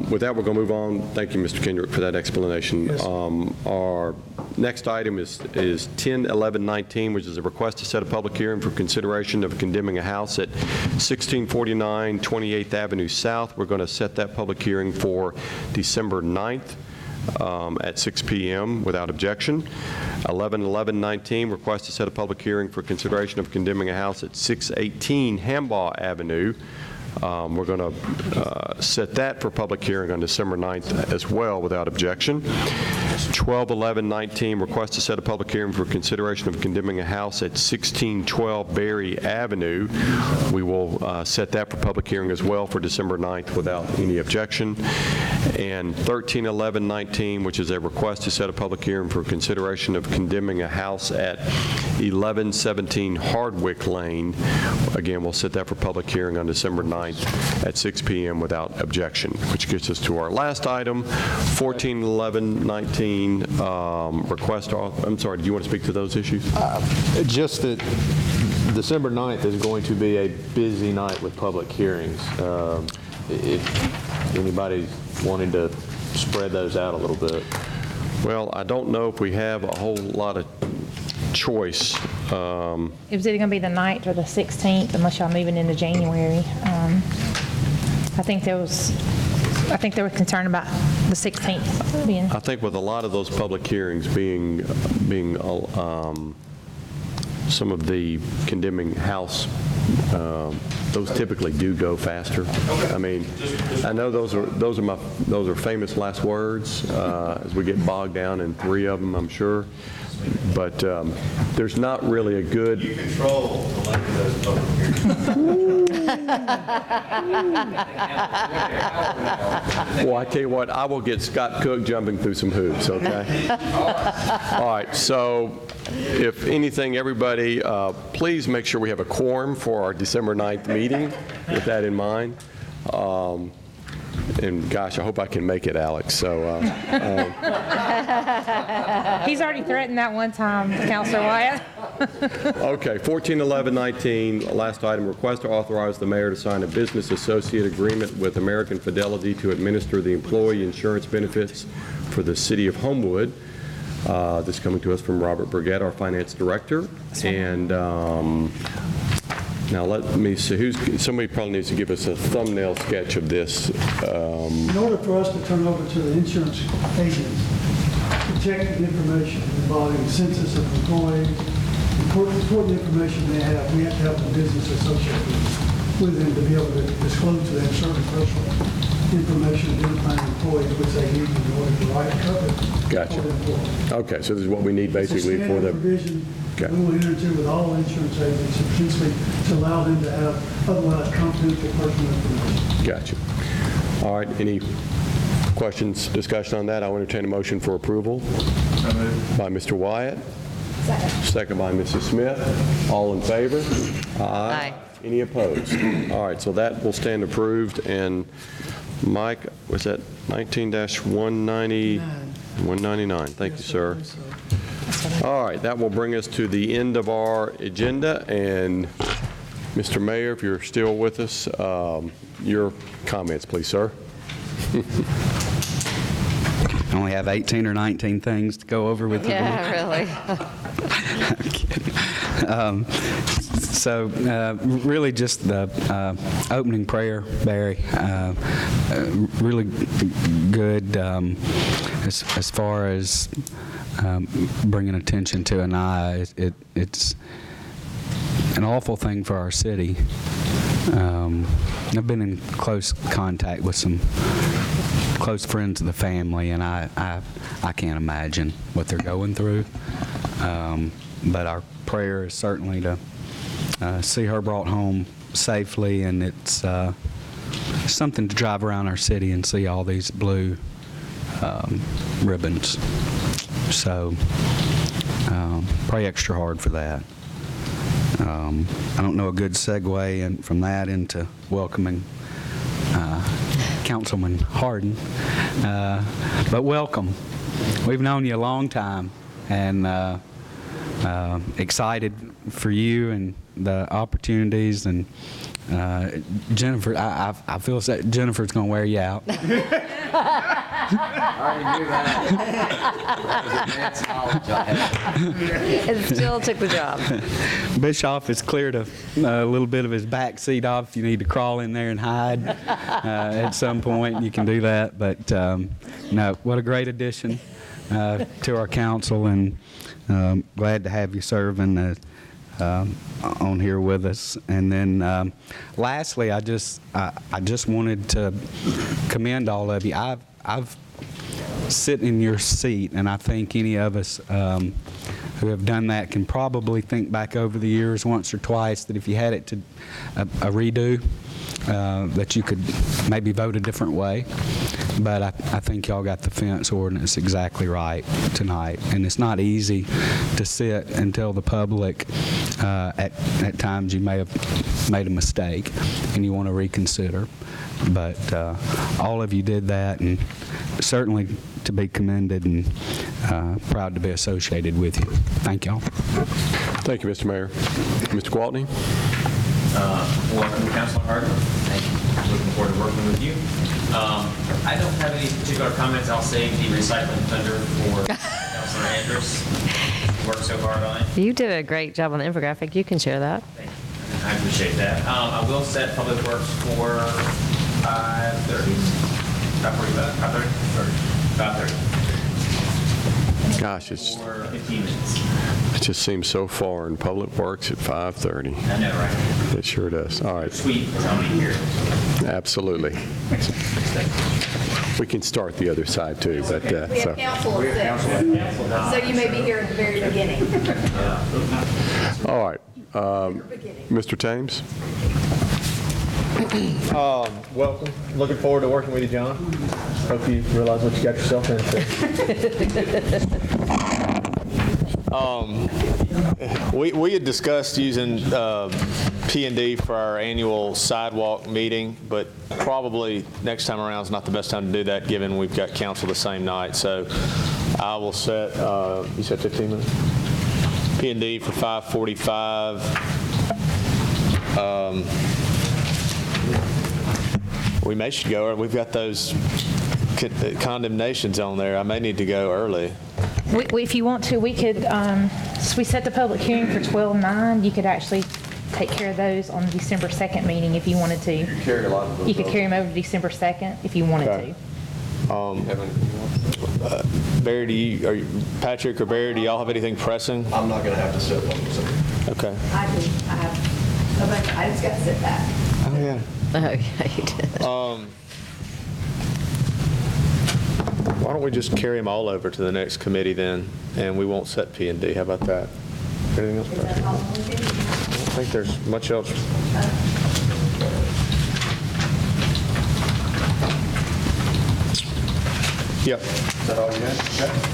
with that, we're going to move on. Thank you, Mr. Kendrick, for that explanation. Yes. Our next item is 10-11-19, which is a request to set a public hearing for consideration of condemning a house at 1649 28th Avenue South. We're going to set that public hearing for December 9th. At 6 p.m. without objection. 11-11-19, request to set a public hearing for consideration of condemning a house at 618 Hambaugh Avenue. We're going to set that for public hearing on December 9th as well without objection. 12-11-19, request to set a public hearing for consideration of condemning a house at 1612 Berry Avenue. We will set that for public hearing as well for December 9th without any objection. And 13-11-19, which is a request to set a public hearing for consideration of condemning a house at 1117 Hardwick Lane. Again, we'll set that for public hearing on December 9th at 6 p.m. without objection, which gets us to our last item, 14-11-19, request, I'm sorry, do you want to speak to those issues? Just that December 9th is going to be a busy night with public hearings. If anybody's wanting to spread those out a little bit. Well, I don't know if we have a whole lot of choice. It was either going to be the 9th or the 16th, unless y'all moving into January. I think they were concerned about the 16th being. I think with a lot of those public hearings being some of the condemning house, those typically do go faster. I mean, I know those are famous last words as we get bogged down in three of them, I'm sure. But there's not really a good. You control the length of those public hearings. Well, I tell you what, I will get Scott Cook jumping through some hoops, okay? All right, so if anything, everybody, please make sure we have a quorum for our December 9th meeting, with that in mind. And gosh, I hope I can make it, Alex. So He's already threatened that one time, Councilor Wyatt. okay, 14-11-19, last item, request to authorize the mayor to sign a business associate agreement with American Fidelity to administer the employee insurance benefits for the city of Homewood. This is coming to us from Robert Burgett, our finance director. And now let me see, somebody probably needs to give us a thumbnail sketch of this. In order for us to turn over to the insurance agents protected information involving census of employees, important information they have, we have to have the business associated with them to be able to disclose to them certain personal information identifying employees, which they need in order to write coverage. Gotcha. for the employee. Okay, so this is what we need It's a basically for standard the, provision Okay. we will enter into with all insurance agents, essentially to allow them to have otherwise confidential personal information. gotcha. All right, any questions, discussion on that? I'll entertain a motion for approval. By Mr. Wyatt. Second by Mrs. Smith. All in favor? Aye. Any opposed? All right, so that will stand approved, and Mike, was that 19-190? 199, thank you, sir. All right, that will bring us to the end of our agenda, and Mr. Mayor, if you're still with us, your comments, please, sir. I only have 18 or 19 things to go over with you. Yeah, really. I'm kidding. Really just the opening prayer, Barry, really good as far as bringing attention to an eye. It's an awful thing for our city. I've been in close contact with some close friends of the family, and I can't imagine what they're going through. But our prayer is certainly to see her brought home safely, and it's something to drive around our city and see all these blue ribbons. So pray extra hard for that. I don't know a good segue from that into welcoming Councilman Harden, but welcome. We've known you a long time, and excited for you and the opportunities. And Jennifer, I feel that Jennifer's going to wear you out. I already knew that. It still took the job. Bischoff has cleared a little bit of his back seat off. If you need to crawl in there and hide at some point, you can do that. But no, what a great addition to our council, and glad to have you serving on here with us. And then lastly, I just wanted to commend all of you. I've sit in your seat, and I think any of us who have done that can probably think back over the years once or twice that if you had it to a redo, that you could maybe vote a different way. But I think y'all got the fence ordinance exactly right tonight. And it's not easy to sit and tell the public at times you may have made a mistake and you want to reconsider. But all of you did that, and certainly to be commended, and proud to be associated with you. Thank y'all. Thank you, Mr. Mayor. Mr. Gwaltney? Welcome, Councilor Harden. Thank you. Looking forward to working with you. I don't have any particular comments. I'll save the recycling thunder for Councilor Andrus. Worked so hard on it. You did a great job on the infographic. You can share that. Thank you. I appreciate that. I will set Public Works for 5:30. 5:45. 5:30. Gosh, it's, For 15 minutes. it just seems so far in Public Works at 5:30. I know, right? It sure does. All right. Sweet, because I'll be here. Absolutely. We can start the other side too, but We have so. council at 6, so you may be here at the very beginning. All right. Mr. Thames? Welcome. Looking forward to working with you, John. Hope you realize what you got yourself into. We had discussed using P&D for our annual sidewalk meeting, but probably next time around is not the best time to do that, given we've got council the same night. So I will set, you said 15 minutes? P&D for 5:45. We may should go, we've got those condemnations on there. I may need to go early. If you want to, we could, we set the public hearing for 12/9. You could actually take care of those on the December 2nd meeting if you wanted to. Carry a lot of those You could carry them over to December 2nd if you wanted to. Barry, Patrick or Barry, do y'all have anything pressing? I'm not going to have to sit on this. Okay. I do. I have a bunch, I just got to sit back. Oh, yeah. Why don't we just carry them all over to the next committee then, and we won't set P&D? How about that? Anything else? I don't think there's much else. Yep. Is that all you had?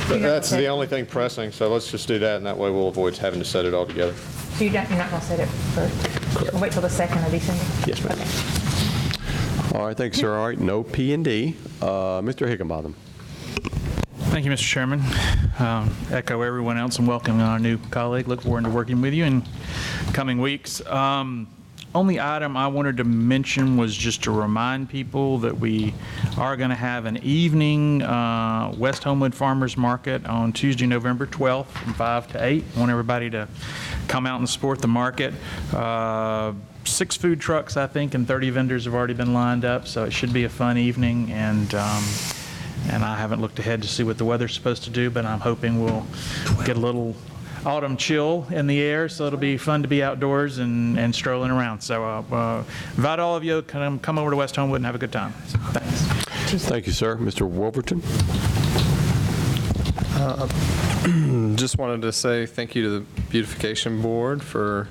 Okay. That's the only thing pressing, so let's just do that, and that way we'll avoid having to set it all together. So you're not going to set it for, we'll wait till the 2nd of December? Yes, ma'am. All right, thanks, sir. All right, no P&D. Mr. Higginbotham. Thank you, Mr. Chairman. Echo everyone else and welcome our new colleague. Look forward to working with you in coming weeks. Only item I wanted to mention was just to remind people that we are going to have an evening West Homewood Farmers Market on Tuesday, November 12th from 5 to 8. I want everybody to come out and support the market. 6 food trucks, I think, and 30 vendors have already been lined up, so it should be a fun evening. And I haven't looked ahead to see what the weather's supposed to do, but I'm hoping we'll get a little autumn chill in the air, so it'll be fun to be outdoors and strolling around. So invite all of you to come over to West Homewood and have a good time. Thanks. Thank you, sir. Mr. Wolverton. Just wanted to say thank you to the Beautification Board for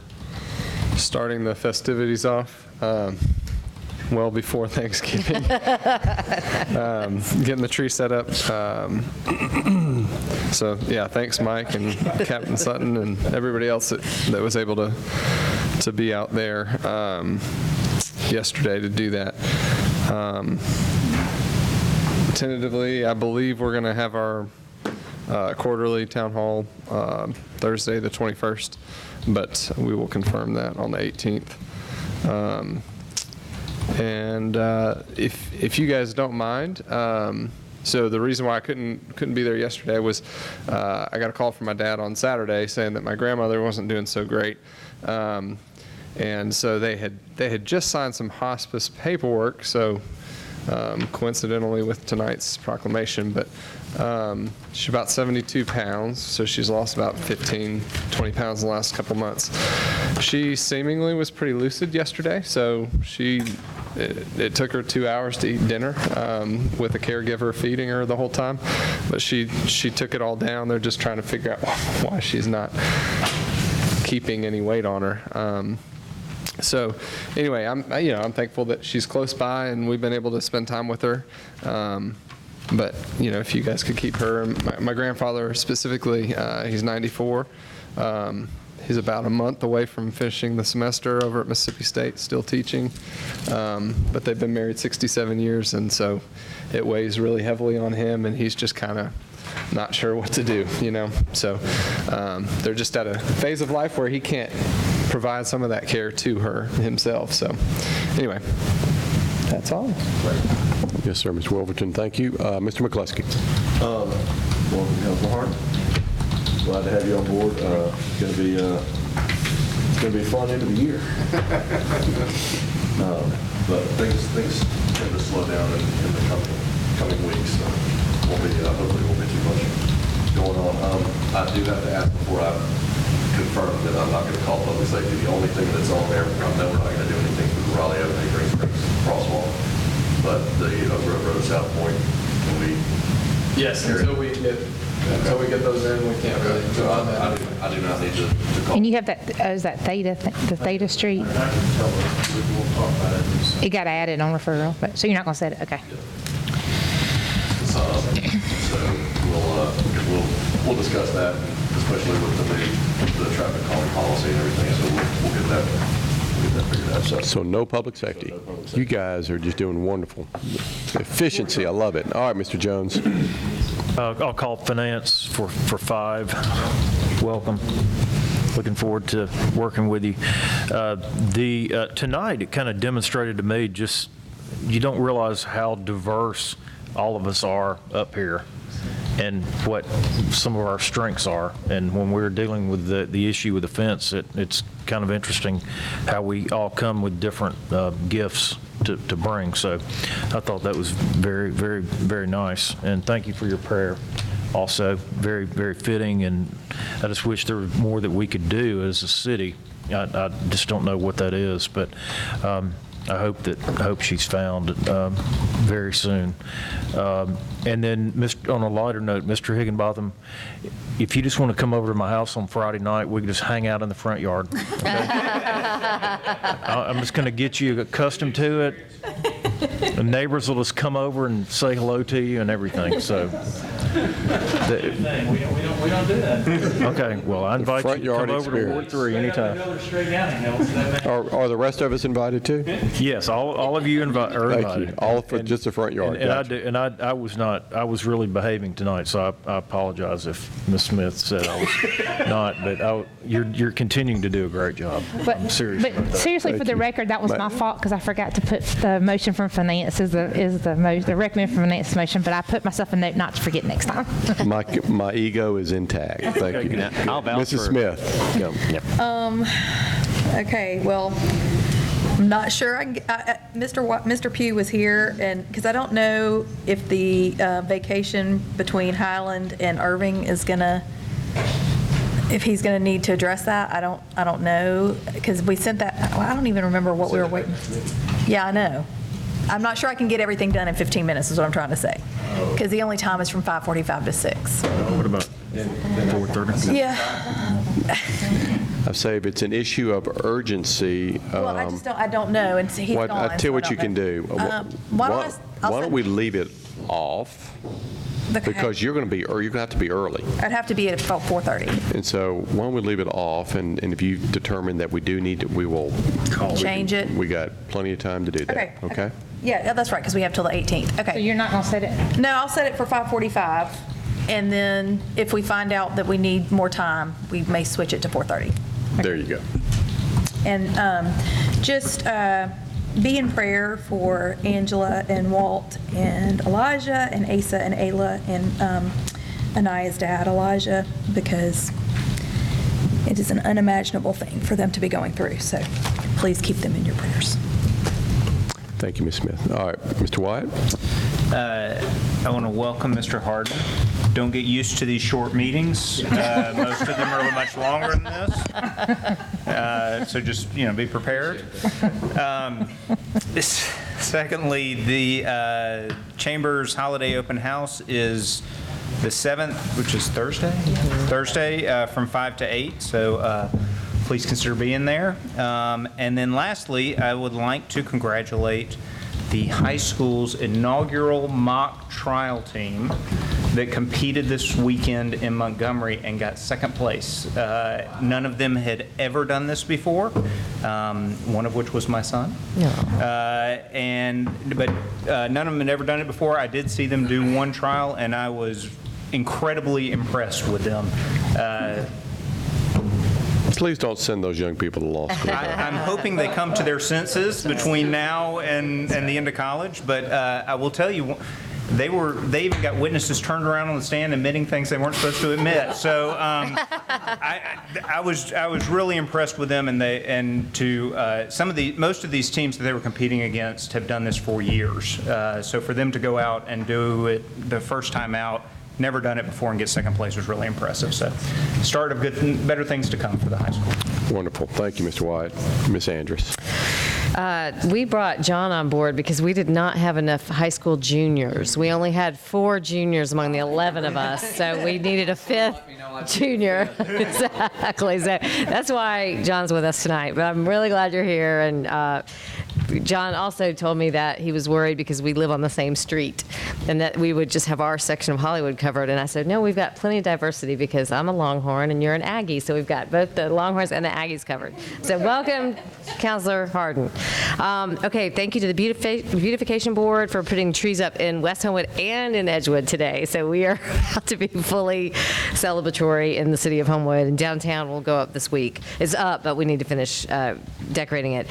starting the festivities off well before Thanksgiving. Getting the tree set up. So yeah, thanks Mike and Captain Sutton and everybody else that was able to be out there yesterday to do that. Tentatively, I believe we're going to have our quarterly town hall Thursday the 21st, but we will confirm that on the 18th. And if you guys don't mind, so the reason why I couldn't be there yesterday was I got a call from my dad on Saturday saying that my grandmother wasn't doing so great, and so they had just signed some hospice paperwork. So coincidentally with tonight's proclamation, but she's about 72 pounds, so she's lost about 15, 20 pounds in the last couple months. She seemingly was pretty lucid yesterday, so it took her 2 hours to eat dinner with a caregiver feeding her the whole time, but she took it all down. They're just trying to figure out why she's not keeping any weight on her. So anyway, I'm thankful that she's close by and we've been able to spend time with her. But if you guys could keep her, my grandfather specifically, he's 94. He's about a month away from finishing the semester over at Mississippi State, still teaching. But they've been married 67 years, and so it weighs really heavily on him, and he's just kind of not sure what to do, So they're just at a phase of life where he can't provide some of that care to her himself. So anyway, that's all. Yes, sir, Mr. Wolverton. Thank you. Mr. McCluskey. Welcome, Councilman Hart. Glad to have you on board. It's going to be a fun end of the year. But things tend to slow down in the coming weeks. Hopefully won't be too much going on. I do have to ask before I confirm that I'm not going to call public safety. The only thing that's on there, I know we're not going to do anything for the Raleigh Avenue Green Springs crosswalk, but the Oak Grove Road South Point, can we? Yes, until we get those in, we can't really. So I do not need to call. And you have that, is that the Theta Street? It got added on referral, but, so you're not going to set it, okay. So we'll discuss that, especially with the traffic calming policy and everything. So we'll get that figured out. So no public safety. You guys are just doing wonderful. Efficiency, I love it. All right, Mr. Jones. I'll call finance for 5. Welcome. Looking forward to working with you. Tonight, it kind of demonstrated to me just, you don't realize how diverse all of us are up here and what some of our strengths are. And when we're dealing with the issue with the fence, it's kind of interesting how we all come with different gifts to bring. So I thought that was very, very, very nice. And thank you for your prayer. Also, very, very fitting, and I just wish there was more that we could do as a city. I just don't know what that is, but I hope she's found very soon. And then, on a lighter note, Mr. Higginbotham, if you just want to come over to my house on Friday night, we can just hang out in the front yard. Okay? I'm just going to get you accustomed to it. The neighbors will just come over and say hello to you and everything. So, We don't do that. okay. Well, I invite you to come over to Ward 3 anytime. Are the rest of us invited too? Yes, all of you are invited. Thank you. All for just the front yard. And I was really behaving tonight, so I apologize if Ms. Smith said I was not, but you're continuing to do a great job. I'm serious about that. Seriously, for the record, that was my fault because I forgot to put the motion from finance the recommend from finance motion, but I put myself a note not to forget next time. My ego is intact. Thank you. I'll vouch Mrs. for- Smith. Okay, well, I'm not sure. Mr. Pugh was here, and because I don't know if the vacation between Highland and Irving is gonna, if he's gonna need to address that. I don't know, because we sent that. Well, I don't even remember what we were waiting. Yeah, I know. I'm not sure I can get everything done in 15 minutes. Is what I'm trying to say, because the only time is from 5:45 to 6. What about 4:30? Yeah. I say if it's an issue of urgency. Well, I don't know, and he's gone. I tell you what you can do. Why don't we leave it off? Because you're going to be, or you're going to have to be early. I'd have to be at about 4:30. And so why don't we leave it off, and if you determine that we do need to, we will Change it. We got plenty of time to do that. Okay? Yeah, that's right, because we have till the 18th. Okay. So you're not going to set it? No, I'll set it for 5:45, and then if we find out that we need more time, we may switch it to 4:30. There you go. And just be in prayer for Angela and Walt and Elijah and Asa and Ayla and Anaya's dad, Elijah, because it is an unimaginable thing for them to be going through. So please keep them in your prayers. Thank you, Ms. Smith. All right, Mr. Wyatt. I want to welcome Mr. Harden. Don't get used to these short meetings. Most of them are much longer than this. So just, be prepared. Secondly, the Chamber's Holiday Open House is the 7th, which is Thursday? Thursday from 5 to 8. So please consider being there. And then lastly, I would like to congratulate the high school's inaugural mock trial team that competed this weekend in Montgomery and got second place. None of them had ever done this before, one of which was my son. But none of them had ever done it before. I did see them do one trial, and I was incredibly impressed with them. Please don't send those young people to law school. I'm hoping they come to their senses between now and the end of college, but I will tell you, they even got witnesses turned around on the stand admitting things they weren't supposed to admit. So I was really impressed with them, most of these teams that they were competing against have done this for years. So for them to go out and do it the first time out, never done it before, and get second place was really impressive. So start of better things to come for the high school. Wonderful. Thank you, Mr. Wyatt. Ms. Andrus. We brought John on board because we did not have enough high school juniors. We only had 4 juniors among the 11 of us, so we needed a 5th junior. Exactly. So that's why John's with us tonight. But I'm really glad you're here. And John also told me that he was worried because we live on the same street and that we would just have our section of Hollywood covered. And I said, no, we've got plenty of diversity because I'm a Longhorn and you're an Aggie. So we've got both the Longhorns and the Aggies covered. So welcome, Counselor Harden. Okay, thank you to the Beautification Board for putting trees up in West Homewood and in Edgewood today. So we are about to be fully celebratory in the city of Homewood, and downtown will go up this week. It's up, but we need to finish decorating it.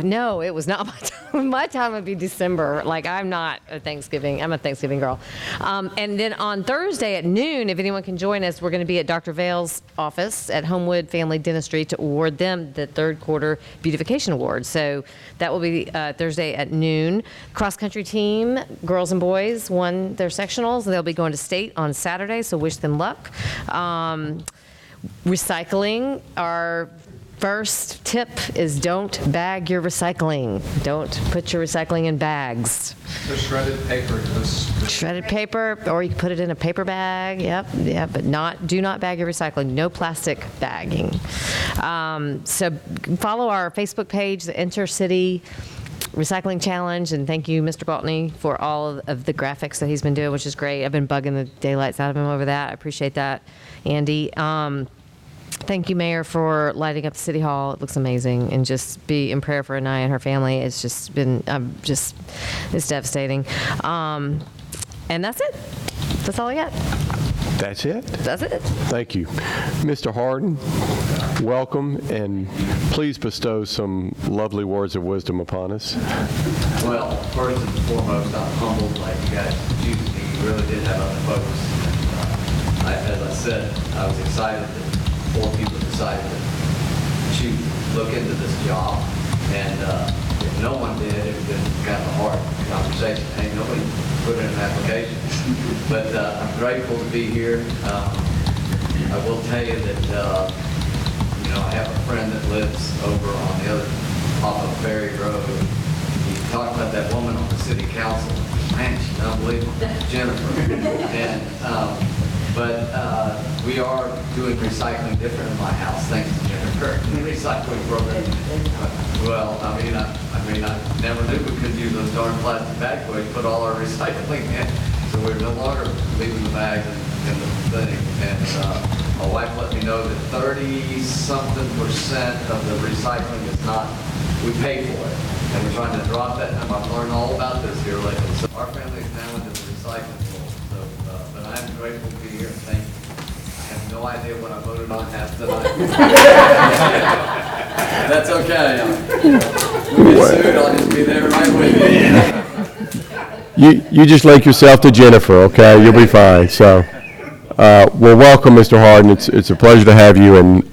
No, it was not my time. My time would be December. Like, I'm not a Thanksgiving. I'm a Thanksgiving girl. And then on Thursday at noon, if anyone can join us, we're going to be at Dr. Vale's office at Homewood Family Dentistry to award them the third quarter beautification award. So that will be Thursday at noon. Cross country team, girls and boys, won their sectionals. They'll be going to state on Saturday, so wish them luck. Recycling, our first tip is don't bag your recycling. Don't put your recycling in bags. The shredded paper. Shredded paper, or you can put it in a paper bag. Yep, but do not bag your recycling. No plastic bagging. So follow our Facebook page, the Intercity Recycling Challenge, and thank you, Mr. Baltney, for all of the graphics that he's been doing, which is great. I've been bugging the daylights out of him over that. I appreciate that, Andy. Thank you, Mayor, for lighting up the City Hall. It looks amazing. And just be in prayer for Anaya and her family. It's just been, it's devastating. And that's it. That's all I got. That's it? That's it. Thank you. Mr. Harden, welcome, and please bestow some lovely words of wisdom upon us. Well, first and foremost, I'm humbled like you guys choose me. You really did have other folks. And, as I said, I was excited that 4 people decided to look into this job. And if no one did, it would have been kind of a hard conversation. Hey, nobody put in an application. But I'm grateful to be here. I will tell you that, I have a friend that lives over on the other, off of Ferry Road. He talked about that woman on the city council. Man, she's unbelievable. Jennifer. And, but we are doing recycling different in my house, thanks to Jennifer, the recycling program. Well, I never knew we could use those darn plastic bags, but we put all our recycling in. So we're no longer leaving the bags in the thing. And my wife let me know that 30-something% of the recycling is not, we pay for it. And we're trying to drop that number. I've learned all about this here lately. So our family is now into the recycling pool. So, but I am grateful to be here and thank you. I have no idea what I voted on half tonight. That's okay. We'll get sued, I'll just be there right with you. You just link yourself to Jennifer, okay? You'll be fine. So, well, welcome, Mr. Harden. It's a pleasure to have you. And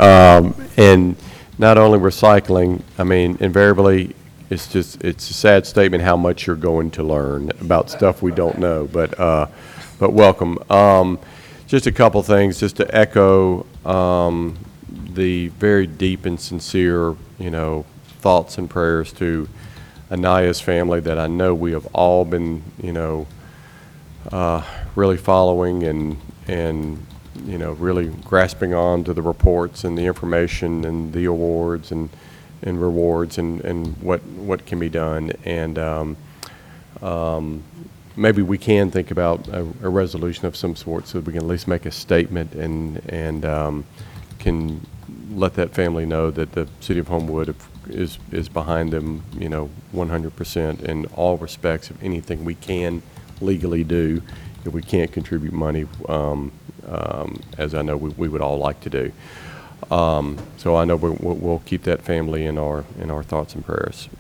not only recycling, invariably, it's a sad statement how much you're going to learn about stuff we don't know. But welcome. Just a couple things, just to echo the very deep and sincere, thoughts and prayers to Anaya's family that I know we have all been, really following and really grasping on to the reports and the information and the awards and rewards and what can be done. And maybe we can think about a resolution of some sort so that we can at least make a statement and can let that family know that the City of Homewood is behind them, 100% in all respects of anything we can legally do. If we can't contribute money, as I know we would all like to do. So I know we'll keep that family in our thoughts and prayers.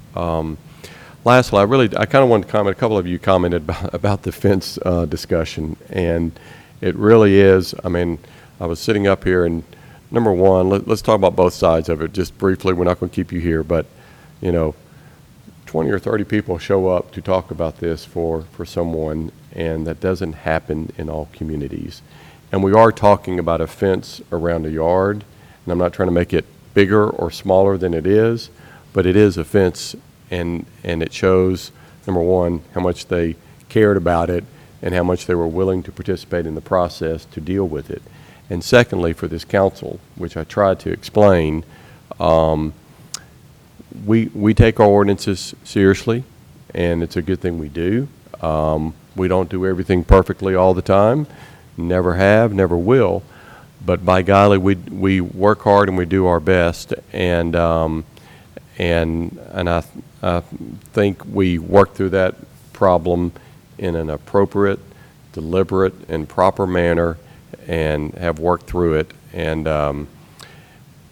Lastly, I kind of wanted to comment. A couple of you commented about the fence discussion, and it really is. I was sitting up here, and number one, let's talk about both sides of it just briefly. We're not going to keep you here, but 20 or 30 people show up to talk about this for someone, and that doesn't happen in all communities. And we are talking about a fence around a yard, and I'm not trying to make it bigger or smaller than it is, but it is a fence, and it shows, number one, how much they cared about it and how much they were willing to participate in the process to deal with it. And secondly, for this council, which I tried to explain, we take our ordinances seriously, and it's a good thing we do. We don't do everything perfectly all the time, never have, never will, but by golly, we work hard and we do our best, and I think we work through that problem in an appropriate, deliberate, and proper manner, and have worked through it. And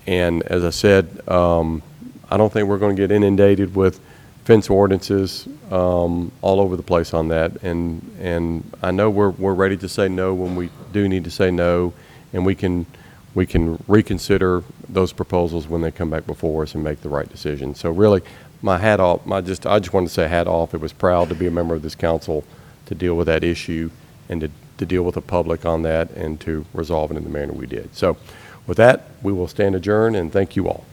as I said, I don't think we're going to get inundated with fence ordinances all over the place on that. And I know we're ready to say no when we do need to say no, and we can reconsider those proposals when they come back before us and make the right decision. So really, my hat off. I just wanted to say hat off. It was proud to be a member of this council to deal with that issue and to deal with the public on that and to resolve it in the manner we did. So with that, we will stand adjourned, and thank you all.